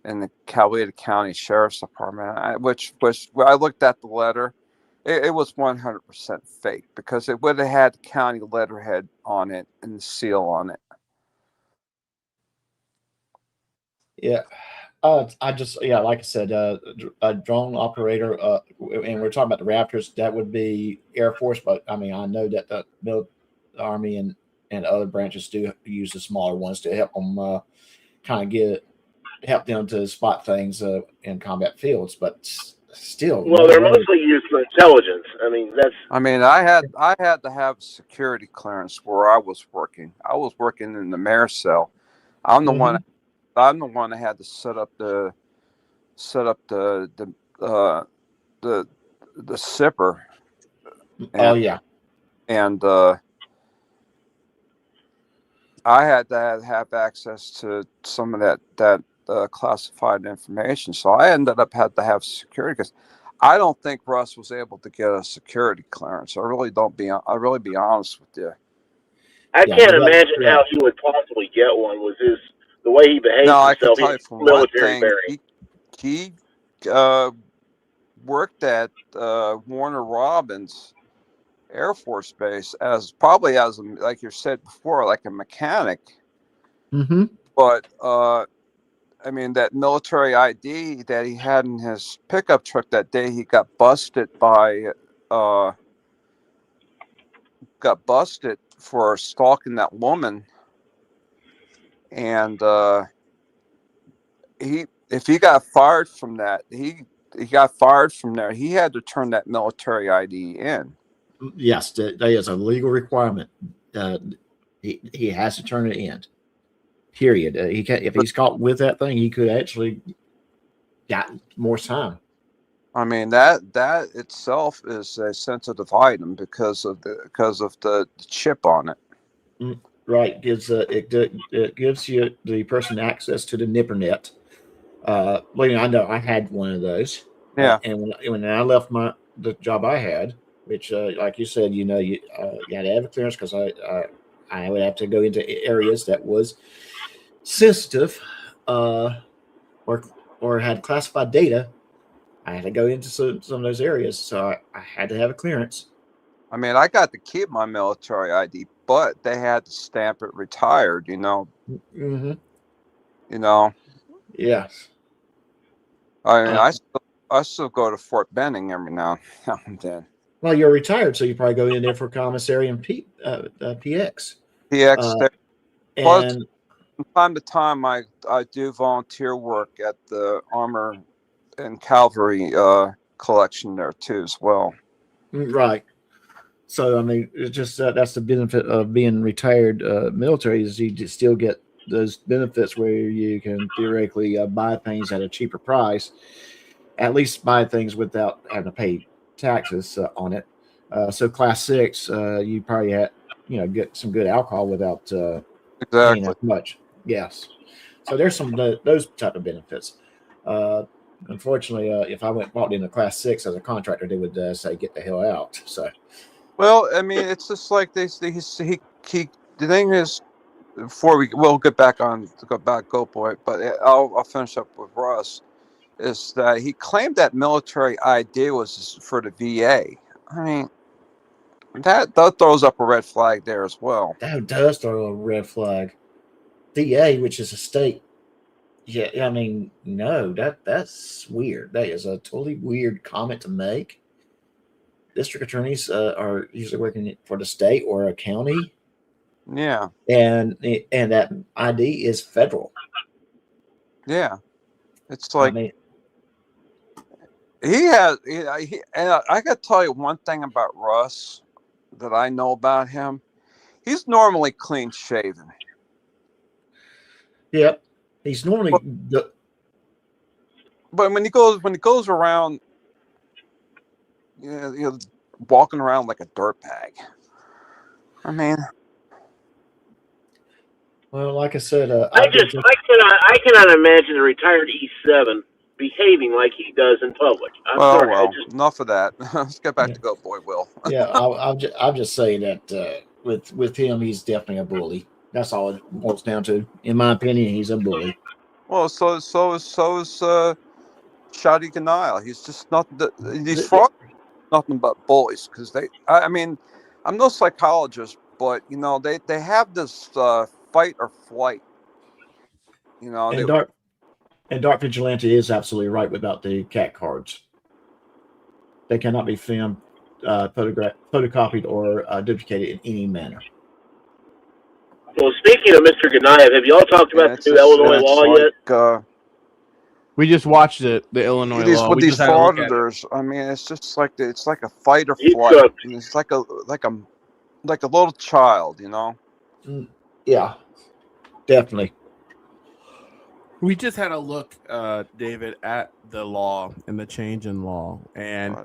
M: in the Coweta County Sheriff's Department, which I looked at the letter. It was 100% fake, because it would have had the county letterhead on it and the seal on it.
N: Yeah. Like I said, a drone operator, and we're talking about the Raptors, that would be Air Force, but I mean, I know that the Army and other branches do use the smaller ones to help them help them to spot things in combat fields, but still.
J: Well, they're mostly used for intelligence. I mean,
M: I had to have security clearance where I was working. I was working in the mayor cell. I'm the one that had to set up the SIPR. And I had to have access to some of that classified information, so I ended up had to have security, because I don't think Russ was able to get a security clearance. I really be honest with you.
J: I can't imagine how he would possibly get one with the way he behaves himself.
M: I can tell you from one thing, he worked at Warner Robins Air Force Base as like you said before, like a mechanic.
N: Mm-hmm.
M: But I mean, that military ID that he had in his pickup truck that day, he got busted for stalking that woman. And if he got fired from that, he got fired from there. He had to turn that military ID in.
N: Yes, that is a legal requirement. He has to turn it in. Period. He can, if he's caught with that thing, he could actually got more time.
M: I mean, that itself is a sensitive item because of the chip on it.
N: Right. It gives you the person access to the NipperNet. I know I had one of those.
M: Yeah.
N: And when I left the job I had, which like you said, you had to have a clearance, because I would have to go into areas that was sensitive or had classified data. I had to go into some of those areas, so I had to have a clearance.
M: I mean, I got to keep my military ID, but they had to stamp it retired,
N: Mm-hmm. Yes.
M: I mean, I still go to Fort Benning every now and then.
N: Well, you're retired, so you probably go in there for commissary and PX.
M: PX there.
N: And
M: from time to time, I do volunteer work at the Armor and Cavalry collection there too, as well.
N: Right. So I mean, it's just that's the benefit of being retired military is you just still get those benefits where you can theoretically buy things at a cheaper price, at least buy things without having to pay taxes on it. So class 6, you probably get some good alcohol without paying
M: Exactly.
N: as much. Yes. So there's some those type of benefits. Unfortunately, if I bought in a class 6 as a contractor, they would say get the hell out. So.
M: Well, I mean, it's just like the thing is, before we'll get back on go boy, but I'll finish up with Russ. Is that he claimed that military ID was for the VA? I mean, that throws up a red flag there as well.
N: That does throw a red flag. VA, which is a state. Yeah, I mean, no, that's weird. That is a totally weird comment to make. District attorneys are usually working for the state or a county.
M: Yeah.
N: And that ID is federal.
M: Yeah. It's like,
N: I mean,
M: and I got to tell you one thing about Russ that I know about him. He's normally clean shaven.
N: Yep. He's normally
M: but when he goes around, walking around like a dirtbag. I mean,
N: well, like I said,
O: I cannot imagine a retired E7 behaving like he does in public. I'm sorry.
M: Enough of that. Let's get back to Go Boy Will.
N: Yeah, I'll just say that with him, he's definitely a bully. That's all it boils down to. In my opinion, he's a bully.
M: Well, so is Shadi Ganile. He's just not these frauds, nothing but bullies. Because I mean, I'm no psychologist, but they have this fight or flight.
N: And Dark Vigilante is absolutely right about the cat cards. They cannot be filmed, photocopied, or duplicated in any manner.
O: Well, speaking of Mr. Ganayev, have you all talked about the new Illinois law yet?
A: We just watched it, the Illinois law.
M: With these FrAuditors, I mean, it's just like it's like a fight or flight. It's like a little child,
N: Yeah, definitely.
A: We just had a look, David, at the law and the change in law, and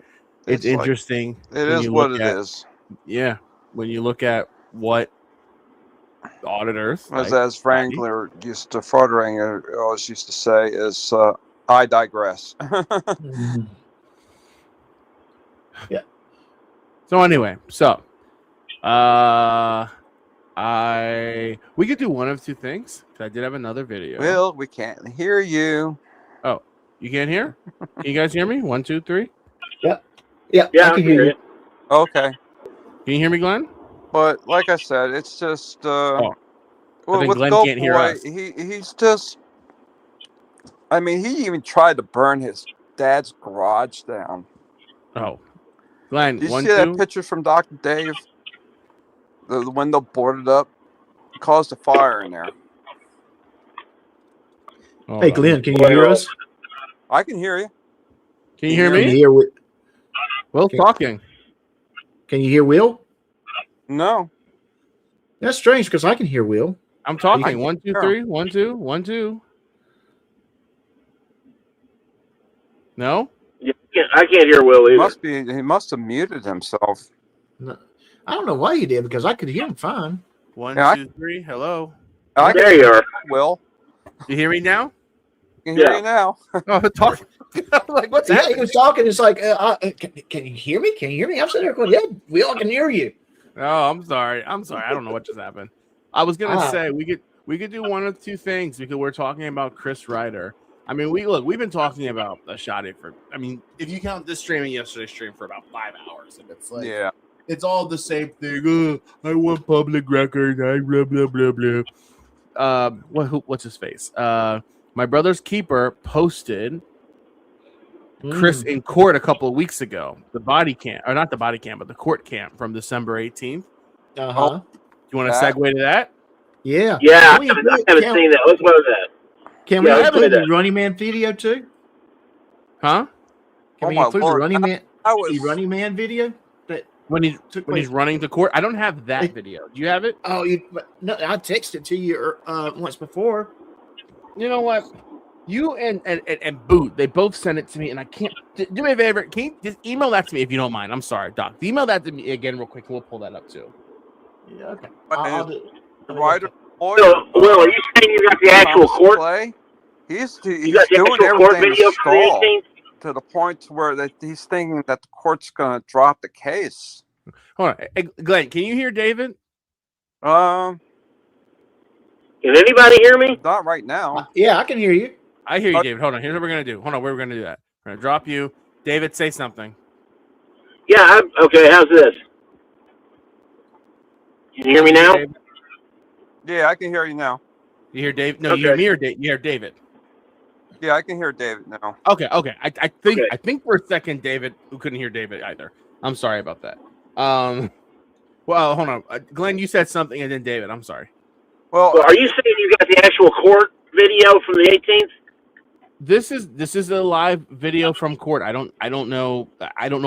A: it's interesting.
M: It is what it is.
A: Yeah, when you look at what auditors,
M: as Wrangler Fraudringer always used to say, is I digress.
N: Yeah.
A: So anyway, we could do one of two things. I did have another video.
M: Will, we can't hear you.
A: Oh, you can't hear? Can you guys hear me? 1, 2, 3.
N: Yep.
O: Yeah, I can hear you.
M: Okay.
A: Can you hear me, Glenn?
M: But like I said, it's just
A: with Glenn can't hear us.
M: He's just. I mean, he even tried to burn his dad's garage down.
A: Oh, Glenn,
M: did you see that picture from Dr. Dave? The window boarded up, caused a fire in there.
N: Hey, Glenn, can you hear us?
M: I can hear you.
A: Can you hear me?
N: Can you hear
A: Will talking?
N: Can you hear Will?
M: No.
N: That's strange because I can hear Will.
A: I'm talking. 1, 2, 3. 1, 2. 1, 2. No?
O: Yeah, I can't hear Will either.
M: He must have muted himself.
N: No, I don't know why he did because I could hear him fine.
A: 1, 2, 3. Hello.
O: There you are.
M: Will.
A: You hear me now?
M: I can hear you now.
A: Oh, talk.
N: Like, what's that? He was talking. It's like, can you hear me? Can you hear me? I'm sitting there going, yeah, we all can hear you.
A: Oh, I'm sorry. I don't know what just happened. I was gonna say we could do one of two things because we're talking about Chris Ryder. I mean, we've been talking about a Shoddy for. I mean, if you count this stream and yesterday's stream for about 5 hours, and it's like, it's all the same thing. Oh, I want public record. I blah blah blah blah. What's his face? My brother's keeper posted Chris in court a couple of weeks ago. The body cam, or not the body cam, but the court cam from December 18th.
N: Uh-huh.
A: You want to segue to that?
N: Yeah.
O: Yeah, I haven't seen that. Let's go to that.
N: Can we include the Running Man video too?
A: Huh?
N: Can we include the Running Man video?
A: when he's running to court. I don't have that video. Do you have it?
N: Oh, no, I texted it to you once before.
A: You know what? You and Boot, they both sent it to me, and I can't. Do me a favor. Can you just email that to me if you don't mind? I'm sorry, Doc. Email that to me again real quick, and we'll pull that up too.
N: Yeah, okay.
M: Well,
O: are you saying you got the actual court?
M: He's
O: You got the
M: doing
O: actual court
M: everything
O: video
M: to
O: for the
M: stall
O: 18th?
M: to the point where that he's thinking that the court's going to drop the case.
A: Hold on, hey, Glenn. Can you hear David?
O: Can anybody hear me?
M: Not right now.
N: Yeah, I can hear you.
A: I hear you, David. Hold on. Here's what we're gonna do. Hold on. We're gonna do that. We're gonna drop you, David. Say something.
O: Yeah. Okay. How's this? Can you hear me now?
A: David?
M: Yeah, I can hear you now.
A: You hear Dave? No, you hear me or you hear David?
M: Yeah, I can hear David now.
A: Okay. I think for a second, David, who couldn't hear David either. I'm sorry about that. Well, hold on, Glenn. You said something, and then David. I'm sorry.
O: Well, are you saying you got the actual court video from the 18th?
A: This is a live video from court. I don't know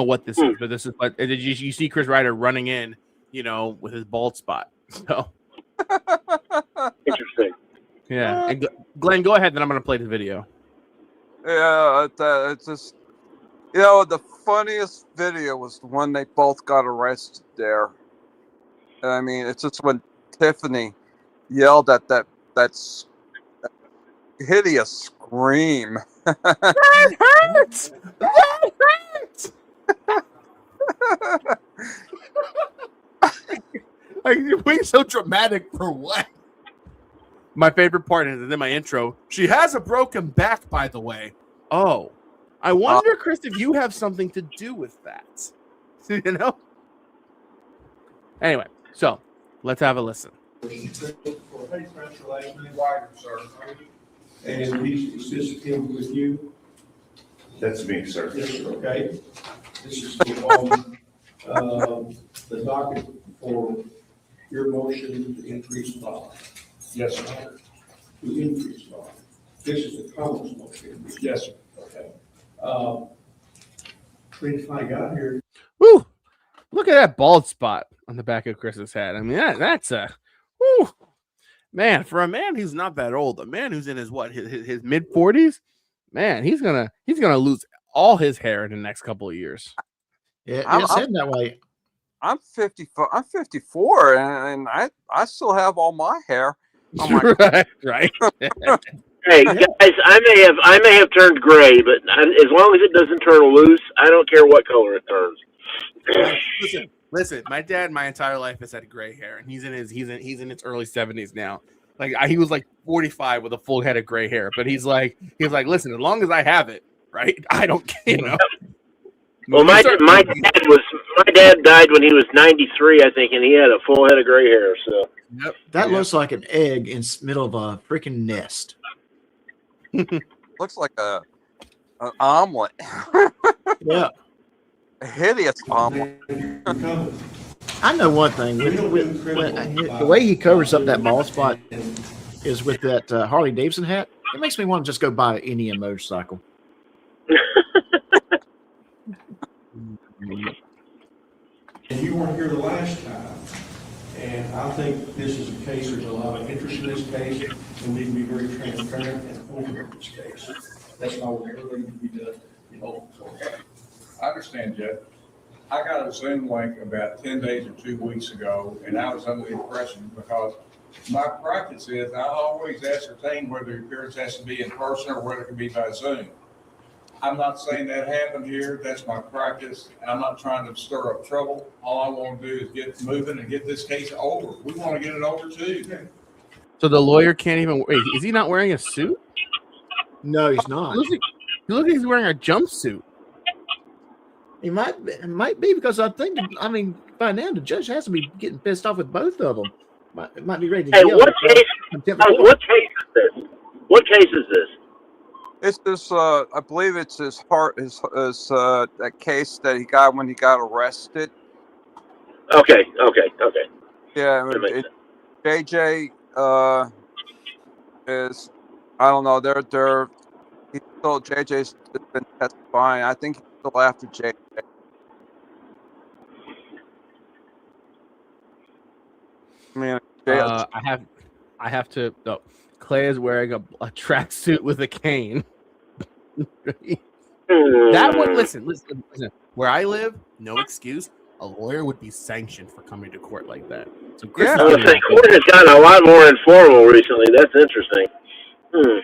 A: what this is, but this is what you see Chris Ryder running in, with his bald spot. So
O: interesting.
A: Yeah, and Glenn, go ahead. Then I'm going to play the video.
M: Yeah, it's just the funniest video was the one they both got arrested there. I mean, it's just when Tiffany yelled at that's hideous scream.
A: That hurts. That hurts. Like, you're being so dramatic for what? My favorite part is in my intro. She has a broken back, by the way. Oh, I wonder, Chris, if you have something to do with that. Anyway, so let's have a listen.
P: And is this him with you?
Q: That's me, sir.
P: Yes, okay. This is on the docket for your motion to increase bond.
Q: Yes, sir.
P: To increase bond. This is the Commons motion.
Q: Yes, sir.
P: Okay. Please, I got here.
A: Woo! Look at that bald spot on the back of Chris's head. I mean, that's a woo. Man, for a man who's not that old, a man who's in his his mid 40s, man, he's gonna lose all his hair in the next couple of years.
N: Yeah, it's heading that way.
M: I'm 54. I'm 54, and I still have all my hair. Oh my
A: right.
O: Hey guys, I may have turned gray, but as long as it doesn't turn loose, I don't care what color it turns.
A: Listen. My dad, my entire life has had gray hair, and he's in his early 70s now. Like he was like 45 with a full head of gray hair, but he's like, listen, as long as I have it, right? I don't,
O: Well, my dad died when he was 93, I think, and he had a full head of gray hair. So
N: that looks like an egg in the middle of a freaking nest.
M: Looks like an omelet.
N: Yeah.
M: A hideous omelet.
N: I know one thing. The way he covers up that bald spot is with that Harley Davidson hat. It makes me want to just go buy an Indian motorcycle.
P: And you weren't here the last time. And I think this is a case, there's a lot of interest in this case, and we need to be very transparent and open in this case. That's why we're everything to be done in open court.
R: I understand, Jeff. I got a Zoom link about 10 days or 2 weeks ago, and I was under the impression because my practice is I always ascertain whether the appearance has to be in person or whether it can be by Zoom. I'm not saying that happened here. That's my practice. I'm not trying to stir up trouble. All I want to do is get moving and get this case over. We want to get it over too.
A: So the lawyer can't even wait. Is he not wearing a suit?
N: No, he's not.
A: He looks like he's wearing a jumpsuit.
N: It might be because by now the judge has to be getting pissed off with both of them. Might be ready to yell.
O: What case is this? What case is this?
M: It's this. I believe it's that case that he got when he got arrested.
O: Okay.
M: Yeah, JJ is. I don't know. He's still JJ's been testifying. I think he's still after JJ. Man,
A: I have to. No, Clay is wearing a tracksuit with a cane. That would listen. Where I live, no excuse. A lawyer would be sanctioned for coming to court like that. So Chris is
O: I would
A: getting
O: say court has gotten a lot more informal recently. That's interesting.
M: Well,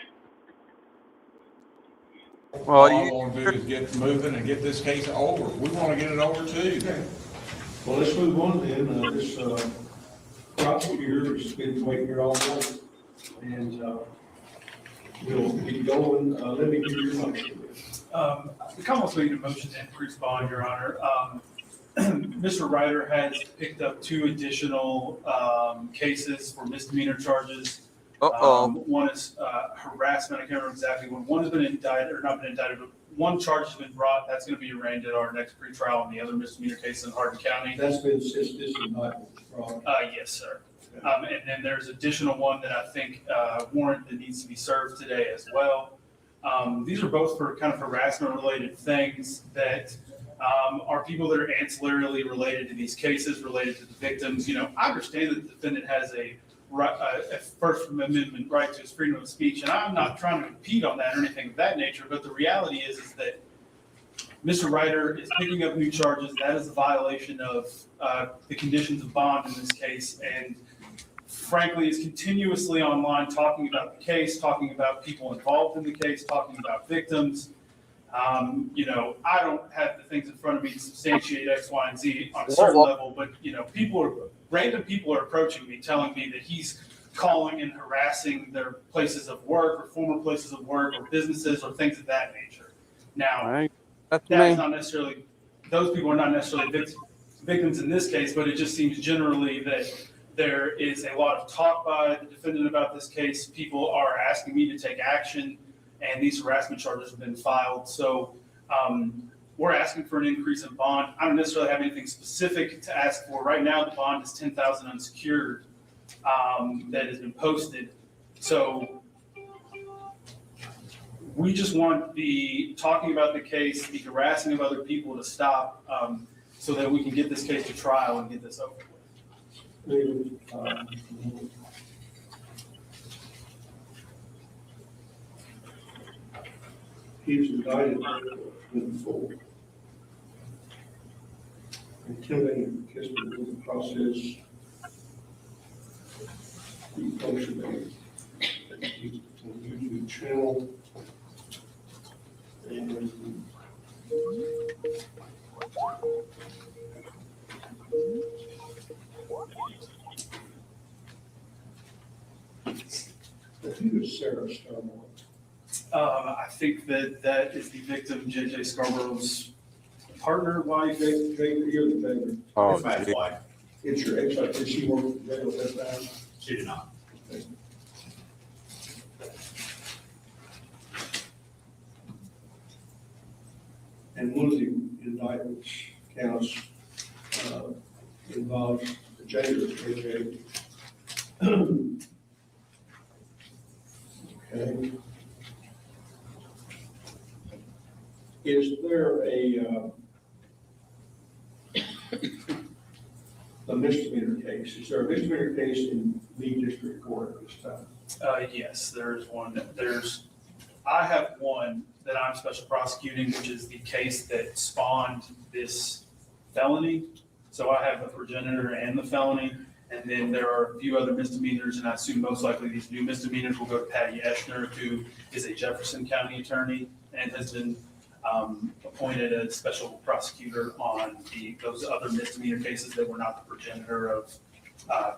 R: All I want to do is get moving and get this case over. We want to get it over too.
P: Well, let's move on then. This prosecutor has been waiting here all night. And we'll be going. Let me give you your motion.
S: The Commonwealth's made a motion to increase bond, Your Honor. Mr. Ryder has picked up 2 additional cases for misdemeanor charges. One is harassment. I can't remember exactly when. One has been indicted, or not been indicted, but one charge has been brought. That's going to be arraigned at our next pretrial, and the other misdemeanor case in Hardin County.
P: That's been since this indictment was brought.
S: Yes, sir. And then there's additional one that I think warrant that needs to be served today as well. These are both for kind of harassment related things that are people that are ancillarily related to these cases, related to the victims. You know, I understand that the defendant has a First Amendment right to his freedom of speech, and I'm not trying to impede on that or anything of that nature, but the reality is that Mr. Ryder is picking up new charges. That is a violation of the conditions of bond in this case, and frankly is continuously online talking about the case, talking about people involved in the case, talking about victims. You know, I don't have the things in front of me to substantiate X, Y, and Z on a certain level, but you know, random people are approaching me, telling me that he's calling and harassing their places of work or former places of work or businesses or things of that nature. Now, that's not necessarily, those people are not necessarily victims in this case, but it just seems generally that there is a lot of talk by the defendant about this case. People are asking me to take action, and these harassment charges have been filed. So we're asking for an increase in bond. I don't necessarily have anything specific to ask for. Right now, the bond is $10,000 unsecured that has been posted. So we just want the talking about the case, the harassing of other people to stop so that we can get this case to trial and get this over with.
P: He's indicted moving forward. Intimidating participants in the process. The function that he can usually channel and who is Sarah Starmore?
S: I think that is the victim, JJ Scarborough's partner, wife.
P: You're the baby.
M: Oh,
P: it's my wife. It's your ex-wife. Did she work for jail at that time?
J: She did not.
P: Okay. And one of the indictments counts involves the jailer, JJ. Okay. Is there a misdemeanor case? Is there a misdemeanor case in the district court at this time?
S: Yes, there's one. I have one that I'm special prosecuting, which is the case that spawned this felony. So I have the progenitor and the felony. And then there are a few other misdemeanors, and I assume most likely these new misdemeanors will go to Patty Eschner, who is a Jefferson County attorney and has been appointed as special prosecutor on those other misdemeanor cases that were not the progenitor of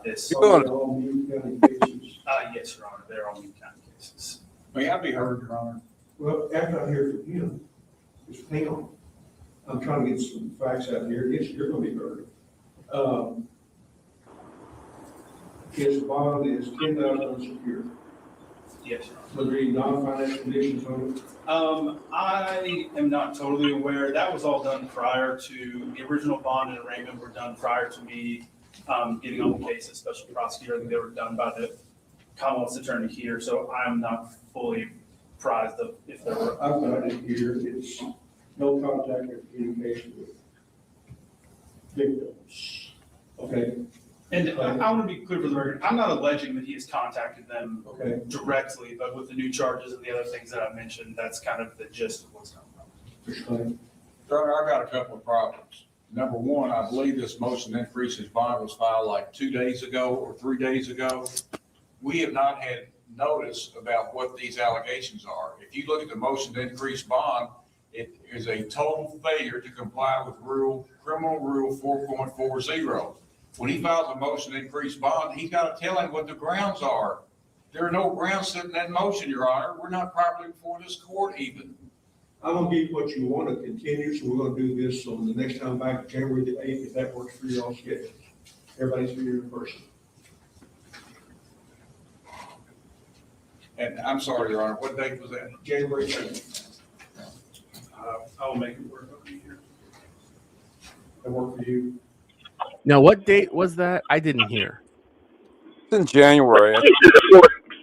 S: this.
P: Yes, Your
S: Honor, they're all New County cases.
R: May I be heard, Your Honor?
P: Well, after I hear from you, just hang on. I'm trying to get some facts out here. Yes, you're going to be heard. His bond is $10,000 unsecured.
S: Yes, Your Honor.
P: Was there any non-financial conditions on it?
S: I am not totally aware. That was all done prior to the original bond and arraignment were done prior to me getting on the case as special prosecutor. I think they were done by the Commonwealth's attorney here, so I'm not fully apprised of if there were.
P: I've got it here. It's no contact or communication with victims. Okay.
S: And I want to be clear for the record, I'm not alleging that he has contacted them directly, but with the new charges and the other things that I mentioned, that's kind of the gist of what's going on.
R: Sir, I got a couple of problems. Number one, I believe this motion to increase his bond was filed like 2 days ago or 3 days ago. We have not had notice about what these allegations are. If you look at the motion to increase bond, it is a total failure to comply with criminal rule 4.40. When he files a motion to increase bond, he's got to tell him what the grounds are. There are no grounds sitting in that motion, Your Honor. We're not properly before this court even.
P: I'm gonna give you what you want to continue, so we're gonna do this on the next time back, January the 8th, if that works for your own schedule. Everybody's here in person.
R: And I'm sorry, Your Honor, what date was that?
P: January 8th.
S: I'll make it work over here.
P: That work for you?
A: Now, what date was that? I didn't hear.
M: It's in January.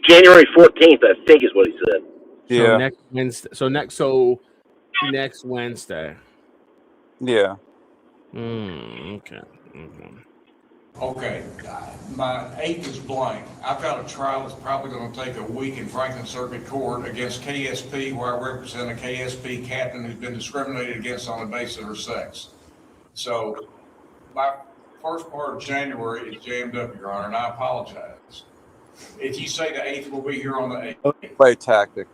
O: January 14th, I think is what he said.
M: Yeah.
A: So next Wednesday. Next Wednesday.
M: Yeah.
A: Okay.
R: Okay, my 8th is blank. I've got a trial that's probably going to take a week in Franklin Circuit Court against KSP, where I represent a KSP captain who's been discriminated against on the basis of her sex. So my first part of January is jammed up, Your Honor, and I apologize. If you say the 8th, we'll be here on the 8th.
M: Play tactic.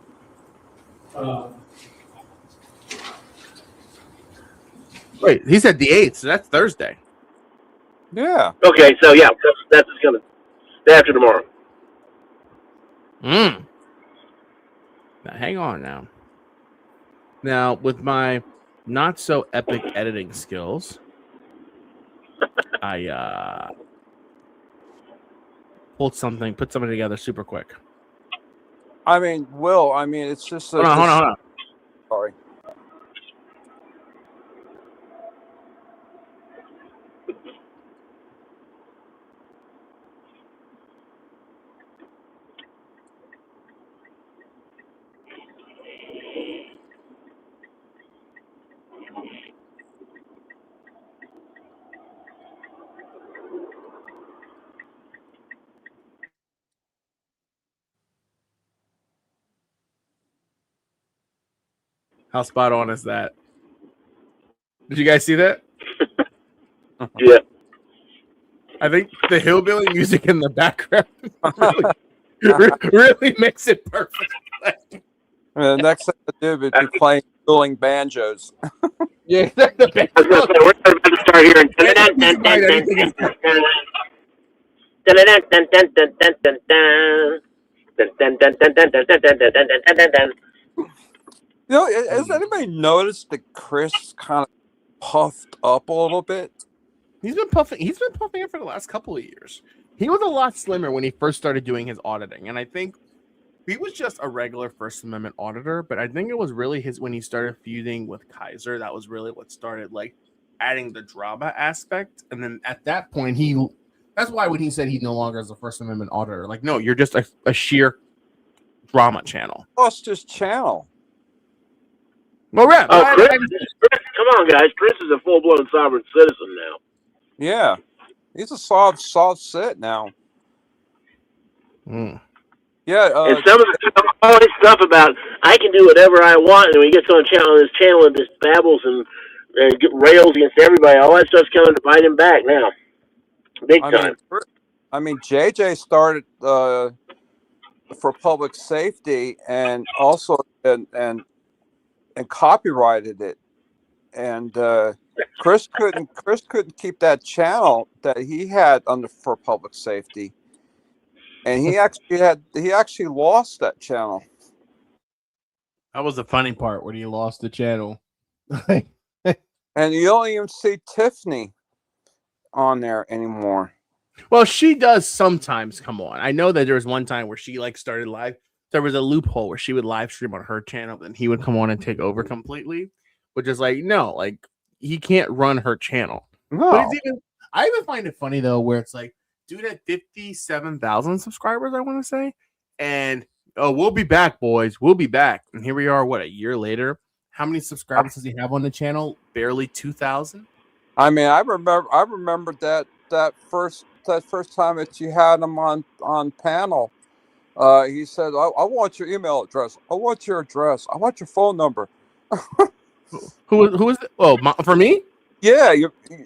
A: Wait, he said the 8th, so that's Thursday.
M: Yeah.
O: Okay, so yeah, that's coming. Day after tomorrow.
A: Now, hang on now. Now, with my not so epic editing skills, I put something together super quick.
M: I mean, Will, it's just
A: Hold on.
M: Sorry.
A: How spot on is that? Did you guys see that?
O: Yeah.
A: I think the hillbilly music in the background really makes it perfect.
M: The next thing to do would be playing dueling banjos.
A: Yeah, the
O: We're about to start hearing.
M: You know, has anybody noticed that Chris kind of puffed up a little bit?
A: He's been puffing it for the last couple of years. He was a lot slimmer when he first started doing his auditing, and I think he was just a regular First Amendment auditor. But I think it was really when he started feuding with Kaiser, that was really what started like adding the drama aspect. And then at that point, that's why when he said he no longer is a First Amendment auditor, like, no, you're just a sheer drama channel.
M: Lost his channel.
A: Well, yeah.
O: Chris, come on, guys. Chris is a full-blown sovereign citizen now.
M: Yeah, he's a soft sit now.
A: Mm.
M: Yeah,
O: and some of all his stuff about I can do whatever I want, and when he gets on this channel and just babbles and rails against everybody, all that stuff's coming to bite him back now, big time.
M: JJ started for public safety and also and copyrighted it, and Chris couldn't keep that channel that he had for public safety, and he actually lost that channel.
A: That was the funny part when he lost the channel.
M: And you don't even see Tiffany on there anymore.
A: Well, she does sometimes come on. I know that there was one time where she started live. There was a loophole where she would live stream on her channel, and he would come on and take over completely, which is he can't run her channel.
M: No.
A: But I even find it funny though, where it's like, dude had 57,000 subscribers, I want to say, and we'll be back, boys. We'll be back, and here we are. What, a year later? How many subscribers does he have on the channel? Barely 2,000.
M: I remember that that first time that you had him on panel, he said, I want your email address. I want your address. I want your phone number.
A: Who is it? Oh, for me?
M: Yeah,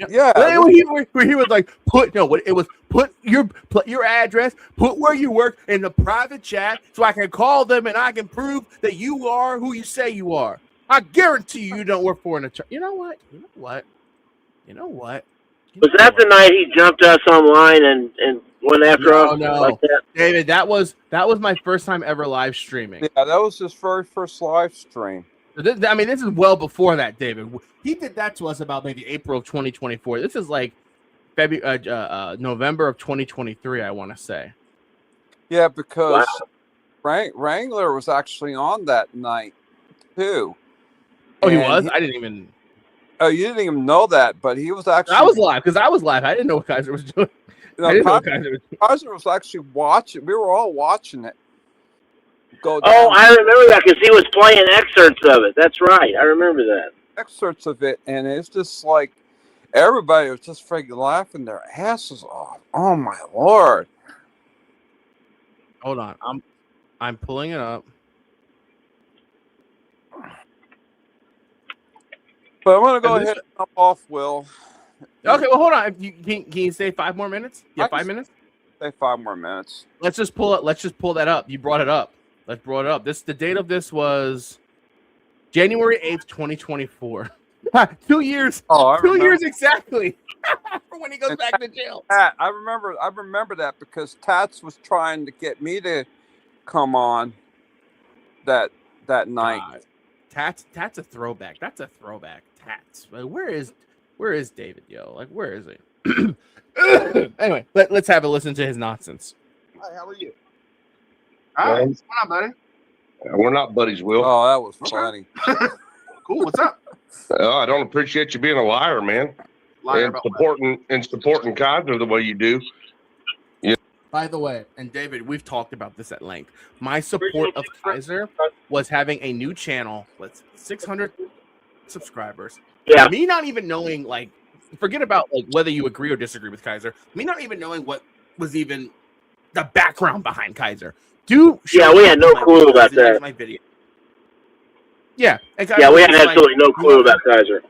M: yeah.
A: Well, he was like, put your address, put where you work in the private chat, so I can call them and I can prove that you are who you say you are. I guarantee you don't work for an attorney. You know what?
O: Was that the night he jumped us online and went after us?
A: No,
O: Like that?
A: David, that was my first time ever live streaming.
M: Yeah, that was his very first live stream.
A: I mean, this is well before that, David. He did that to us about maybe April of 2024. This is like November of 2023, I want to say.
M: Yeah, because Wrangler was actually on that night too.
A: Oh, he was? I didn't even.
M: Oh, you didn't even know that, but he was actually.
A: I was live because I was live. I didn't know what Kaiser was doing. I didn't know what Kaiser was doing.
M: Kaiser was actually watching. We were all watching it. Go down.
O: Oh, I remember that because he was playing excerpts of it. That's right. I remember that.
M: Excerpts of it, and it's just like everybody was just freaking laughing their asses off. Oh my Lord!
A: Hold on, I'm pulling it up.
M: But I'm gonna go ahead and jump off, Will.
A: Okay, well, hold on. Can you say 5 more minutes? Yeah, 5 minutes.
M: Say 5 more minutes.
A: Let's just pull it. Let's just pull that up. You brought it up. Let's brought it up. The date of this was January 8th, 2024. 2 years.
M: Oh,
A: 2 years exactly. For when he goes back to jail.
M: I remember that because Tats was trying to get me to come on that night.
A: Tats a throwback. That's a throwback. Tats. Like, where is David, yo? Like, where is he? Anyway, let's have a listen to his nonsense.
T: Hi, how are you?
Q: Hi,
T: what's going on, buddy?
Q: We're not buddies, Will.
M: Oh, that was funny.
T: Cool. What's up?
Q: I don't appreciate you being a liar, man.
T: Liar
Q: and
T: about
Q: supporting Kaiser the way you do. Yeah.
A: By the way, and David, we've talked about this at length. My support of Kaiser was having a new channel with 600 subscribers.
O: Yeah.
A: Me not even knowing, like, forget about like whether you agree or disagree with Kaiser. Me not even knowing what was even the background behind Kaiser.
O: Yeah, we had no clue about that.
A: My video. Yeah.
O: Yeah, we had absolutely no clue about Kaiser.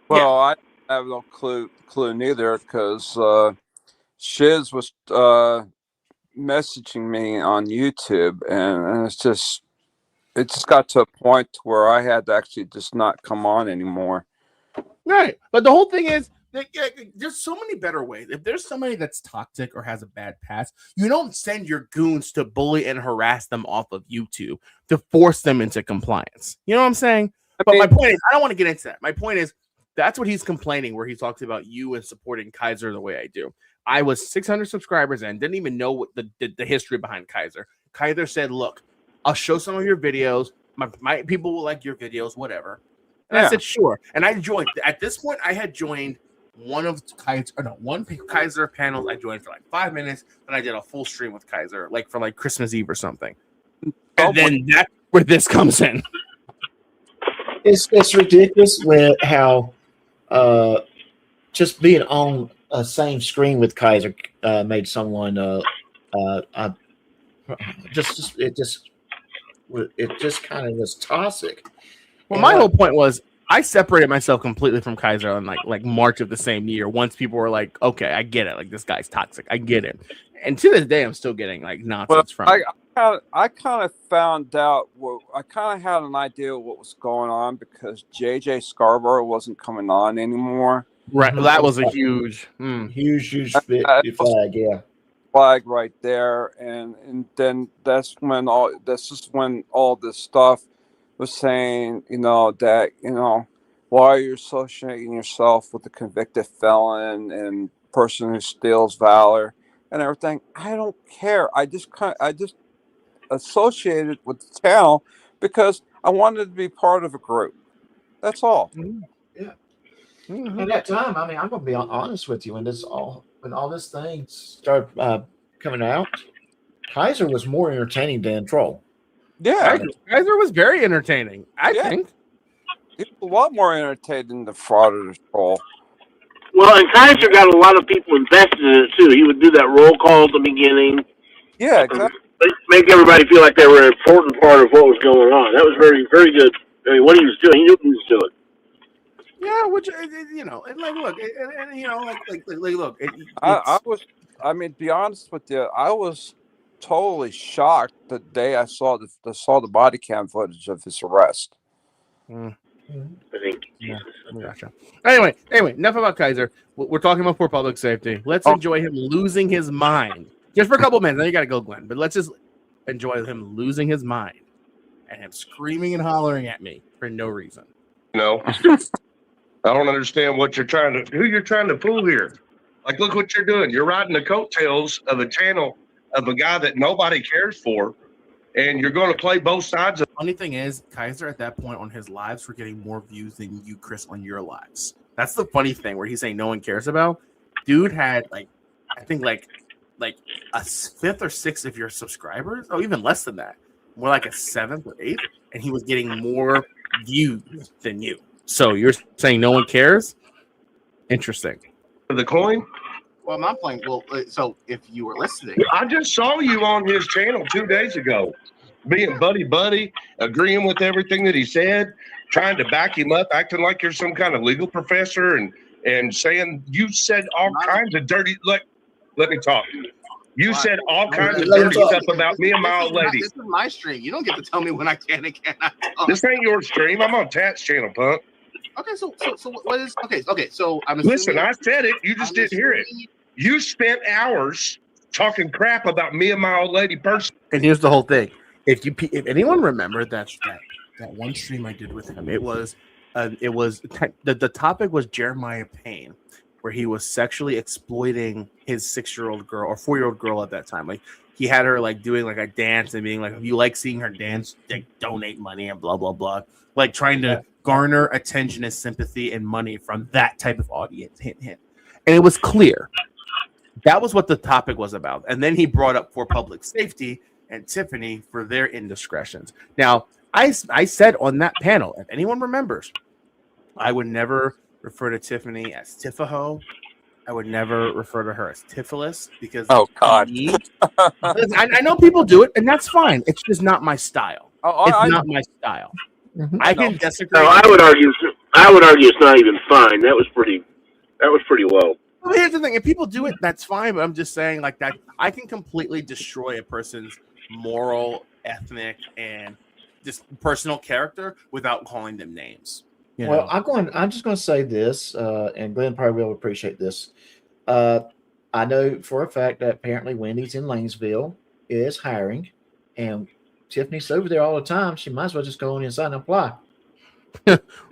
M: Well, I have no clue neither because Shiz was messaging me on YouTube, and it just got to a point where I had to actually just not come on anymore.
A: Right, but the whole thing is there's so many better ways. If there's somebody that's toxic or has a bad past, you don't send your goons to bully and harass them off of YouTube to force them into compliance. You know what I'm saying? But my point is, I don't want to get into that. My point is, that's what he's complaining, where he talks about you and supporting Kaiser the way I do. I was 600 subscribers and didn't even know what the history behind Kaiser. Kaiser said, look, I'll show some of your videos. My people will like your videos, whatever. And I said, sure. And I joined. At this point, I had joined one Kaiser panels. I joined for like 5 minutes, and I did a full stream with Kaiser, like for like Christmas Eve or something. And then that's where this comes in.
N: It's ridiculous with how just being on a same screen with Kaiser made someone it just kind of was toxic.
A: Well, my whole point was I separated myself completely from Kaiser on like March of the same year. Once people were like, "Okay, I get it. Like this guy's toxic. I get it." And to this day, I'm still getting like nonsense from.
M: I kind of found out. I kind of had an idea of what was going on because JJ Scarborough wasn't coming on anymore.
A: Right, that was a huge
N: flag. Yeah,
M: flag right there, and then that's when all this stuff was saying, that, why are you associating yourself with a convicted felon and person who steals valor and everything? I don't care. I just associated with the channel because I wanted to be part of a group. That's all.
N: Yeah. At that time, I mean, I'm gonna be honest with you, when all this thing started coming out, Kaiser was more entertaining than Troll.
M: Yeah,
A: Kaiser was very entertaining. I think
M: it was a lot more entertaining than FrAuditors Troll.
O: Well, and Kaiser got a lot of people invested in it too. He would do that roll call at the beginning.
M: Yeah, exactly.
O: Make everybody feel like they were an important part of what was going on. That was very, very good. I mean, what he was doing, he knew what he was doing.
A: Yeah, which you know, and like, look, and you know, like look.
M: I was, I mean, to be honest with you, I was totally shocked the day I saw the body cam footage of his arrest.
O: I think.
A: Yeah, gotcha. Anyway, enough about Kaiser. We're talking about poor public safety. Let's enjoy him losing his mind just for a couple minutes. Then you got to go, Glenn. But let's just enjoy him losing his mind and him screaming and hollering at me for no reason.
Q: No, I don't understand what you're who you're trying to fool here. Like, look what you're doing. You're riding the coattails of a channel of a guy that nobody cares for, and you're going to play both sides of.
A: Funny thing is, Kaiser at that point on his lives were getting more views than you, Chris, on your lives. That's the funny thing where he's saying no one cares about. Dude had I think like a fifth or sixth of your subscribers, or even less than that, more like a seventh or eighth, and he was getting more views than you. So you're saying no one cares? Interesting.
Q: The coin?
T: Well, I'm not playing. Well, so if you were listening,
Q: I just saw you on his channel 2 days ago, being buddy, agreeing with everything that he said, trying to back him up, acting like you're some kind of legal professor, and saying you said all kinds of dirty. Let me talk. You said all kinds of dirty stuff about me and my old lady.
T: This is my stream. You don't get to tell me when I can and cannot talk.
Q: This ain't your stream. I'm on Tat's channel, punk.
T: Okay, so what is okay? So I'm assuming,
Q: listen. I said it. You just didn't hear it. You spent hours talking crap about me and my old lady person.
A: And here's the whole thing: if anyone remembered that one stream I did with him, it was the topic was Jeremiah Payne, where he was sexually exploiting his 6-year-old girl or 4-year-old girl at that time. Like, he had her like doing like a dance and being like, if you like seeing her dance, donate money and blah blah blah. Like trying to garner attention and sympathy and money from that type of audience. Hint. And it was clear that was what the topic was about. And then he brought up for public safety and Tiffany for their indiscretions. Now, I said on that panel, if anyone remembers, I would never refer to Tiffany as Tiffaho. I would never refer to her as Tifilus because
M: God,
A: I know people do it, and that's fine. It's just not my style. It's not my style.
N: Mm-hmm.
A: I can disagree.
O: No, I would argue it's not even fine. That was pretty low.
A: Well, here's the thing: if people do it, that's fine. But I'm just saying, like that, I can completely destroy a person's moral, ethnic, and just personal character without calling them names. You know?
N: Well, I'm just going to say this, and Glenn probably will appreciate this. I know for a fact that apparently Wendy's in Lanesville is hiring, and Tiffany's over there all the time. She might as well just go on inside and apply.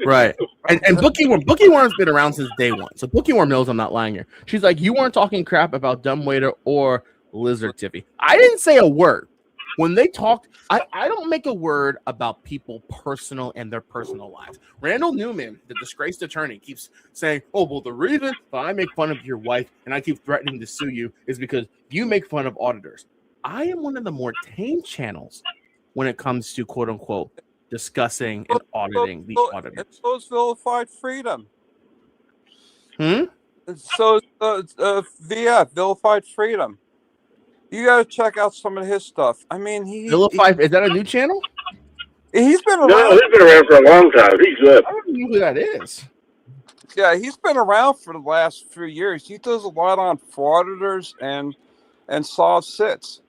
A: Right. And Bookie Worm's been around since day one. So Bookie Worm knows I'm not lying here. She's like, you weren't talking crap about Dumbwaiter or Lizard Tiffy. I didn't say a word. When they talked, I don't make a word about people personal and their personal lives. Randall Newman, the disgraced attorney, keeps saying, oh, well, the reason I make fun of your wife and I keep threatening to sue you is because you make fun of auditors. I am one of the more tame channels when it comes to, quote unquote, discussing and auditing the auditors.
M: So is vilified freedom.
A: So
M: VF, vilified freedom. You got to check out some of his stuff. I mean,
A: vilified. Is that a new channel?
M: He's been around.
O: No, he's been around for a long time. He's good.
A: I don't know who that is.
M: Yeah, he's been around for the last few years. He does a lot on FrAuditors and solve sits.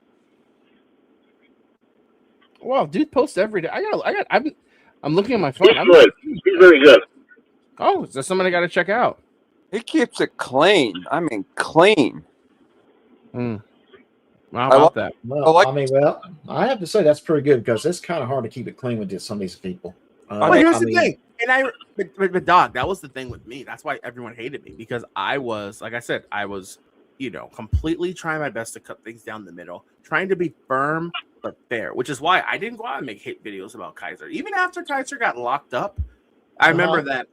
A: Wow, dude posts every day. I'm looking at my phone.
O: He's good. He's very good.
A: Oh, is there somebody I got to check out?
M: He keeps it clean. I mean, clean.
A: How about that?
N: Well, I have to say that's pretty good because it's kind of hard to keep it clean with some of these people.
A: Here's the thing, and but Doc, that was the thing with me. That's why everyone hated me because I was, like I said, completely trying my best to cut things down the middle, trying to be firm but fair, which is why I didn't go out and make hate videos about Kaiser. Even after Kaiser got locked up, I remember that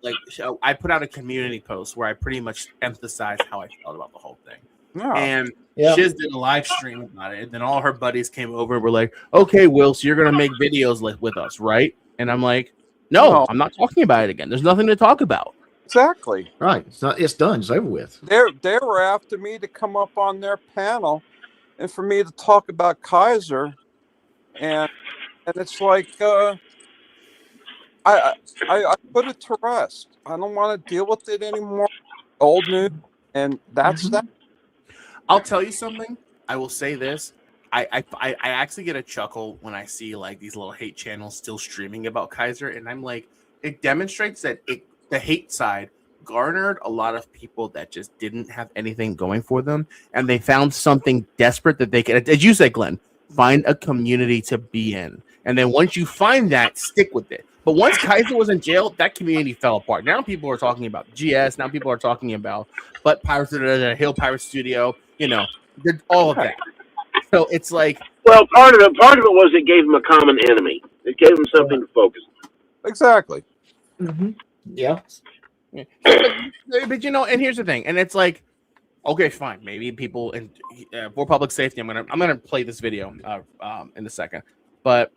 A: I put out a community post where I pretty much emphasized how I felt about the whole thing.
M: Yeah.
A: And Shiz did a live stream about it. And then all her buddies came over and were like, okay, Will, so you're going to make videos with us, right? And I'm like, no, I'm not talking about it again. There's nothing to talk about.
M: Exactly.
N: Right. It's done. It's over with.
M: They were after me to come up on their panel, and for me to talk about Kaiser, and it's like I put it to rest. I don't want to deal with it anymore. Old news, and that's that.
A: I'll tell you something. I will say this. I actually get a chuckle when I see like these little hate channels still streaming about Kaiser, and I'm like, it demonstrates that the hate side garnered a lot of people that just didn't have anything going for them, and they found something desperate that they could, as you said, Glenn, find a community to be in. And then once you find that, stick with it. But once Kaiser was in jail, that community fell apart. Now people are talking about GS. Now people are talking about Pirates of the Hill Pirate Studio. You know, all of that. So it's like,
O: well, part of it was it gave them a common enemy. It gave them something to focus on.
M: Exactly.
N: Mm-hmm. Yeah.
A: But you know, and here's the thing, and it's like, okay, fine, maybe people in for public safety. I'm gonna play this video in a second, but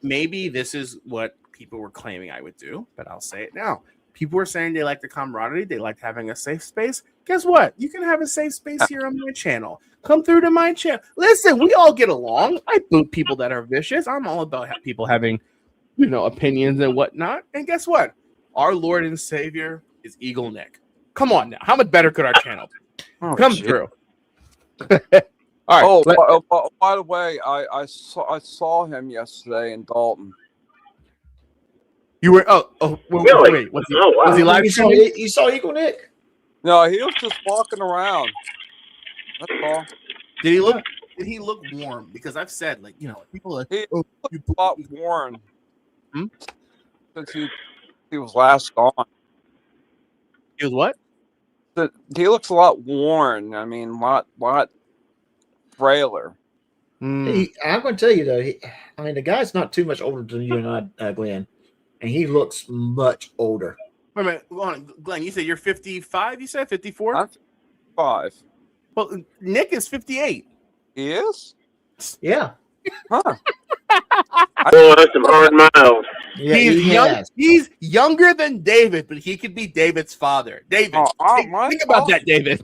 A: maybe this is what people were claiming I would do. But I'll say it now. People were saying they like the camaraderie, they liked having a safe space. Guess what? You can have a safe space here on my channel. Come through to my channel. Listen, we all get along. I boot people that are vicious. I'm all about people having, you know, opinions and whatnot. And guess what? Our Lord and Savior is Eagle Nick. Come on now. How much better could our channel be? Come through. All right.
M: By the way, I saw him yesterday in Dalton.
A: You were really? Wait, was he live?
N: You saw Eagle Nick?
M: No, he was just walking around. That's all.
A: Did he look warm? Because I've said, like, you know, people are
M: he looked a lot worn since he was last gone.
A: He was what?
M: He looks a lot worn. I mean, lot frailer.
N: I'm going to tell you though. The guy's not too much older than you and I, Glenn, and he looks much older.
A: Wait a minute, hold on, Glenn. You said you're 55. You said 54.
M: I'm 55.
A: Well, Nick is 58.
M: He is.
N: Yeah.
M: Huh.
O: Boy, that's some hard miles.
N: Yeah,
A: he's young. He's younger than David, but he could be David's father. David, think about that, David.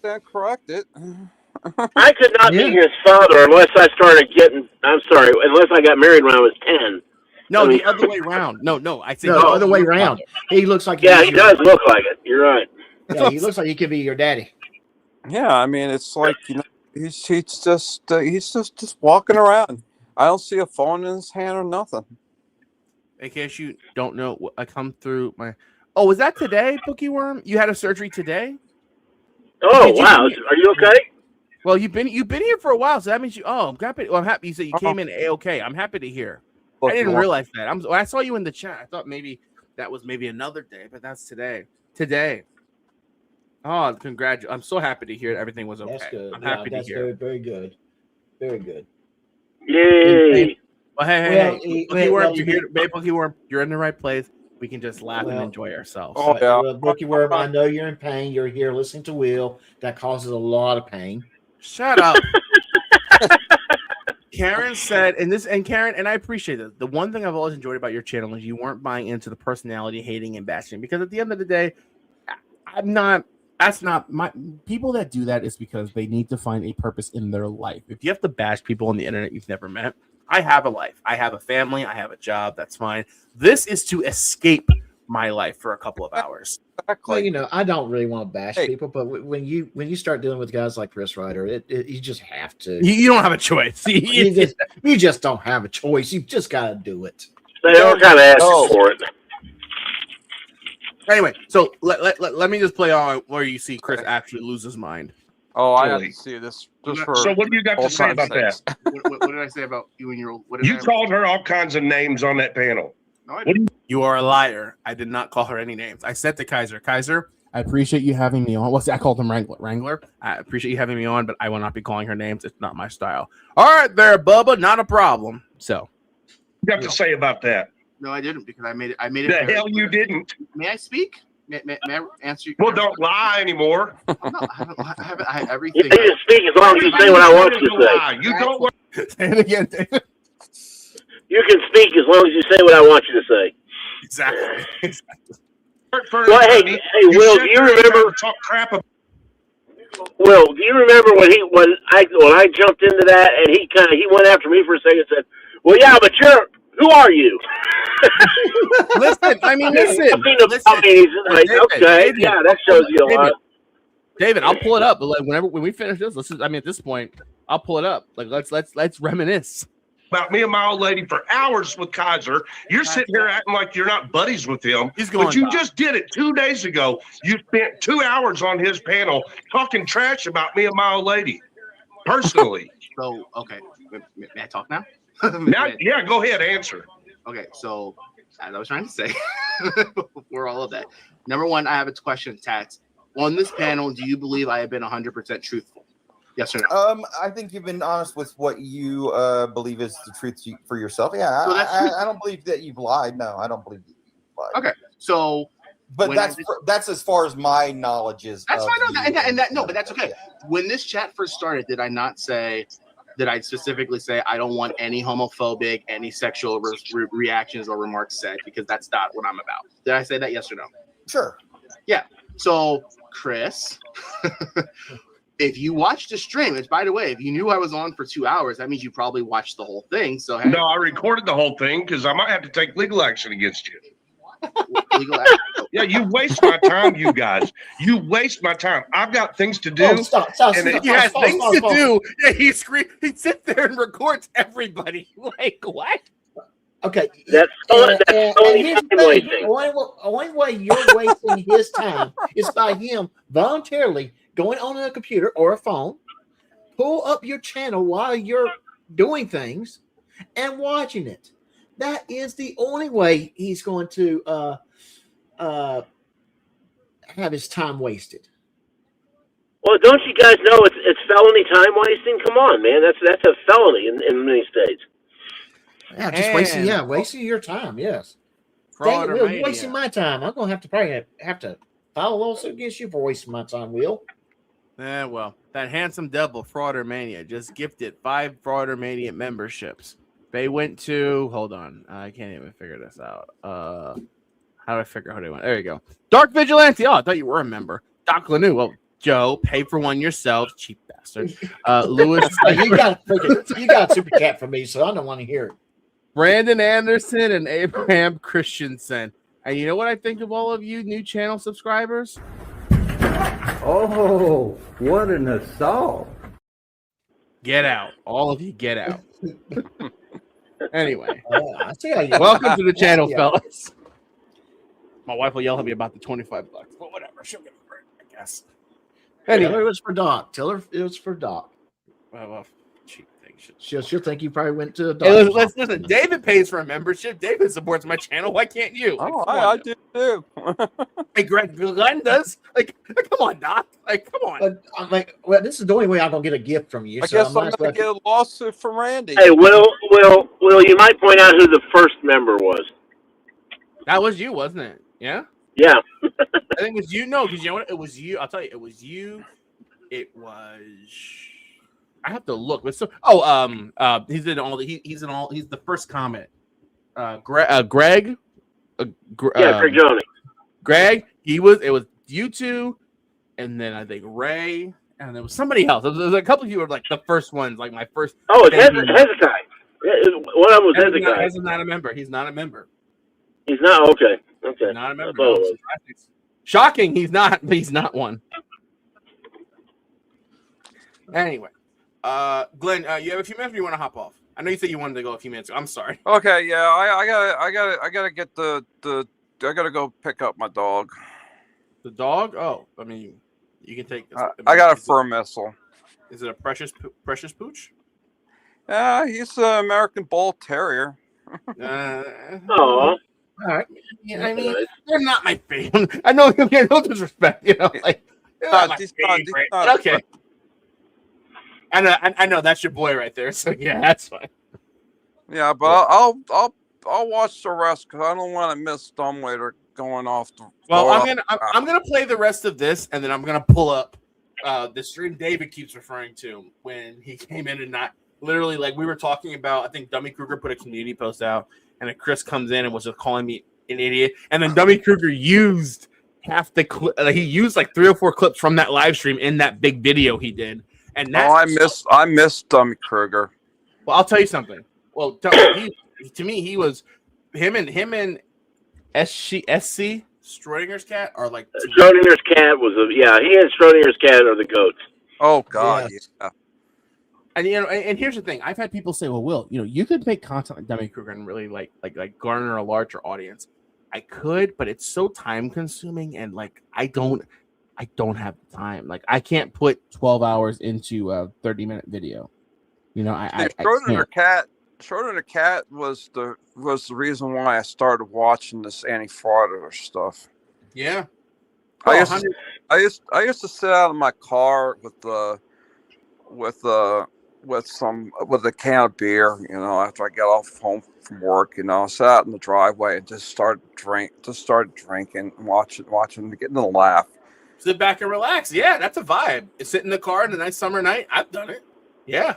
M: Stand corrected.
O: I could not be his father unless I started getting. I'm sorry, unless I got married when I was 10.
A: No, the other way around. No, I think
N: the other way around. He looks like
O: he does look like it. You're right.
N: Yeah, he looks like he could be your daddy.
M: Yeah, I mean, it's like, you know, he's just walking around. I don't see a phone in his hand or nothing.
A: In case you don't know, I come through my. Oh, was that today, Bookie Worm? You had a surgery today?
O: Oh, wow! Are you okay?
A: Well, you've been here for a while, so that means you. Oh, I'm happy. Well, I'm happy you said you came in A-okay. I'm happy to hear. I didn't realize that. When I saw you in the chat, I thought maybe that was maybe another day, but that's today. Today. Oh, congratulations! I'm so happy to hear everything was okay.
N: That's good.
A: I'm happy to hear.
N: Very, very good. Very good.
O: Yay!
A: Well, hey, Bookie Worm, you're here. Bookie Worm, you're in the right place. We can just laugh and enjoy ourselves.
M: Oh, yeah.
N: Well, Bookie Worm, I know you're in pain. You're here listening to Will. That causes a lot of pain.
A: Shut up. Karen said, and Karen, and I appreciate it. The one thing I've always enjoyed about your channel is you weren't buying into the personality hating and bashing, because at the end of the day, that's not my people that do that is because they need to find a purpose in their life. If you have to bash people on the internet you've never met, I have a life. I have a family. I have a job. That's fine. This is to escape my life for a couple of hours.
N: Well, you know, I don't really want to bash people, but when you start dealing with guys like FrAuditors, you just have to.
A: You don't have a choice.
N: you just don't have a choice. You just got to do it.
O: They all kind of asking for it.
A: Anyway, so let me just play on where you see Chris actually lose his mind.
M: Oh, I have to see this.
Q: So what do you got to say about that?
A: What did I say about you and your?
Q: You called her all kinds of names on that panel.
A: No, you are a liar. I did not call her any names. I said to Kaiser, I appreciate you having me on. I called him Wrangler. I appreciate you having me on, but I will not be calling her names. It's not my style. All right, there, Bubba. Not a problem. So,
Q: you got to say about that?
A: No, I didn't, because I made it.
Q: The hell you didn't.
A: May I speak? May I answer you?
Q: Well, don't lie anymore.
A: I have everything.
O: You can speak as long as you say what I want you to say.
Q: You don't.
A: Say it again, David.
O: You can speak as long as you say what I want you to say.
A: Exactly.
O: Well, hey, Will, do you remember?
Q: Talk crap about.
O: Will, do you remember when I jumped into that and he went after me for a second and said, "Well, yeah, but who are you?"
A: Listen, I mean, listen.
O: Okay, yeah, that shows you a lot.
A: David, I'll pull it up. But like, when we finish this, at this point, I'll pull it up. Like, let's reminisce
Q: about me and my old lady for hours with Kaiser. You're sitting here acting like you're not buddies with him. But you just did it 2 days ago. You spent 2 hours on his panel talking trash about me and my old lady, personally.
T: So, okay, may I talk now?
Q: Yeah, go ahead, answer.
T: Okay, so as I was trying to say before all of that, number one, I have a question, Tats. On this panel, do you believe I have been 100% truthful? Yes or no?
U: I think you've been honest with what you believe is the truth for yourself. Yeah,
T: So
U: I don't believe that you've lied. No, I don't believe that you've lied.
T: Okay, so
U: but that's as far as my knowledge is.
T: That's fine. No, but that's okay. Yeah. When this chat first started, did I specifically say I don't want any homophobic, any sexual reactions or remarks said, because that's not what I'm about? Did I say that? Yes or no?
U: Sure.
T: Yeah. So, Chris, if you watched the stream, which, by the way, if you knew I was on for 2 hours, that means you probably watched the whole thing. So
Q: no, I recorded the whole thing because I might have to take legal action against you.
T: Legal action?
Q: Yeah, you waste my time, you guys. You waste my time. I've got things to do.
A: Oh, stop, he has things to do. Yeah, he sits there and records everybody. Like, what?
N: Okay.
O: That's
N: here's the thing. The only way you're wasting his time is by him voluntarily going on a computer or a phone, pull up your channel while you're doing things, and watching it. That is the only way he's going to have his time wasted.
O: Well, don't you guys know it's felony time wasting? Come on, man. That's a felony in many states.
N: Yeah, just wasting your time. Yes. Dang it, Will, you're wasting my time. I'm gonna probably have to file a lawsuit against you for wasting my time, Will.
A: Yeah, well, that handsome devil, Frauder Mania, just gifted 5 Frauder Mania memberships. They went to, hold on, I can't even figure this out. How do I figure out who they went? There you go. Dark Vigilante. Oh, I thought you were a member. Doc Lanou. Well, Joe, pay for one yourself, cheap bastard. Lewis,
N: you got a super chat for me, so I don't want to hear it.
A: Brandon Anderson and Abraham Christensen. And you know what I think of all of you new channel subscribers?
V: Oh, what an assault.
A: Get out. All of you get out. Anyway.
N: I see how you
A: welcome to the channel, fellas. My wife will yell at me about the $25, but whatever. She'll get over it, I guess.
N: Anyway, tell her it was for Doc. Tell her it was for Doc.
A: Well, cheap thing.
N: She'll think you probably went to a Doc.
A: Hey, listen, David pays for a membership. David supports my channel. Why can't you?
M: Oh, I do too.
A: Hey, Glenn does. Like, come on, Doc. Like, come on.
N: But I'm like, well, this is the only way I'm gonna get a gift from you.
M: I guess I'm gonna get a lawsuit from Randy.
O: Hey, Will, you might point out who the first member was.
A: That was you, wasn't it? Yeah.
O: Yeah.
A: I think it was you. No, because you know what? It was you. I'll tell you, it was you. It was. I have to look. But so, he's in all. He's in all. He's the first comment. Greg.
O: Greg Johnny.
A: Greg. It was you two, and then I think Ray, and there was somebody else. There was a couple of you were like the first ones, like my first.
O: Oh, it's Hezekiah. One of them was Hezekiah.
A: He's not a member. He's not a member.
O: He's not okay. Okay.
A: Not a member. No. Shocking. He's not. He's not one. Anyway, Glenn, you have a few minutes. Or you want to hop off? I know you said you wanted to go a few minutes. I'm sorry.
M: Okay. Yeah. I gotta get I gotta go pick up my dog.
A: The dog? Oh, I mean, you can take.
M: I got a fur missile.
A: Is it a precious pooch?
M: He's an American Bull Terrier.
O: Oh.
A: All right. Yeah, I mean, they're not my favorite. I know you get no disrespect. You know, like okay. I know that's your boy right there. So yeah, that's fine.
M: Yeah, but I'll watch the rest because I don't want to miss Dumbwaiter going off.
A: I'm gonna play the rest of this, and then I'm gonna pull up the stream David keeps referring to when he came in and not literally like we were talking about. I think Dummy Kruger put a community post out. And then Chris comes in and was just calling me fucking idiot. And then Dummy Kruger used half the he used like 3 or 4 clips from that live stream in that big video he did. And that's
M: I missed Dummy Kruger.
A: Well, I'll tell you something. Well, to me, he was him and SC Schrodinger's cat are like
O: Schrodinger's cat was he and Schrodinger's cat are the goats.
M: Oh God, yeah.
A: And and here's the thing: I've had people say, "Well, Will, you could make content like Dummy Kruger and really like garner a larger audience." I could, but it's so time consuming, and like I don't have the time. Like I can't put 12 hours into a 30-minute video.
M: Schrodinger cat was the reason why I started watching this FrAuditors stuff.
A: Yeah.
M: I used to sit out in my car with a can of beer, after I got off home from work, sat out in the driveway and just started drinking and watching, getting a laugh.
A: Sit back and relax. Yeah, that's a vibe. Sit in the car on a nice summer night. I've done it. Yeah.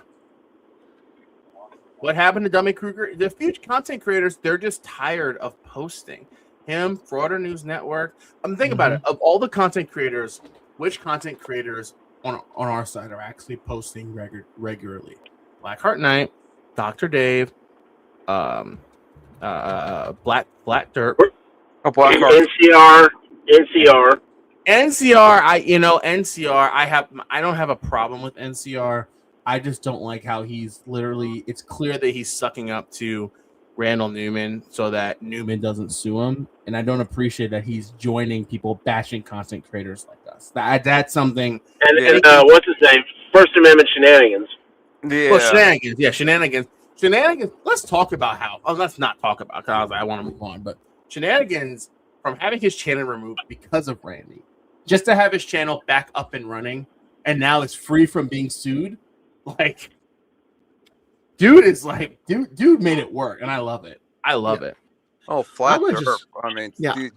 A: What happened to Dummy Kruger? The huge content creators, they're just tired of posting. Him, Frauder News Network. Think about it. Of all the content creators, which content creators on our side are actually posting regularly? Blackheart Knight, Dr. Dave, Black Dirt,
O: NCR.
A: NCR. NCR. I don't have a problem with NCR. I just don't like how he's literally. It's clear that he's sucking up to Randall Newman so that Newman doesn't sue him, and I don't appreciate that he's joining people bashing content creators like us. That's something.
O: And what's his name? First Amendment shenanigans.
M: Yeah.
A: Well, shenanigans. Yeah, shenanigans. Let's talk about how. Let's not talk about because I want to move on. But shenanigans from having his channel removed because of Randy, just to have his channel back up and running, and now it's free from being sued. Like, dude made it work, and I love it. I love it.
M: Oh, Flat Derp. Dude,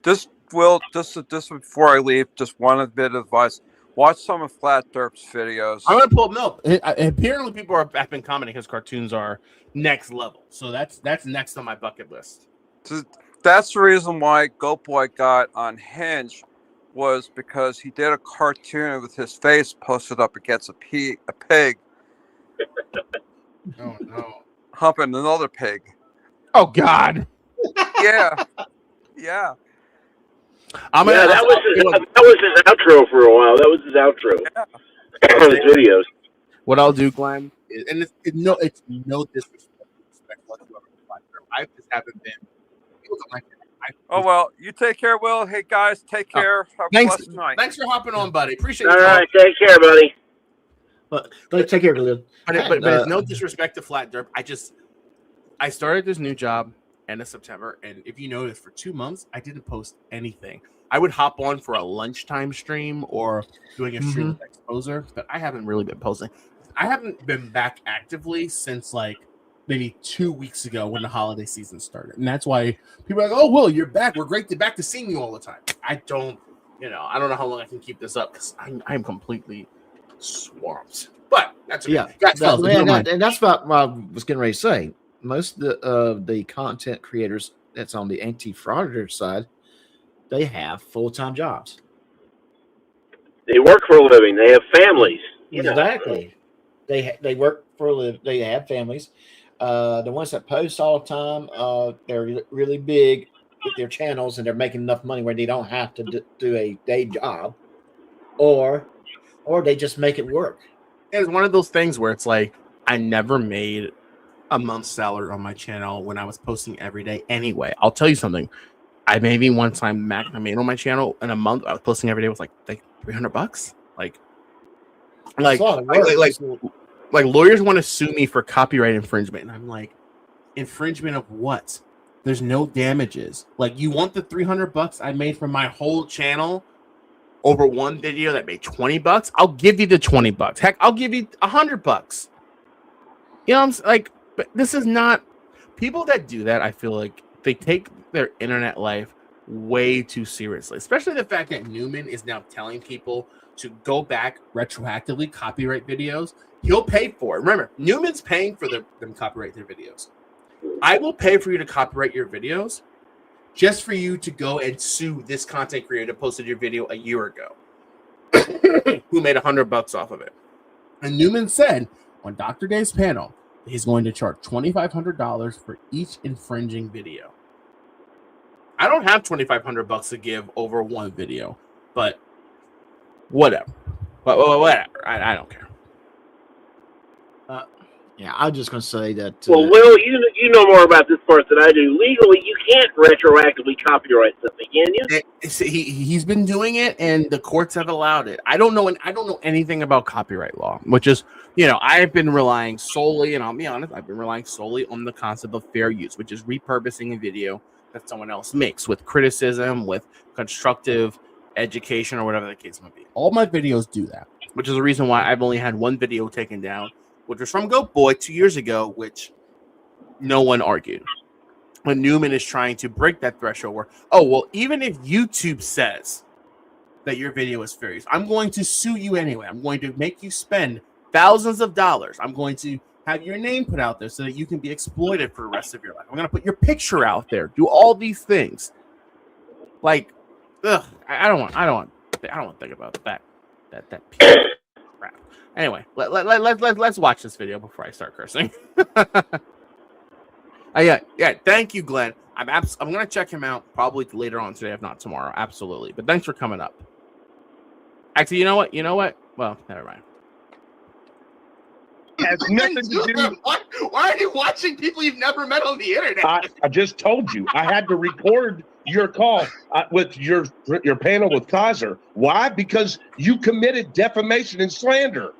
M: just before I leave, just one bit of advice. Watch some of Flat Derp's videos.
A: I'm gonna pull up. No, apparently people have been commenting his cartoons are next level. So that's next on my bucket list.
M: So that's the reason why Goat Boy got unhinged, was because he did a cartoon with his face posted up against a pig.
A: Oh no!
M: Humping another pig.
A: Oh God!
M: Yeah.
O: That was his outro for a while. That was his outro.
M: Yeah.
O: On his videos.
A: What I'll do, Glenn, it's no disrespect whatsoever. I just haven't been.
M: Oh well, you take care, Will. Hey guys, take care. Have a blessed night.
A: Thanks for hopping on, buddy. Appreciate it.
O: All right, take care, buddy.
N: But take care, Khalil.
A: But it's no disrespect to Flat Derp. I started this new job end of September, and if you notice, for 2 months I didn't post anything. I would hop on for a lunchtime stream or doing a stream with Exposer, but I haven't really been posting. I haven't been back actively since like maybe 2 weeks ago when the holiday season started, and that's why people are like, "Oh, Will, you're back. We're back to seeing you all the time." I don't know how long I can keep this up because I'm completely swamped. But that's okay.
N: And that's what I was getting ready to say. Most of the content creators that's on the anti-frauditor side, they have full-time jobs.
O: They work for a living. They have families.
N: Exactly. They work for a living. They have families. The ones that post all the time, they're really big with their channels, and they're making enough money where they don't have to do a day job, or they just make it work.
A: It's one of those things where it's like I never made a month's salary on my channel when I was posting every day. Anyway, I'll tell you something. I maybe one time I made on my channel in a month. I was posting every day was like $300. Like lawyers want to sue me for copyright infringement, and I'm like, infringement of what? There's no damages. Like, you want the $300 I made from my whole channel over one video that made $20? I'll give you the $20. Heck, I'll give you $100. You know what I'm saying? Like, but this is not people that do that. I feel like they take their internet life way too seriously, especially the fact that Newman is now telling people to go back retroactively copyright videos. He'll pay for it. Remember, Newman's paying for them copyright their videos. I will pay for you to copyright your videos. just for you to go and sue this content creator that posted your video a year ago, who made $100 off of it. And Newman said on Dr. Dave's panel, he's going to charge $2,500 for each infringing video. I don't have $2,500 to give over one video, but whatever. But whatever. I don't care.
N: Yeah, I'm just going to say that.
O: Well, Will, you know more about this part than I do. Legally, you can't retroactively copyright something, can you?
A: He's been doing it, and the courts have allowed it. I don't know anything about copyright law, which is, I've been relying solely, and I'll be honest, I've been relying solely on the concept of fair use, which is repurposing a video that someone else makes with criticism, with constructive education, or whatever the case might be. All my videos do that, which is the reason why I've only had one video taken down, which was from Goat Boy 2 years ago, which no one argued. When Newman is trying to break that threshold where, even if YouTube says that your video is fair use, I'm going to sue you anyway. I'm going to make you spend thousands of dollars. I'm going to have your name put out there so that you can be exploited for the rest of your life. I'm going to put your picture out there, do all these things. Like, I don't want to think about that piece of crap. Anyway, let's watch this video before I start cursing. Yeah. Thank you, Glenn. I'm gonna check him out probably later on today, if not tomorrow. Absolutely. But thanks for coming up. Actually, you know what? Well, never mind.
T: Has nothing to do. Why are you watching people you've never met on the internet?
Q: I just told you I had to record your call with your panel with Kaiser. Why? Because you committed defamation and slander.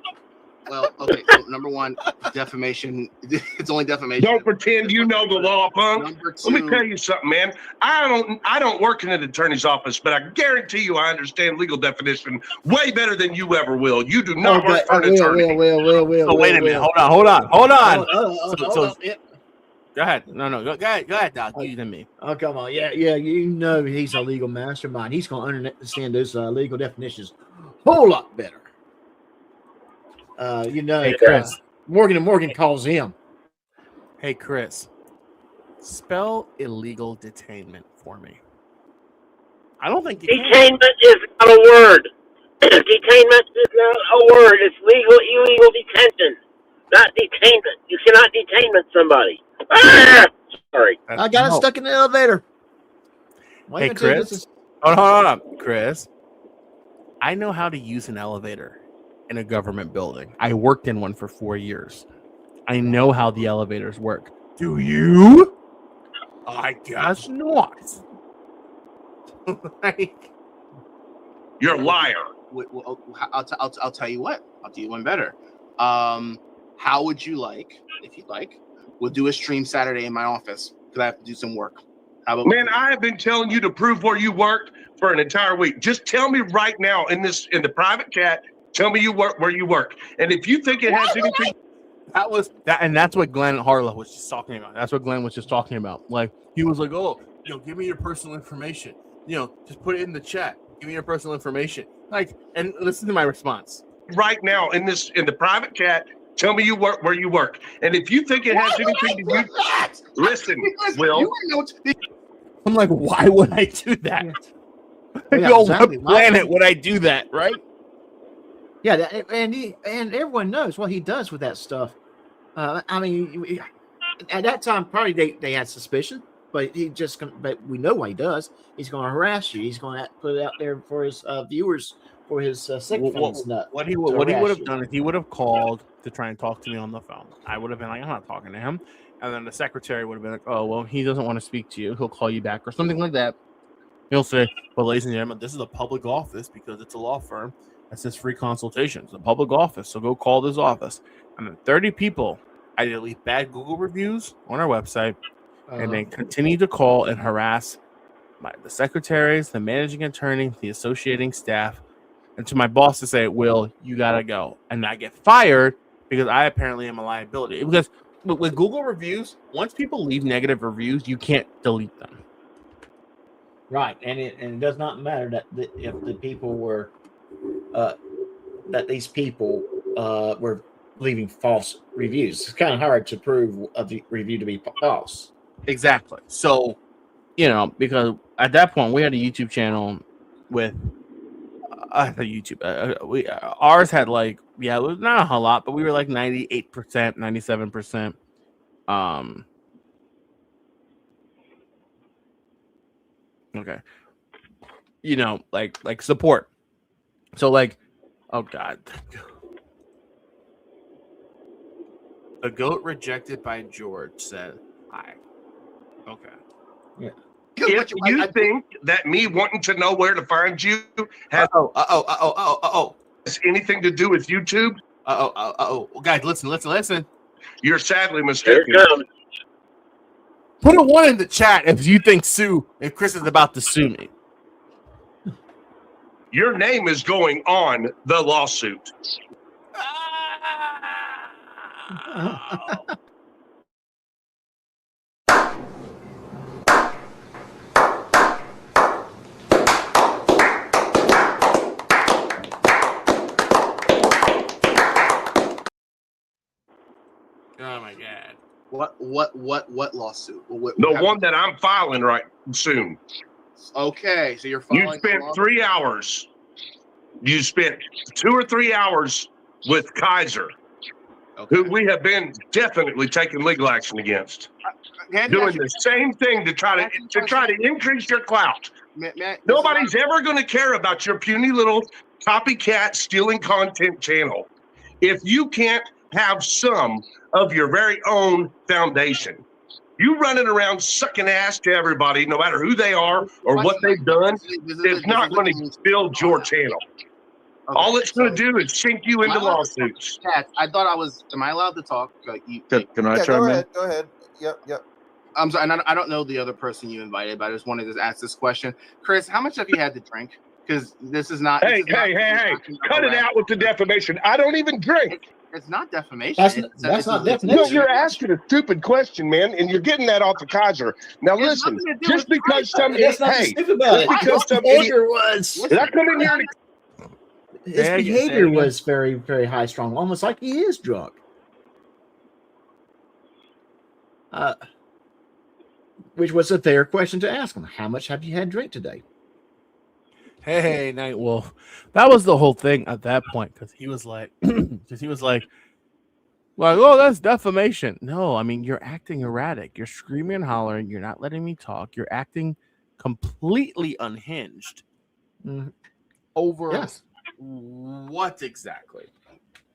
T: Well, okay. So number one, defamation. It's only defamation.
Q: Don't pretend you know the law, punk.
T: Number two,
Q: let me tell you something, man. I don't work in an attorney's office, but I guarantee you I understand legal definition way better than you ever will. You do not work for an attorney.
A: So wait a minute. Hold on. Go ahead. No. Go ahead, Doc. You than me.
N: Oh, come on. Yeah. You know he's a legal mastermind. He's going to understand those legal definitions a whole lot better.
A: Hey, Chris.
N: Morgan & Morgan calls him.
A: Hey, Chris. Spell illegal detainment for me. I don't think you
O: detainment is not a word. Detainment is not a word. It's illegal detention, not detainment. You cannot detainment somebody. Sorry.
N: I got it stuck in the elevator.
A: Hey, Chris. Hold on. Chris, I know how to use an elevator in a government building. I worked in one for 4 years. I know how the elevators work. Do you? I guess not.
Q: You're a liar.
T: I'll tell you what. I'll do you one better. How would you like, if you'd like, we'll do a stream Saturday in my office because I have to do some work. How about
Q: Man, I have been telling you to prove where you worked for an entire week. Just tell me right now in the private chat. Tell me where you work, and if you think it has anything,
A: that's what Glenn Harlow was just talking about. That's what Glenn was just talking about. Like he was like, give me your personal information. Just put it in the chat. Give me your personal information. Like, and listen to my response
Q: right now in the private chat. Tell me where you work, and if you think it has anything to do, listen, Will.
A: I'm like, why would I do that?
N: Exactly.
A: What planet would I do that? Right?
N: Yeah, and everyone knows what he does with that stuff. I mean, at that time, probably they had suspicion, but but we know what he does. He's going to harass you. He's going to put it out there for his viewers, for his sick fans.
A: What he would have done is he would have called to try and talk to me on the phone. I would have been like, I'm not talking to him. And then the secretary would have been like, oh, well, he doesn't want to speak to you. He'll call you back or something like that. He'll say, well, ladies and gentlemen, this is a public office because it's a law firm. That says free consultations. It's a public office, so go call this office. And then 30 people either leave bad Google reviews on our website and then continue to call and harass the secretaries, the managing attorney, the associating staff, and to my boss to say, Will, you got to go. And I get fired because I apparently am a liability. Because with Google reviews, once people leave negative reviews, you can't delete them.
N: Right, and it does not matter that if the people were that these people were leaving false reviews. It's kind of hard to prove a review to be false.
A: Exactly. So, you know, because at that point we had a YouTube channel with ours had like, yeah, it was not a lot, but we were like 98%, 97%. Okay. You know, like support. So like, oh God. The goat rejected by George said hi. Okay.
N: Yeah.
Q: If you think that me wanting to know where to find you has anything to do with YouTube,
A: guys, listen.
Q: You're sadly mistaken.
O: Here it comes.
A: Put a 1 in the chat if you think if Chris is about to sue me.
Q: Your name is going on the lawsuit.
A: Oh my God.
T: What lawsuit?
Q: The one that I'm filing right soon.
T: Okay, so you're
Q: You
T: filing.
Q: spent 3 hours. You spent 2 or 3 hours with Kaiser, who we have been definitely taking legal action against, doing the same thing to try to increase your clout. Nobody's ever going to care about your puny little copycat stealing content channel if you can't have some of your very own foundation. You running around sucking ass to everybody, no matter who they are or what they've done, is not going to build your channel. All it's going to do is sink you into lawsuits.
T: I thought I was. Am I allowed to talk?
U: Can I chime in? Go ahead. Yep.
T: I'm sorry. And I don't know the other person you invited, but I just wanted to ask this question. Chris, how much have you had to drink? Because this is not.
Q: Hey! Cut it out with the defamation. I don't even drink.
T: It's not defamation.
N: That's not defamation.
Q: No, you're asking a stupid question, man, and you're getting that off of Kaiser. Now listen, just because some idiot, did I come in here?
N: His behavior was very, very high strung, almost like he is drunk. Which was a fair question to ask him. How much have you had drink today?
A: Hey, Nightwolf. That was the whole thing at that point, because he was like, oh, that's defamation. No, I mean, you're acting erratic. You're screaming and hollering. You're not letting me talk. You're acting completely unhinged over what exactly?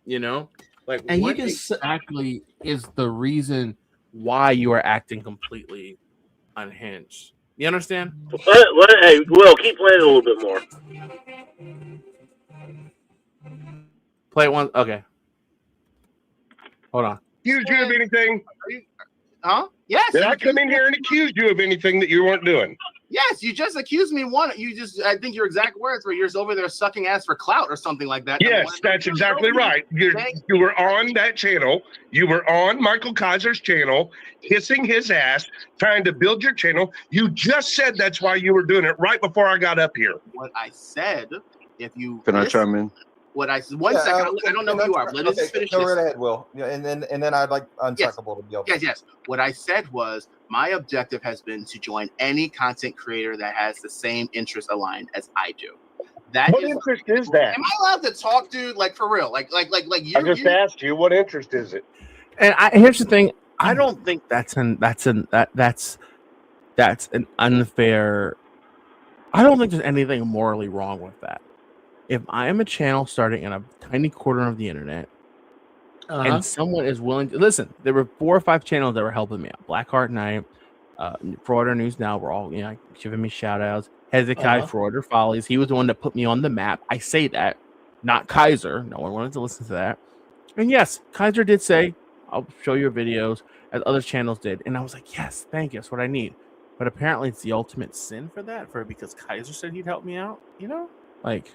A: You know? Like,
N: and
A: what exactly is the reason why you are acting completely unhinged? You understand?
O: Hey, Will, keep playing a little bit more.
A: Play it one. Okay. Hold on.
Q: Accuse you of anything?
T: Huh? Yes.
Q: Did I come in here and accuse you of anything that you weren't doing?
T: Yes, you just accused me. I think your exact words were you're over there sucking ass for clout or something like that.
Q: Yes, that's exactly right. You were on that channel. You were on Michael Kaiser's channel, kissing his ass, trying to build your channel. You just said that's why you were doing it right before I got up here.
T: What I said, if you
U: Can I chime in?
T: What I said, one second, I don't know who you are. Let me just finish
U: Go
T: this.
U: right ahead, Will. Yeah, and then I'd like Untrackable to be able to.
T: Yes. What I said was my objective has been to join any content creator that has the same interest aligned as I do.
Q: What interest is that?
T: Am I allowed to talk, dude? Like for real? Like you?
Q: I just asked you, what interest is it?
A: And here's the thing: I don't think that's an unfair. I don't think there's anything morally wrong with that. If I am a channel starting in a tiny corner of the internet, and someone is willing to listen, there were 4 or 5 channels that were helping me out. Blackheart Night, FrAuditors News Now were all giving me shout outs. Hezekiah FrAuditors Follies, he was the one that put me on the map. I say that, not Kaiser. No one wanted to listen to that. And yes, Kaiser did say, I'll show your videos, as other channels did. And I was like, yes, thank you, that's what I need. But apparently it's the ultimate sin for that, because Kaiser said he'd help me out, like.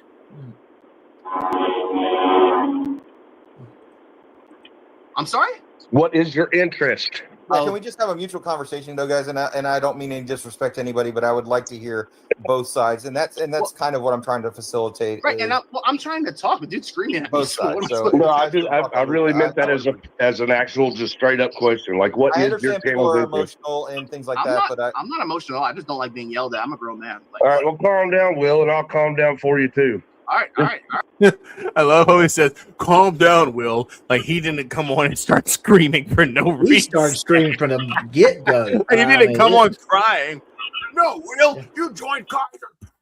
T: I'm sorry?
Q: What is your interest?
U: Can we just have a mutual conversation, though, guys? And I don't mean any disrespect to anybody, but I would like to hear both sides, and that's kind of what I'm trying to facilitate.
T: Right, and I'm trying to talk, but dude, screaming at
U: both
T: me.
U: sides.
Q: No, I really meant that as an actual, just straight up question. Like, what
U: I
Q: is your
U: understand people
Q: channel's
U: are
Q: interest?
U: emotional and things like
T: I'm
U: that,
T: not,
U: but
T: I'm not emotional. I just don't like being yelled at. I'm a grown man. Like,
Q: All right, well, calm down, Will, and I'll calm down for you too.
T: all right.
A: I love how he says, "Calm down, Will." Like he didn't come on and start screaming for no reason.
N: He started screaming from the get-go.
A: He didn't come on crying. No, Will, you joined Kaiser.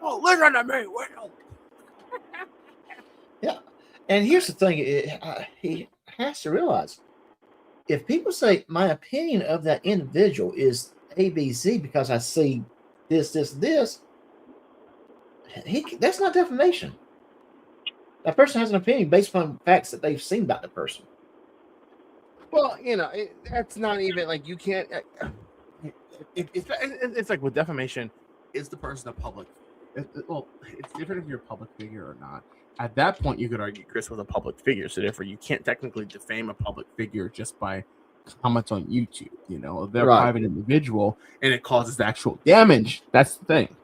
A: Oh, listen to me, Will.
N: Yeah, and here's the thing: he has to realize if people say my opinion of that individual is ABC because I see this, that's not defamation. That person has an opinion based upon facts that they've seen about the person.
A: Well, that's not even like you can't. It's like with defamation, is the person a public? Well, it's different if you're a public figure or not. At that point, you could argue Chris was a public figure, so therefore you can't technically defame a public figure just by comments on YouTube. If they're a private individual and it causes actual damage, that's the thing.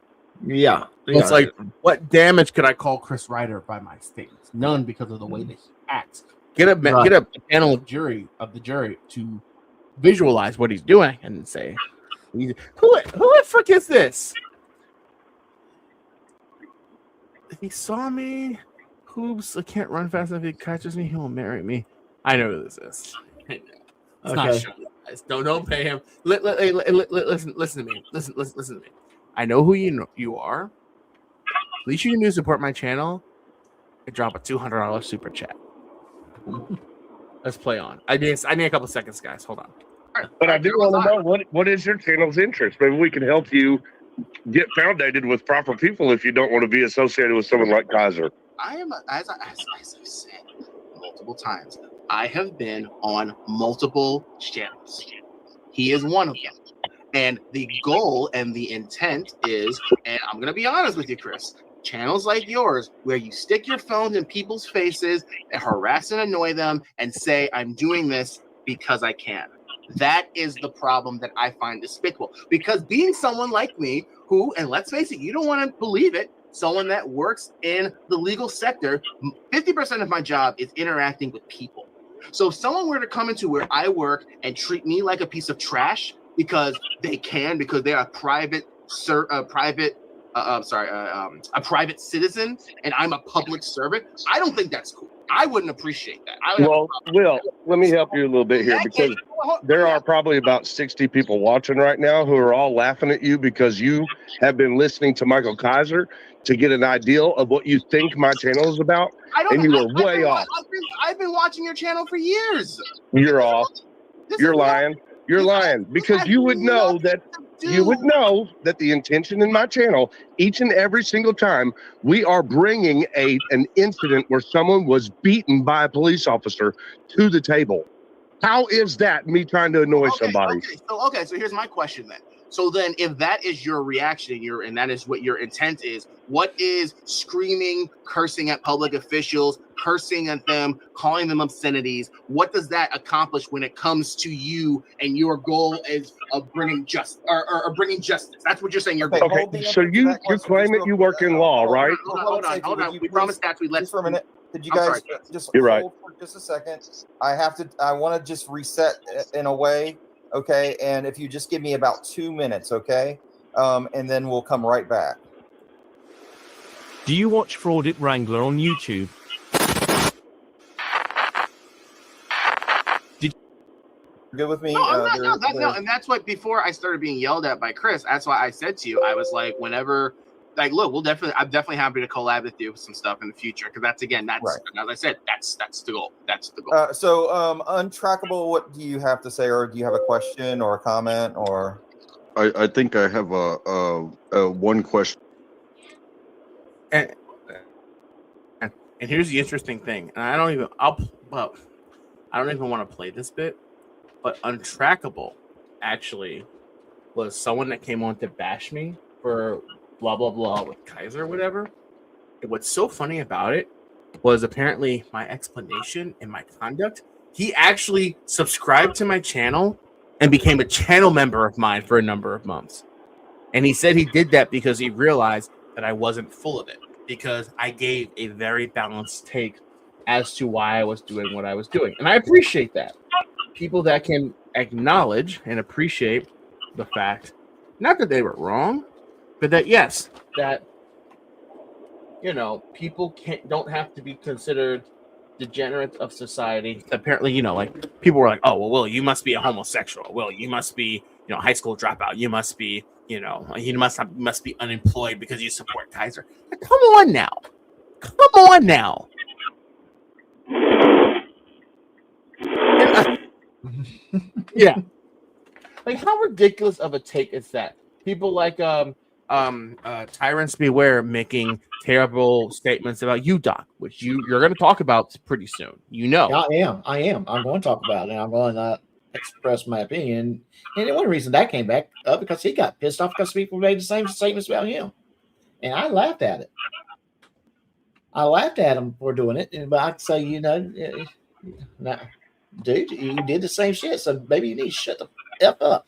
N: Yeah.
A: It's like, what damage could I call Chris Ryder by my statements? None, because of the way that he acts. Get a panel of the jury to visualize what he's doing and say, who the frick is this? If he saw me, oops, I can't run fast enough. If he catches me, he'll marry me. I know who this is. It's not show, guys. Don't pay him. Listen to me. Listen to me. I know who you are. Least you can do to support my channel. I drop a $200 super chat. Let's play on. I need a couple seconds, guys. Hold on.
Q: But I do want to know what is your channel's interest. Maybe we can help you get founded with proper people if you don't want to be associated with someone like Kaiser.
T: I am, as I've said multiple times, I have been on multiple channels. He is one of them. And the goal and the intent is, and I'm going to be honest with you, Chris, channels like yours, where you stick your phones in people's faces and harass and annoy them and say, I'm doing this because I can. That is the problem that I find despicable. Because being someone like me, who, and let's face it, you don't want to believe it, someone that works in the legal sector, 50% of my job is interacting with people. So if someone were to come into where I work and treat me like a piece of trash because they can, because they're a private citizen and I'm a public servant, I don't think that's cool. I wouldn't appreciate that.
Q: Well, Will, let me help you a little bit here, because there are probably about 60 people watching right now who are all laughing at you because you have been listening to Michael Kaiser to get an idea of what you think my channel is about, and you were way off.
T: I've been watching your channel for years.
Q: You're off. You're lying. You're lying, because you would know that the intention in my channel, each and every single time we are bringing an incident where someone was beaten by a police officer to the table. How is that me trying to annoy somebody?
T: So here's my question then. So then, if that is your reaction, and that is what your intent is, what is screaming, cursing at public officials, cursing at them, calling them obscenities? What does that accomplish when it comes to you and your goal is of bringing justice or bringing justice? That's what you're saying. Your goal.
Q: Okay, so you claim that you work in law, right?
T: Hold on. We promised that we let.
U: Just for a minute. Could you guys just hold for just a second? I want to just reset in a way. Okay, and if you just give me about 2 minutes, okay, and then we'll come right back.
B: Do you watch Fraudit Wrangler on YouTube?
U: Good with me?
T: No, and that's what, before I started being yelled at by Chris, that's why I said to you, I was like, whenever, like, look, I'm definitely happy to collab with you with some stuff in the future, because that's as I said, that's the goal. That's the goal.
U: So Untrackable, what do you have to say, or do you have a question or a comment, or?
E: I think I have a one question.
A: And here's the interesting thing, and I don't even want to play this bit, but Untrackable actually was someone that came on to bash me for blah blah blah with Kaiser or whatever. And what's so funny about it was apparently my explanation and my conduct. He actually subscribed to my channel and became a channel member of mine for a number of months. And he said he did that because he realized that I wasn't full of it, because I gave a very balanced take as to why I was doing what I was doing. And I appreciate that. People that can acknowledge and appreciate the fact, not that they were wrong, but that, yes, that, you know, people don't have to be considered degenerates of society. Apparently, you know, like people were like, oh, well, Will, you must be a homosexual. Will, you must be, you know, high school dropout. You must be, you know, you must be unemployed because you support Kaiser. Like, come on now. Come on now. Yeah. Like, how ridiculous of a take is that? People like Tyrants Beware making terrible statements about you, Doc, which you're going to talk about pretty soon. You know.
N: I am. I'm going to talk about it, and I'm going to express my opinion. And one reason that came back up because he got pissed off because people made the same statements about him, and I laughed at it. I laughed at him for doing it, but I say, you know, nah, dude, you did the same shit, so maybe you need to shut the F up.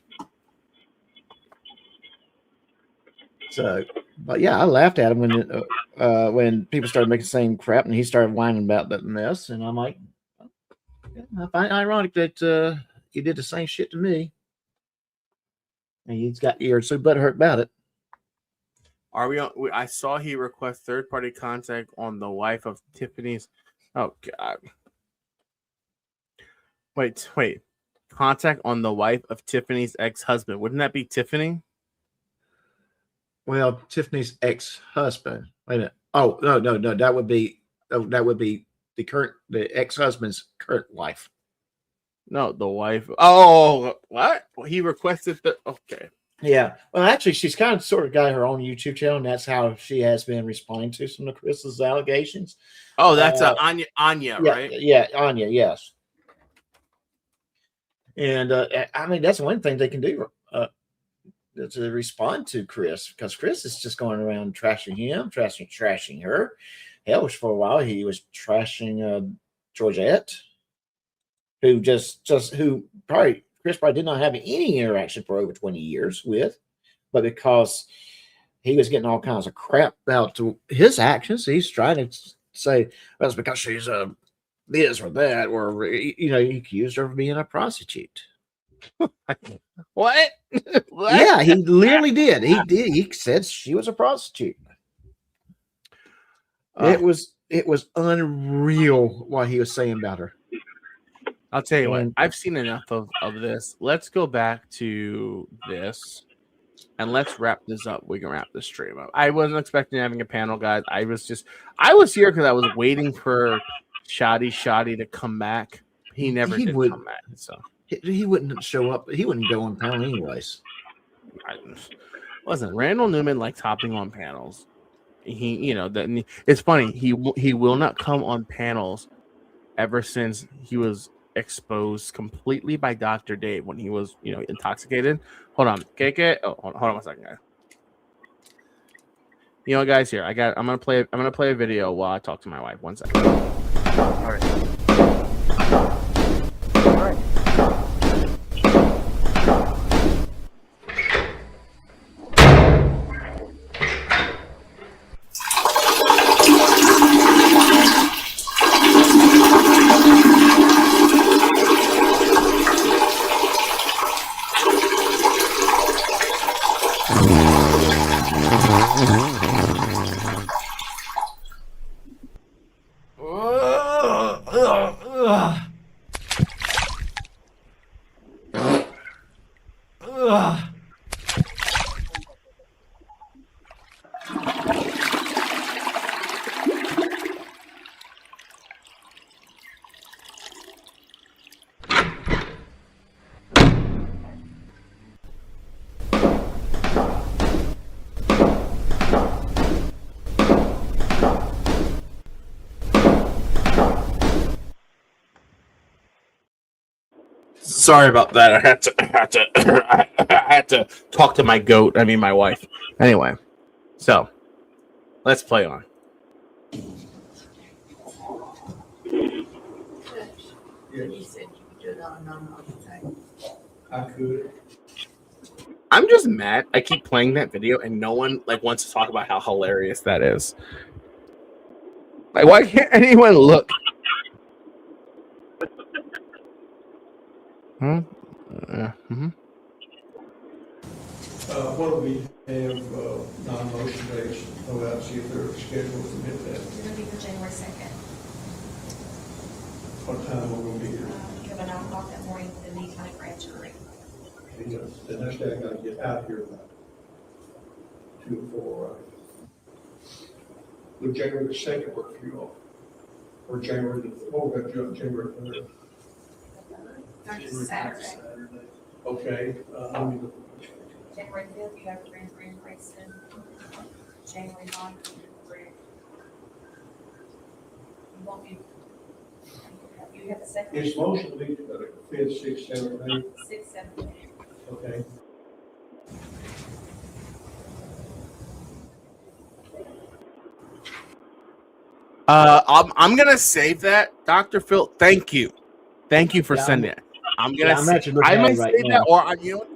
N: So, but yeah, I laughed at him when people started making the same crap, and he started whining about that mess, and I'm like, I find it ironic that you did the same shit to me, and you're so butthurt about it.
A: Are we on? I saw he request third-party contact on the wife of Tiffany's. Oh God! Wait. Contact on the wife of Tiffany's ex-husband. Wouldn't that be Tiffany?
N: Well, Tiffany's ex-husband. Wait a minute. Oh no. That would be the ex-husband's current wife.
A: No, the wife. Oh, what? Well, he requested the. Okay.
N: Yeah. Well, actually, she's kind of sort of got her own YouTube channel, and that's how she has been responding to some of Chris's allegations.
A: Oh, that's Anya,
N: yeah,
A: right?
N: Yeah, Anya, yes. And I mean, that's one thing they can do to respond to Chris, because Chris is just going around trashing him, trashing her. Hell, for a while he was trashing Georgette, who who Chris probably did not have any interaction for over 20 years with, but because he was getting all kinds of crap about his actions, he's trying to say, well, it's because she's this or that, or, you know, he accused her of being a prostitute.
A: What?
N: Yeah, he literally did. He said she was a prostitute. It was unreal what he was saying about her.
A: I'll tell you what, I've seen enough of this. Let's go back to this and let's wrap this up. We can wrap this stream up. I wasn't expecting having a panel, guys. I was here because I was waiting for Shoddy to come back. He never did come back. So
N: he wouldn't show up. He wouldn't go on panel anyways.
A: Wasn't Randall Newman likes hopping on panels? It's funny. He will not come on panels ever since he was exposed completely by Dr. Dave when he was, intoxicated. Hold on, KK. Oh, hold on 1 second, guys. You know, guys, here I'm gonna play a video while I talk to my wife. 1 second. All right. Sorry about that. I had to talk to my goat. I mean, my wife. Anyway, so let's play on.
G: You said you could do it on a non-office time.
P: I could.
A: I'm just mad. I keep playing that video and no one like wants to talk about how hilarious that is. Like, why can't anyone look? Mm-hmm.
P: What do we have non-motion days? Go out and see if they're scheduled to hit that.
L: It's gonna be for January 2nd.
P: What time are we going to be here?
L: You have a 9 o'clock that morning in the county grand jury.
P: Because the next day I got to get out here about 2 or 4, right? Would January the 2nd work for you all? Or January the, oh, we got January 3rd.
L: That's Saturday.
P: Okay, let me look.
L: January 5th, you have a grand jury in Princeton. January 9th, you won't be. You have the second.
P: It's motion to be 5th, 6th, 7th, 8th.
L: 6, 7, 8.
P: Okay.
A: I'm gonna save that, Dr. Phil. Thank you for sending it. I'm gonna.
N: I'm actually looking
A: I
N: at
A: might
N: it right
A: save
N: now.
A: that, or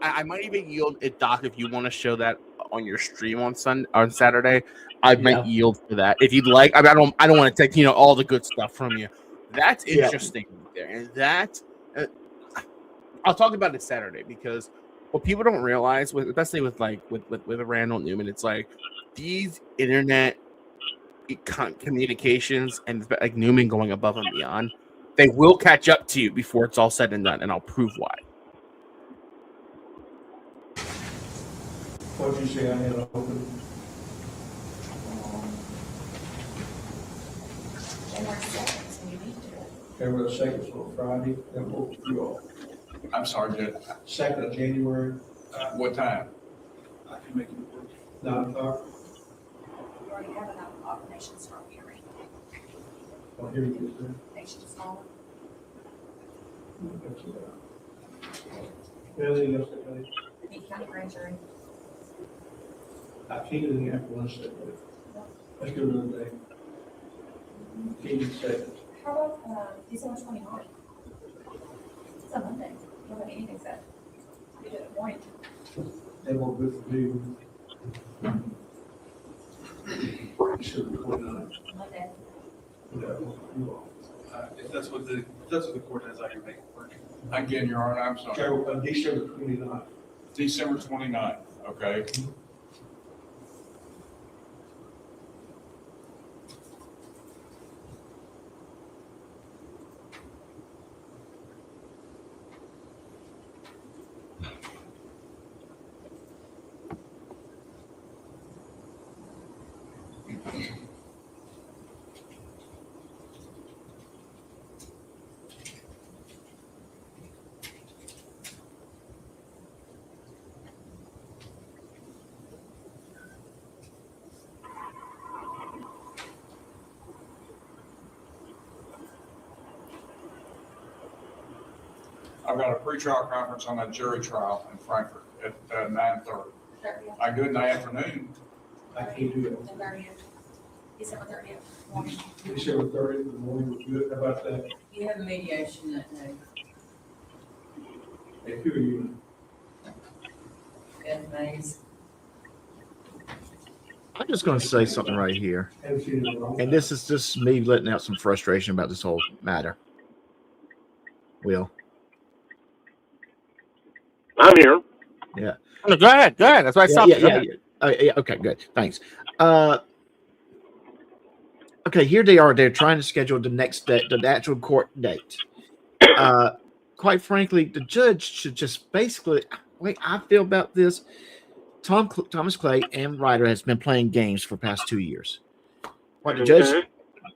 A: I might even yield it, Doc, if you want to show that on your stream on Saturday. I might yield for that if you'd like. I mean, I don't want to take all the good stuff from you. That's interesting there, and that I'll talk about it Saturday because what people don't realize, especially with Randall Newman, it's like these internet communications and like Newman going above and beyond, they will catch up to you before it's all said and done, and I'll prove why.
P: What did you say I had open?
L: January 2nd, so you need to do it.
P: January 2nd, so Friday, then we'll do all.
R: I'm sorry, Judge.
P: 2nd of January.
R: What time?
P: I can make it work. 9 o'clock.
L: You already have an Nation Storm hearing.
P: Oh, here you go.
L: Nation Storm.
P: Anything else today?
L: The county grand jury.
P: I can't do anything after Wednesday. Let's do another day. Can't do second.
L: How about December 29th? It's a Monday. You don't have anything set. You do it morning.
P: They won't good for me. December 29th.
L: Monday.
R: If that's what the court has, I can make it work. Again, Your Honor, I'm sorry.
P: December 29th.
R: December 29th, okay. I've got a pretrial conference on a jury trial in Frankfurt at 9:30. I do it in the afternoon.
P: I can't do it.
L: The 30th. December 30th morning.
P: December 30th in the morning was good. How about that?
G: You have a mediation that day.
P: Hey, who are you?
G: Ed Mays.
N: I'm just going to say something right here.
P: Haven't seen it in a long
N: And
P: time.
N: this is just me letting out some frustration about this whole matter. Will.
O: I'm here.
N: Yeah.
A: No, go ahead. That's why I stopped.
N: Yeah. Okay, good. Thanks. Okay, here they are. They're trying to schedule the next day, the actual court date. Quite frankly, the judge should just basically, wait, I feel about this. Thomas Clay and Ryder has been playing games for the past 2 years. What the judge,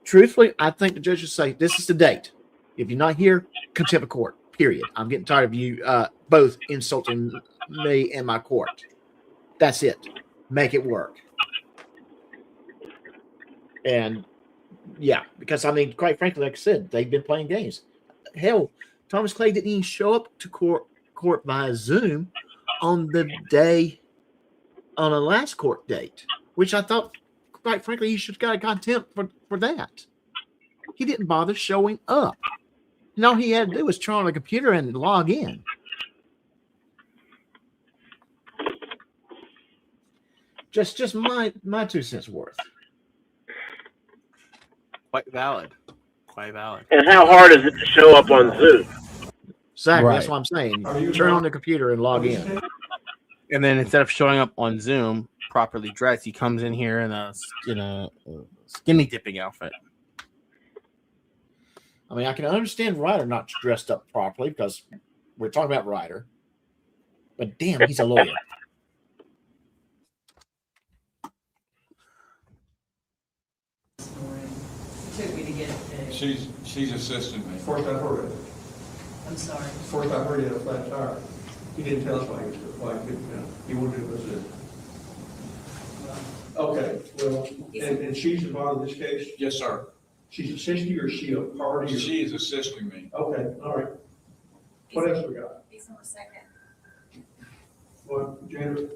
N: truthfully, I think the judge should say, this is the date. If you're not here, contempt of court, period. I'm getting tired of you both insulting me and my court. That's it. Make it work. And yeah, because I mean, quite frankly, like I said, they've been playing games. Hell, Thomas Clay didn't even show up to court via Zoom on the day on the last court date, which I thought, quite frankly, he should have got a contempt for that. He didn't bother showing up. And all he had to do was turn on the computer and log in. Just my 2 cents worth.
A: Quite valid. Quite valid.
O: And how hard is it to show up on Zoom?
N: Exactly.
A: Right.
N: That's what I'm saying. Turn on the computer and log in.
A: And then instead of showing up on Zoom properly dressed, he comes in here in a skinny dipping outfit.
N: I mean, I can understand Ryder not dressed up properly because we're talking about Ryder. But damn, he's a lawyer.
G: Took me to get it.
R: She's assisting me.
J: First I heard it.
G: I'm sorry.
J: First I heard he had a flat tire. He didn't tell us why he couldn't come. He wanted to visit. Okay, well, and she's involved in this case?
R: Yes, sir.
J: She's assisting you or is she a party?
R: She is assisting me.
J: Okay, all right. What else we got?
L: December 2nd.
J: What, January?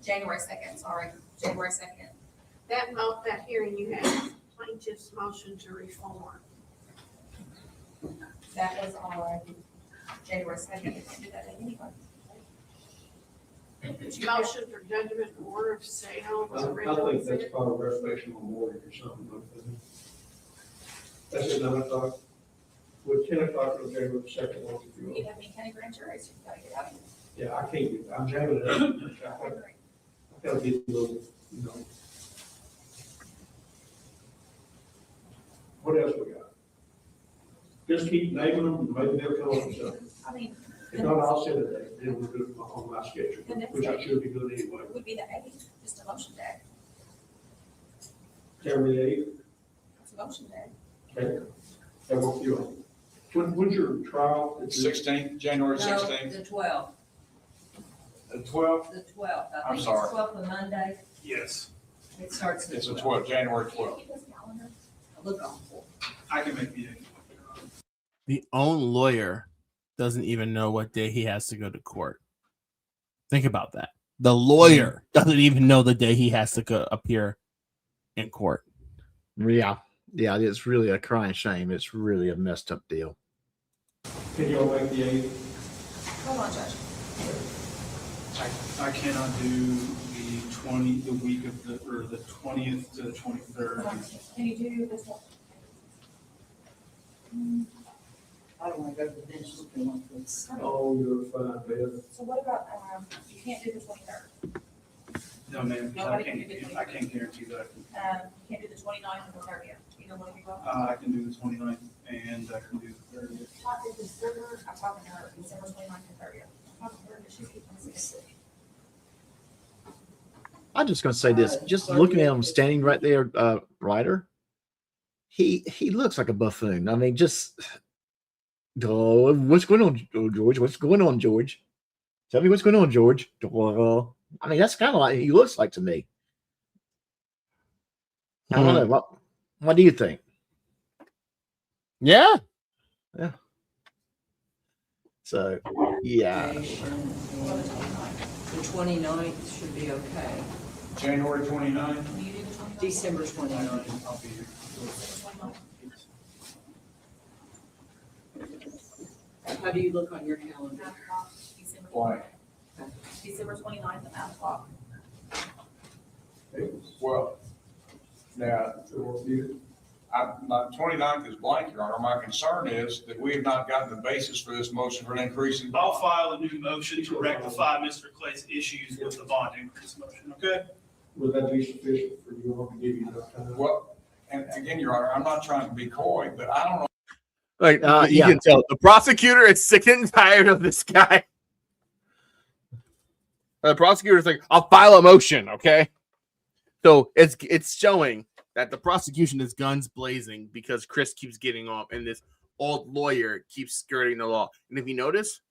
L: January 2nd, sorry. January 2nd.
F: That hearing you had plaintiff's motion to reform.
L: That was on January 2nd. You can't do that anyway.
F: Motion for judgment and order of sale was
J: I
F: originally
J: think that's called a reservation on mortgage or something like that. That's at 9 o'clock. With 10 o'clock on January 2nd, what if you
L: You
J: want?
L: have any county grand juries, you've got to get out of here.
J: Yeah, I can't do that. I'm jamming it up. I gotta get a little, you know. What else we got? Just keep naming them, maybe they'll come up with something.
L: I mean,
J: If not, I'll send it there, then we'll do it on my schedule,
L: the next
J: which I
L: day
J: should be doing anyway.
L: would be the 8th, just a motion day.
J: January 8th,
L: It's a motion day.
J: okay, that work for you. When's your trial?
R: 16th, January
G: No,
R: 16th.
G: the 12th.
R: The 12th?
G: The 12th. I
R: I'm
G: think
R: sorry.
G: it's 12th of Monday.
R: Yes.
G: It starts the
R: It's the
G: 12th.
R: 12th, January 12th.
G: Look on for.
S: I can make the
A: The own lawyer doesn't even know what day he has to go to court. Think about that. The lawyer doesn't even know the day he has to go appear in court.
N: Yeah. Yeah, it's really a crying shame. It's really a messed up deal.
J: Can you all make the 8th?
L: Hold on, Judge.
S: I cannot do the week of the 20th to the 23rd.
L: Can you do this one?
G: I don't want to go to the bench looking like this.
J: Oh, you're fine, Beth.
L: So what about, you can't do the 23rd?
S: No, ma'am,
L: Nobody can do the
S: I can't guarantee that.
L: You can't do the 29th or the 30th. Either one of you go.
S: I can do the 29th and I can do the 30th.
L: I'm talking to her, December 29th and 30th. I'm talking to her, but she's keeping us in.
N: I'm just going to say this. Just looking at him standing right there, Ryder, he looks like a buffoon. I mean, just, oh, what's going on, George? What's going on, George? Tell me what's going on, George. I mean, that's kind of like he looks like to me. I don't know. What do you think?
A: Yeah.
N: Yeah. So, yeah.
G: The 29th should be okay.
R: January 29th?
G: December 29th.
S: I'll be here.
G: How do you look on your calendar?
R: Why?
L: December 29th at 9 o'clock.
R: Well, now, my 29th is blank, Your Honor. My concern is that we have not gotten the basis for this motion for an increase in
S: I'll
R: bond.
S: file a new motion to rectify Mr. Clay's issues with the bond increase motion, okay?
J: Would that be sufficient for you all to give you enough time?
R: Well, and again, Your Honor, I'm not trying to be coy, but I don't know.
A: Like you can tell the prosecutor is sick and tired of this guy. The prosecutor's like, I'll file a motion, okay? So it's showing that the prosecution is guns blazing because Chris keeps getting off and this old lawyer keeps skirting the law. And if you notice,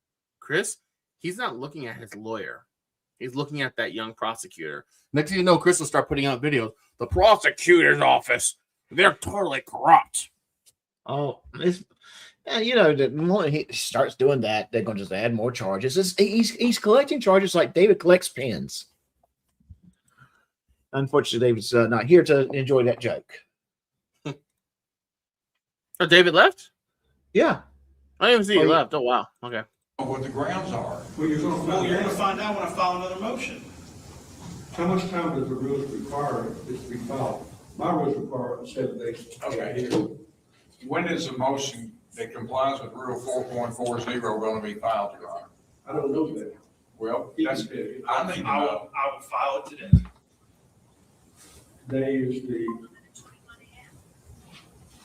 A: Chris, he's not looking at his lawyer. He's looking at that young prosecutor. Next thing you know, Chris will start putting out videos. The prosecutor's office, they're totally corrupt.
N: Oh, the more he starts doing that, they're going to just add more charges. He's collecting charges like David collects pins. Unfortunately, David's not here to enjoy that joke.
A: Oh, David left?
N: Yeah.
A: I didn't even see he left. Oh, wow. Okay.
R: What the grounds are.
J: Well, you're going
S: Well, you're gonna find out when I file another motion.
P: How much time does the rules require this to be filed? My rules require 7 days.
R: Okay. When is the motion that complies with Rule 4.40 going to be filed, Your Honor?
P: I don't know that.
R: Well, that's, I need to
S: I
R: know.
S: will file it today.
P: Today is the,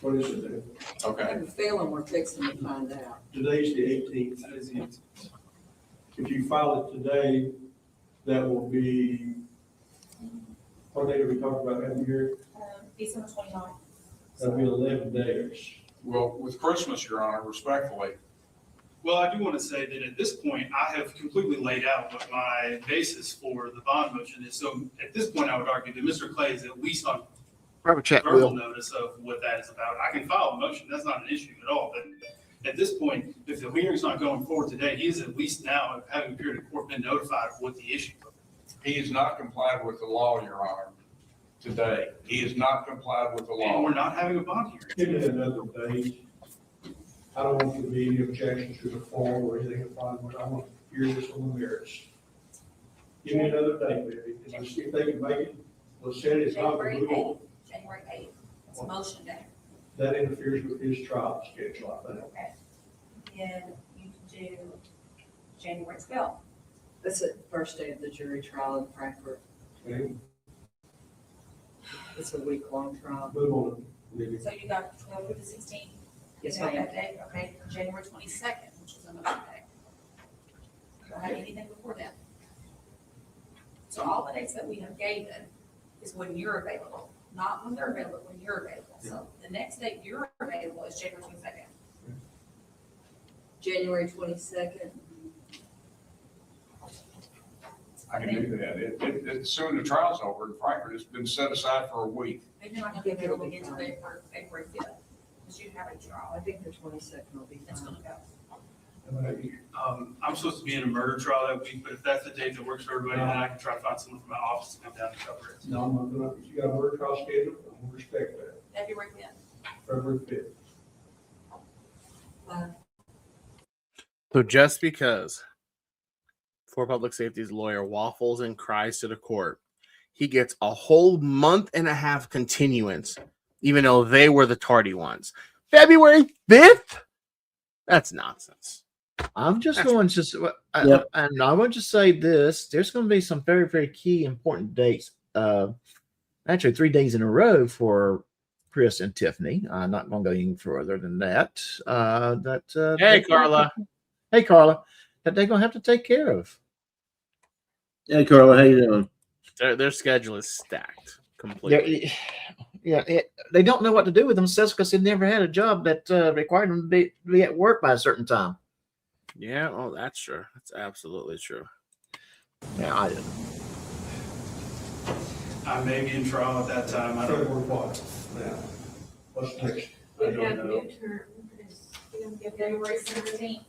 P: what is it then?
G: I
R: Okay.
G: have a feeling we're fixing to find out.
P: Today's the 18th. If you file it today, that will be, what day did we talk about having here?
L: December 29th.
P: That'll be 11 days.
R: Well, with Christmas, Your Honor, respectfully,
S: Well, I do want to say that at this point, I have completely laid out what my basis for the bond motion is. So at this point, I would argue that Mr. Clay is at least on
N: Robert Chat
S: verbal
N: will.
S: notice of what that is about. I can file a motion. That's not an issue at all. But at this point, if the hearing's not going forward today, he is at least now, having appeared in court, been notified of what the issue is.
R: he has not complied with the law, Your Honor, today. He has not complied with the
S: And
R: law.
S: we're not having a bond hearing.
P: Give me another date. I don't want there to be any objections to the form or anything upon it. I want to hear this on the merits. Give me another date, maybe. And see if they can make it. We'll set it. It's not the
L: January
P: rule.
L: 8th. January 8th. It's a motion day.
P: That interferes with his trial schedule, I think.
L: Okay. And you can do January 12th.
G: That's the first day of the jury trial in Frankfurt.
P: Okay,
G: It's a week-long trial.
P: move on. Libby.
L: So you got 12 to the 16th?
G: Yes,
L: You got
G: ma'am.
L: that day? Okay, January 22nd, which is a motion day. Do I have anything before that? So all the dates that we have given is when you're available, not when they're available, when you're available. So the next date you're available is January 22nd.
G: January 22nd.
R: I can do that. As soon as the trial's over in Frankfurt, it's been set aside for a week.
L: Maybe not gonna be available again until February 5th, because you have a
G: I
L: trial.
G: think the 22nd will be
L: It's
G: fine.
L: gonna go.
S: I'm supposed to be in a murder trial that week, but if that's the date that works for everybody, then I can try to find someone from my office to come down and cover it.
P: No, I'm not gonna, if you got a word trial scheduled, I'm gonna respect that.
L: February 5th.
P: February 5th.
A: So just because for public safety's lawyer waffles and cries to the court, he gets a whole month and a half continuance, even though they were the tardy ones. February 5th? That's nonsense.
N: I'm just going to, and I want to say this: there's going to be some very, very key important dates. Actually, 3 days in a row for Chris and Tiffany. I'm not going to go any further than that.
A: Hey, Carla.
N: Hey, Carla. That they're going to have to take care of.
H: Hey, Carla, how you doing?
A: Their schedule is stacked completely.
N: They don't know what to do with themselves because they never had a job that required them to be at work by a certain time.
A: Yeah, oh, that's true. That's absolutely true.
N: Yeah, I didn't.
S: I may be in trial at that time. I don't
P: February what? Now, what's next?
S: I don't know.
L: February 17th.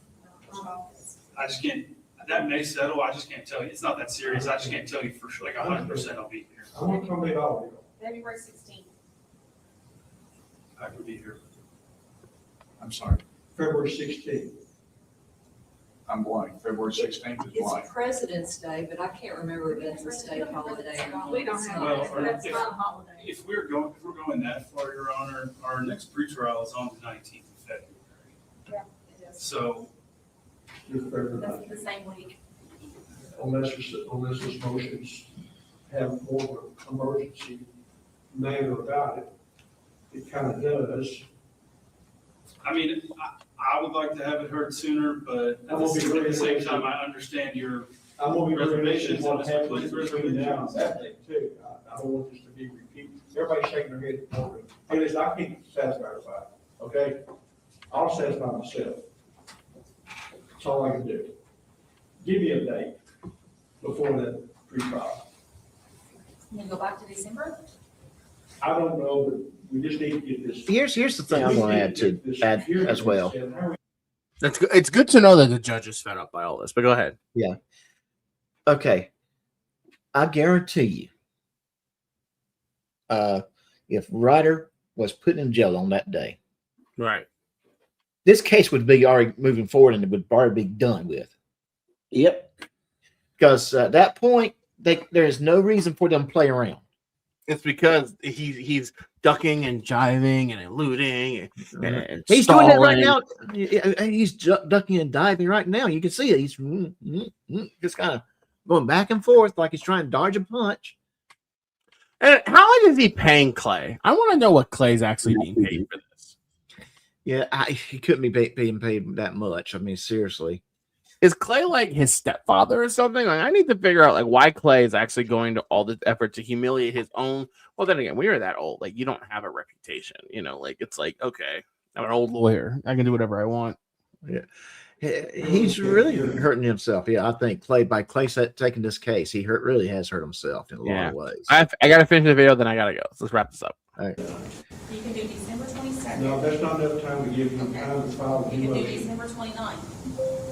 S: I just can't, that may settle. I just can't tell you. It's not that serious. I just can't tell you for sure, like 100% I'll be here.
P: I want to come in all of you.
L: February 16th.
S: I could be here.
R: I'm sorry.
P: February 16th.
R: I'm blank. February 16th is blank.
G: It's President's Day, but I can't remember if it's a state holiday or not.
L: We don't have,
S: Well,
L: that's not a holiday.
S: If we're going that far, Your Honor, our next pretrial is on the 19th of February.
L: Yeah, it is.
S: So
P: Just February
L: That's
P: 19th.
L: the same week.
P: Unless this motions have more of an emergency manner about it. It kind of does.
S: I mean, I would like to have it heard sooner, but at the same time, I understand your
P: I'm gonna be very interested
S: reservations
P: in
S: and
P: what
S: Mr.
P: happens
S: Clay's
P: between now and
S: reservations.
P: that day too. I don't want this to be repeated. Everybody's shaking their head. Hey, listen, I can't satisfy it, okay? I'll satisfy myself. That's all I can do. Give me a date before that pre-trial.
L: You go back to December?
P: I don't know, but we just need to get this.
N: Here's the thing I'm going to add as well.
A: That's good. It's good to know that the judge is fed up by all this, but go ahead.
N: Yeah. Okay. I guarantee you, if Ryder was put in jail on that day,
A: right,
N: this case would be already moving forward and it would already be done with.
H: Yep.
N: Because at that point, there is no reason for them to play around.
A: It's because he's ducking and jiving and eluding and
N: He's doing that right
A: stalling.
N: now. He's ducking and diving right now. You can see it. He's just kind of going back and forth like he's trying to dodge a punch.
A: And how much is he paying Clay? I want to know what Clay's actually being paid for this.
N: Yeah, he couldn't be being paid that much. I mean, seriously.
A: Is Clay like his stepfather or something? Like, I need to figure out like why Clay is actually going to all this effort to humiliate his own. Well, then again, when you're that old, like you don't have a reputation, you know. Like it's like, okay, I'm an old lawyer, I can do whatever I want.
N: Yeah, he's really hurting himself. Yeah, I think Clay taking this case, he really has hurt himself in a lot of ways.
A: I got to finish the video, then I gotta go. So let's wrap this up.
N: All right.
L: You can do December 22nd.
P: No, that's not enough time to give him time to file the
L: You can do
P: motion.
L: December 29th.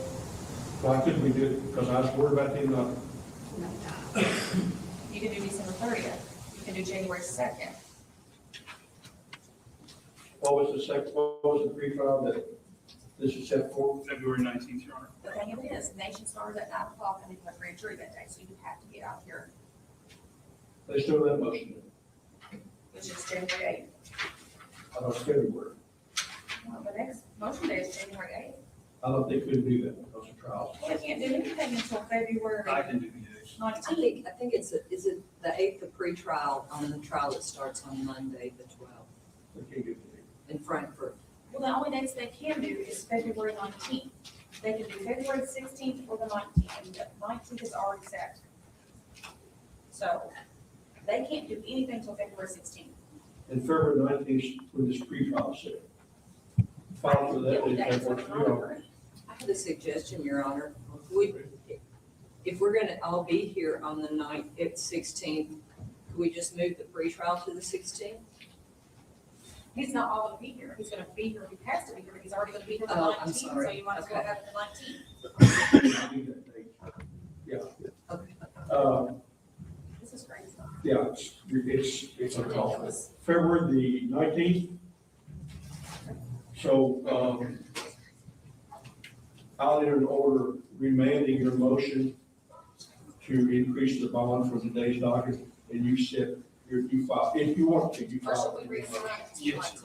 P: Why couldn't we do it? Because I was worried about him not.
L: You can do December 30th. You can do January 2nd.
P: What was the second? What was the pre-trial that this is set for?
S: February 19th, Your Honor.
L: The thing of it is, nation started at 9 o'clock and they put grand jury that day, so you have to get out here,
P: They still have that motion.
L: which is January
P: I don't February.
L: 8th. Well, the next motion day is January 8th.
P: I thought they couldn't do that because of trials.
L: Well, they can't do anything until February
S: I can do the
L: 19th.
G: I think is it the 8th of pre-trial on the trial that starts on Monday, the 12th
P: They can't do
G: in Frankfurt.
L: Well, the only dates they can do is February 19th. They can do February 16th or the 19th, and the 19th is already set. So they can't do anything until February 16th.
P: And February 19th when this pre-trial is set. File for that. That works for you.
G: I have a suggestion, Your Honor. If we're gonna all be here on the 16th, could we just move the pre-trial to the 16th?
L: He's not all gonna be here. He's gonna be here, he has to be here, but he's already gonna be here the
G: Oh, I'm
L: 19th, so
G: sorry.
L: you might as well have it the 19th.
P: Yeah.
G: Okay.
L: This is crazy.
P: Yeah, it's a call. February the 19th. So, I'll enter an order remanding your motion to increase the bond from today's docket, and you you file, if you want to, you file.
S: Yes.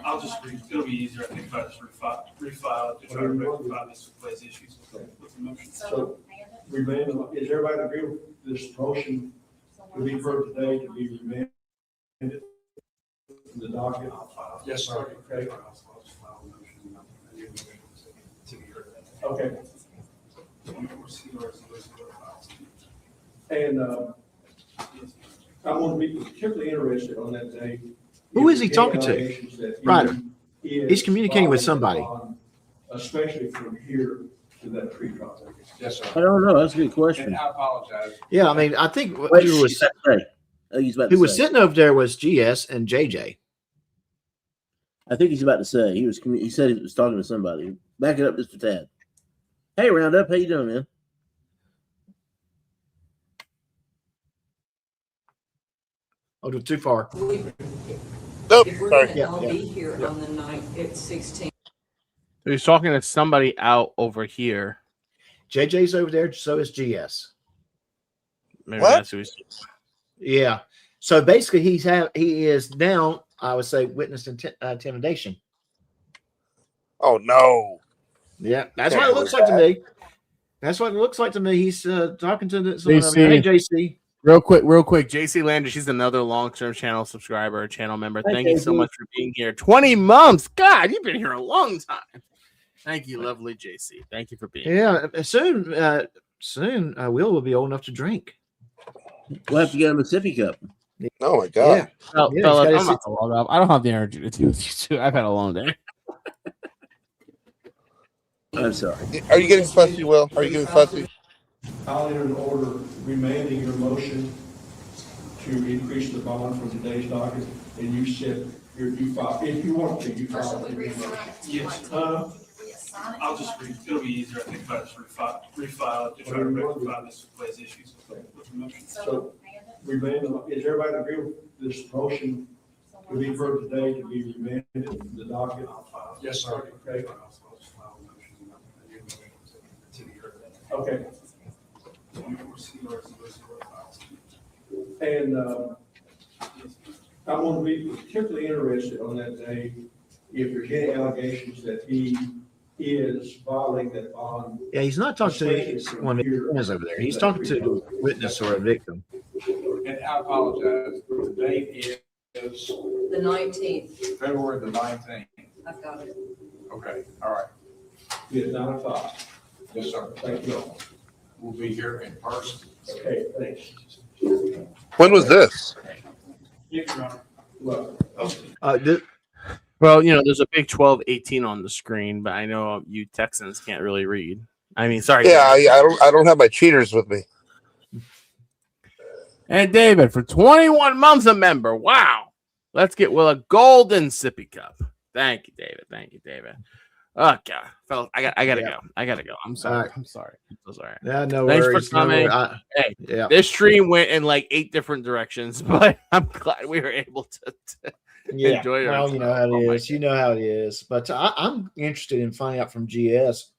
S: I'll just it'll be easier, I think, if I just refile to try to rectify this Clay's issues with the motion.
P: So, remand, is everybody agree with this motion to be heard today to be remanded from the docket?
S: Yes, sir.
P: Okay. Okay. And I want to be particularly interested on that day.
N: Who is he talking to? Ryder. He's communicating with somebody.
P: Especially from here to that pre-trial.
R: Yes, sir.
H: I don't know. That's a good question.
R: And I apologize.
N: Yeah, I mean, I think
H: Wait,
N: who was
H: who
N: was sitting over there was GS and JJ.
H: I think he's about to say he said he was talking to somebody. Back it up just a tad. Hey, Roundup, how you doing, man?
N: Oh, too far.
G: If we're gonna all be here on the 16th.
A: So he's talking to somebody out over here.
N: JJ's over there, so is GS.
A: Maybe that's who he's.
N: Yeah. So basically, he is now, I would say, witness intimidation.
D: Oh no.
N: Yeah, that's what it looks like to me. That's what it looks like to me. He's talking to someone over
A: JC.
N: here. Hey, JC.
A: Real quick, JC Lander, she's another long-term channel subscriber, channel member. Thank you so much for being here. 20 months. God, you've been here a long time. Thank you, lovely JC. Thank you for being here.
N: Yeah, soon Will be old enough to drink.
H: We'll have to get him a sippy cup.
D: Oh my god.
N: Yeah.
A: Well,
N: Yeah,
A: fellas,
N: he's
A: I'm
N: gotta
A: not to log off. I don't have the energy to do with you two. I've had a long day.
H: I'm sorry.
D: Are you getting fussy, Will? Are you getting fussy?
P: I'll enter an order remanding your motion to increase the bond from today's docket, and you said you file, if you want to, you file.
S: Yes. I'll just it'll be easier, I think, if I just refile to try to rectify this Clay's issues with the motion.
P: So, remand, is everybody agree with this motion to be heard today to be remanded from the docket?
R: Yes, sir.
P: Okay. Okay. And I'm going to be particularly interested on that day if there's any allegations that he is violating that bond.
N: Yeah, he's not talking to one of the witnesses over there. He's talking to the witness or a victim.
R: And I apologize, the date is
G: The 19th.
R: February the 19th.
G: I've got it.
R: Okay, all right.
P: Yeah, 9 o'clock.
R: Yes, sir.
P: Thank you all.
R: We'll be here in person.
P: Okay, thanks.
D: When was this?
P: Well,
A: Well, you know, there's a big 12-18 on the screen, but I know you Texans can't really read. I mean, sorry.
D: Yeah, I don't have my cheaters with me.
A: And David, for 21 months a member. Wow. Let's get Will a golden sippy cup. Thank you, David. Thank you, David. Oh God, fellas, I gotta go. I gotta go. I'm sorry.
N: Right.
A: I'm sorry. I'm so sorry.
N: Yeah, no
A: Thanks
N: worries.
A: for coming. Hey, this stream went in like 8 different directions, but I'm glad we were able to enjoy it.
N: Well, you know how it is. You know how it is. But I'm interested in finding out from GS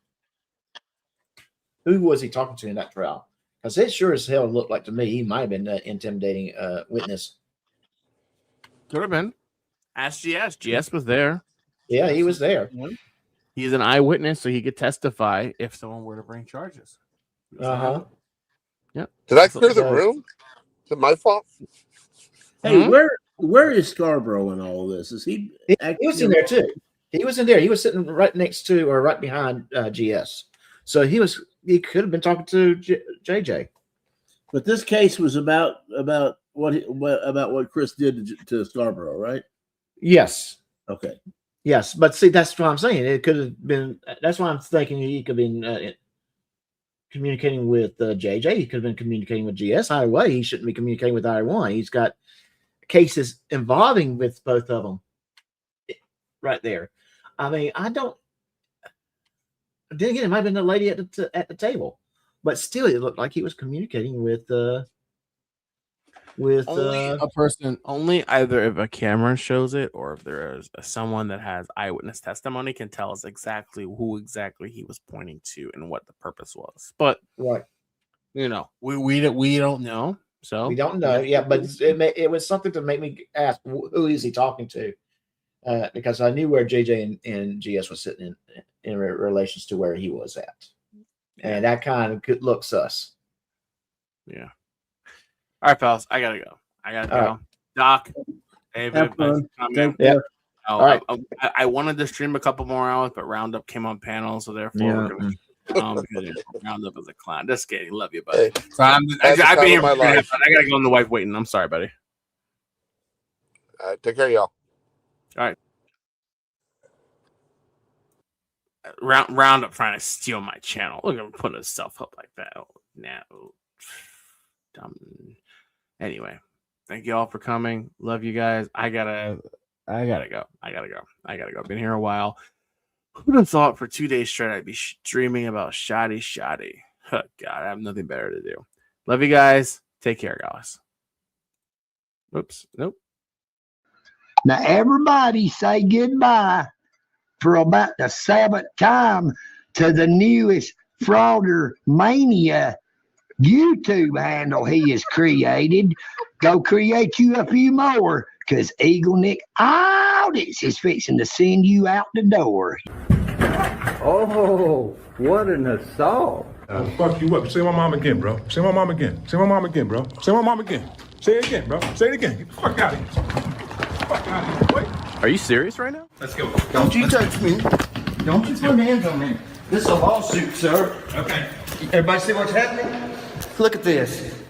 N: who was he talking to in that trial, because it sure as hell looked like to me he might have been intimidating witness.
A: Could have been. Ask GS. GS was there.
N: Yeah, he was there.
A: He's an eyewitness, so he could testify if someone were to bring charges.
N: Uh-huh.
A: Yep.
D: Did I clear the room? Is it my fault?
H: Hey, where is Scarborough in all of this? Is he?
N: He was in there too. He was in there. He was sitting right next to or right behind GS. So he could have been talking to JJ.
H: But this case was about what Chris did to Scarborough, right?
N: Yes.
H: Okay.
N: Yes, but see, that's what I'm saying. It could have been. That's why I'm thinking he could have been communicating with JJ. He could have been communicating with GS. Either way, he shouldn't be communicating with either one. He's got cases involving with both of them right there. I mean, I don't. Then again, it might have been the lady at the table, but still, it looked like he was communicating with
A: only a person. Only either if a camera shows it or if there is someone that has eyewitness testimony can tell us exactly who exactly he was pointing to and what the purpose was. But
N: right,
A: you know, we don't know. So
N: we don't know. Yeah, but it was something to make me ask who is he talking to, because I knew where JJ and GS was sitting in relations to where he was at, and that kind of could look sus.
A: Yeah. All right, pals. I gotta go. All right. Doc, David,
N: All right.
A: I wanted to stream a couple more hours, but Roundup came on panel, so therefore we're gonna Roundup is a clown. Just kidding. Love you, buddy.
D: Hey,
A: so I've been here.
D: my life.
A: I gotta go on the wife waiting. I'm sorry, buddy.
D: Take care, y'all.
A: All right. Roundup trying to steal my channel. Look at him putting himself up like that. Oh, no. Dumb. Anyway, thank you all for coming. Love you guys. I gotta go. Been here a while. Who'd have thought for 2 days straight I'd be streaming about shoddy? Oh, God, I have nothing better to do. Love you guys. Take care, guys. Oops. Nope.
C: Now everybody say goodbye for about the 7th time to the newest Frauder Mania YouTube handle he has created. Go create you a few more, because Eagle Nick Audits is fixing to send you out the door.
V: Oh, what an assault.
K: Fuck you up. Say my mom again, bro. Say my mom again. Say my mom again, bro. Say my mom again. Say it again, bro. Say it again. Get the fuck out of here. Fuck out of here. Wait.
A: Are you serious right now?
K: Let's go.
C: Don't you touch me. Don't you put hands on me. This is a lawsuit, sir.
K: Okay.
C: Everybody see what's happening? Look at this.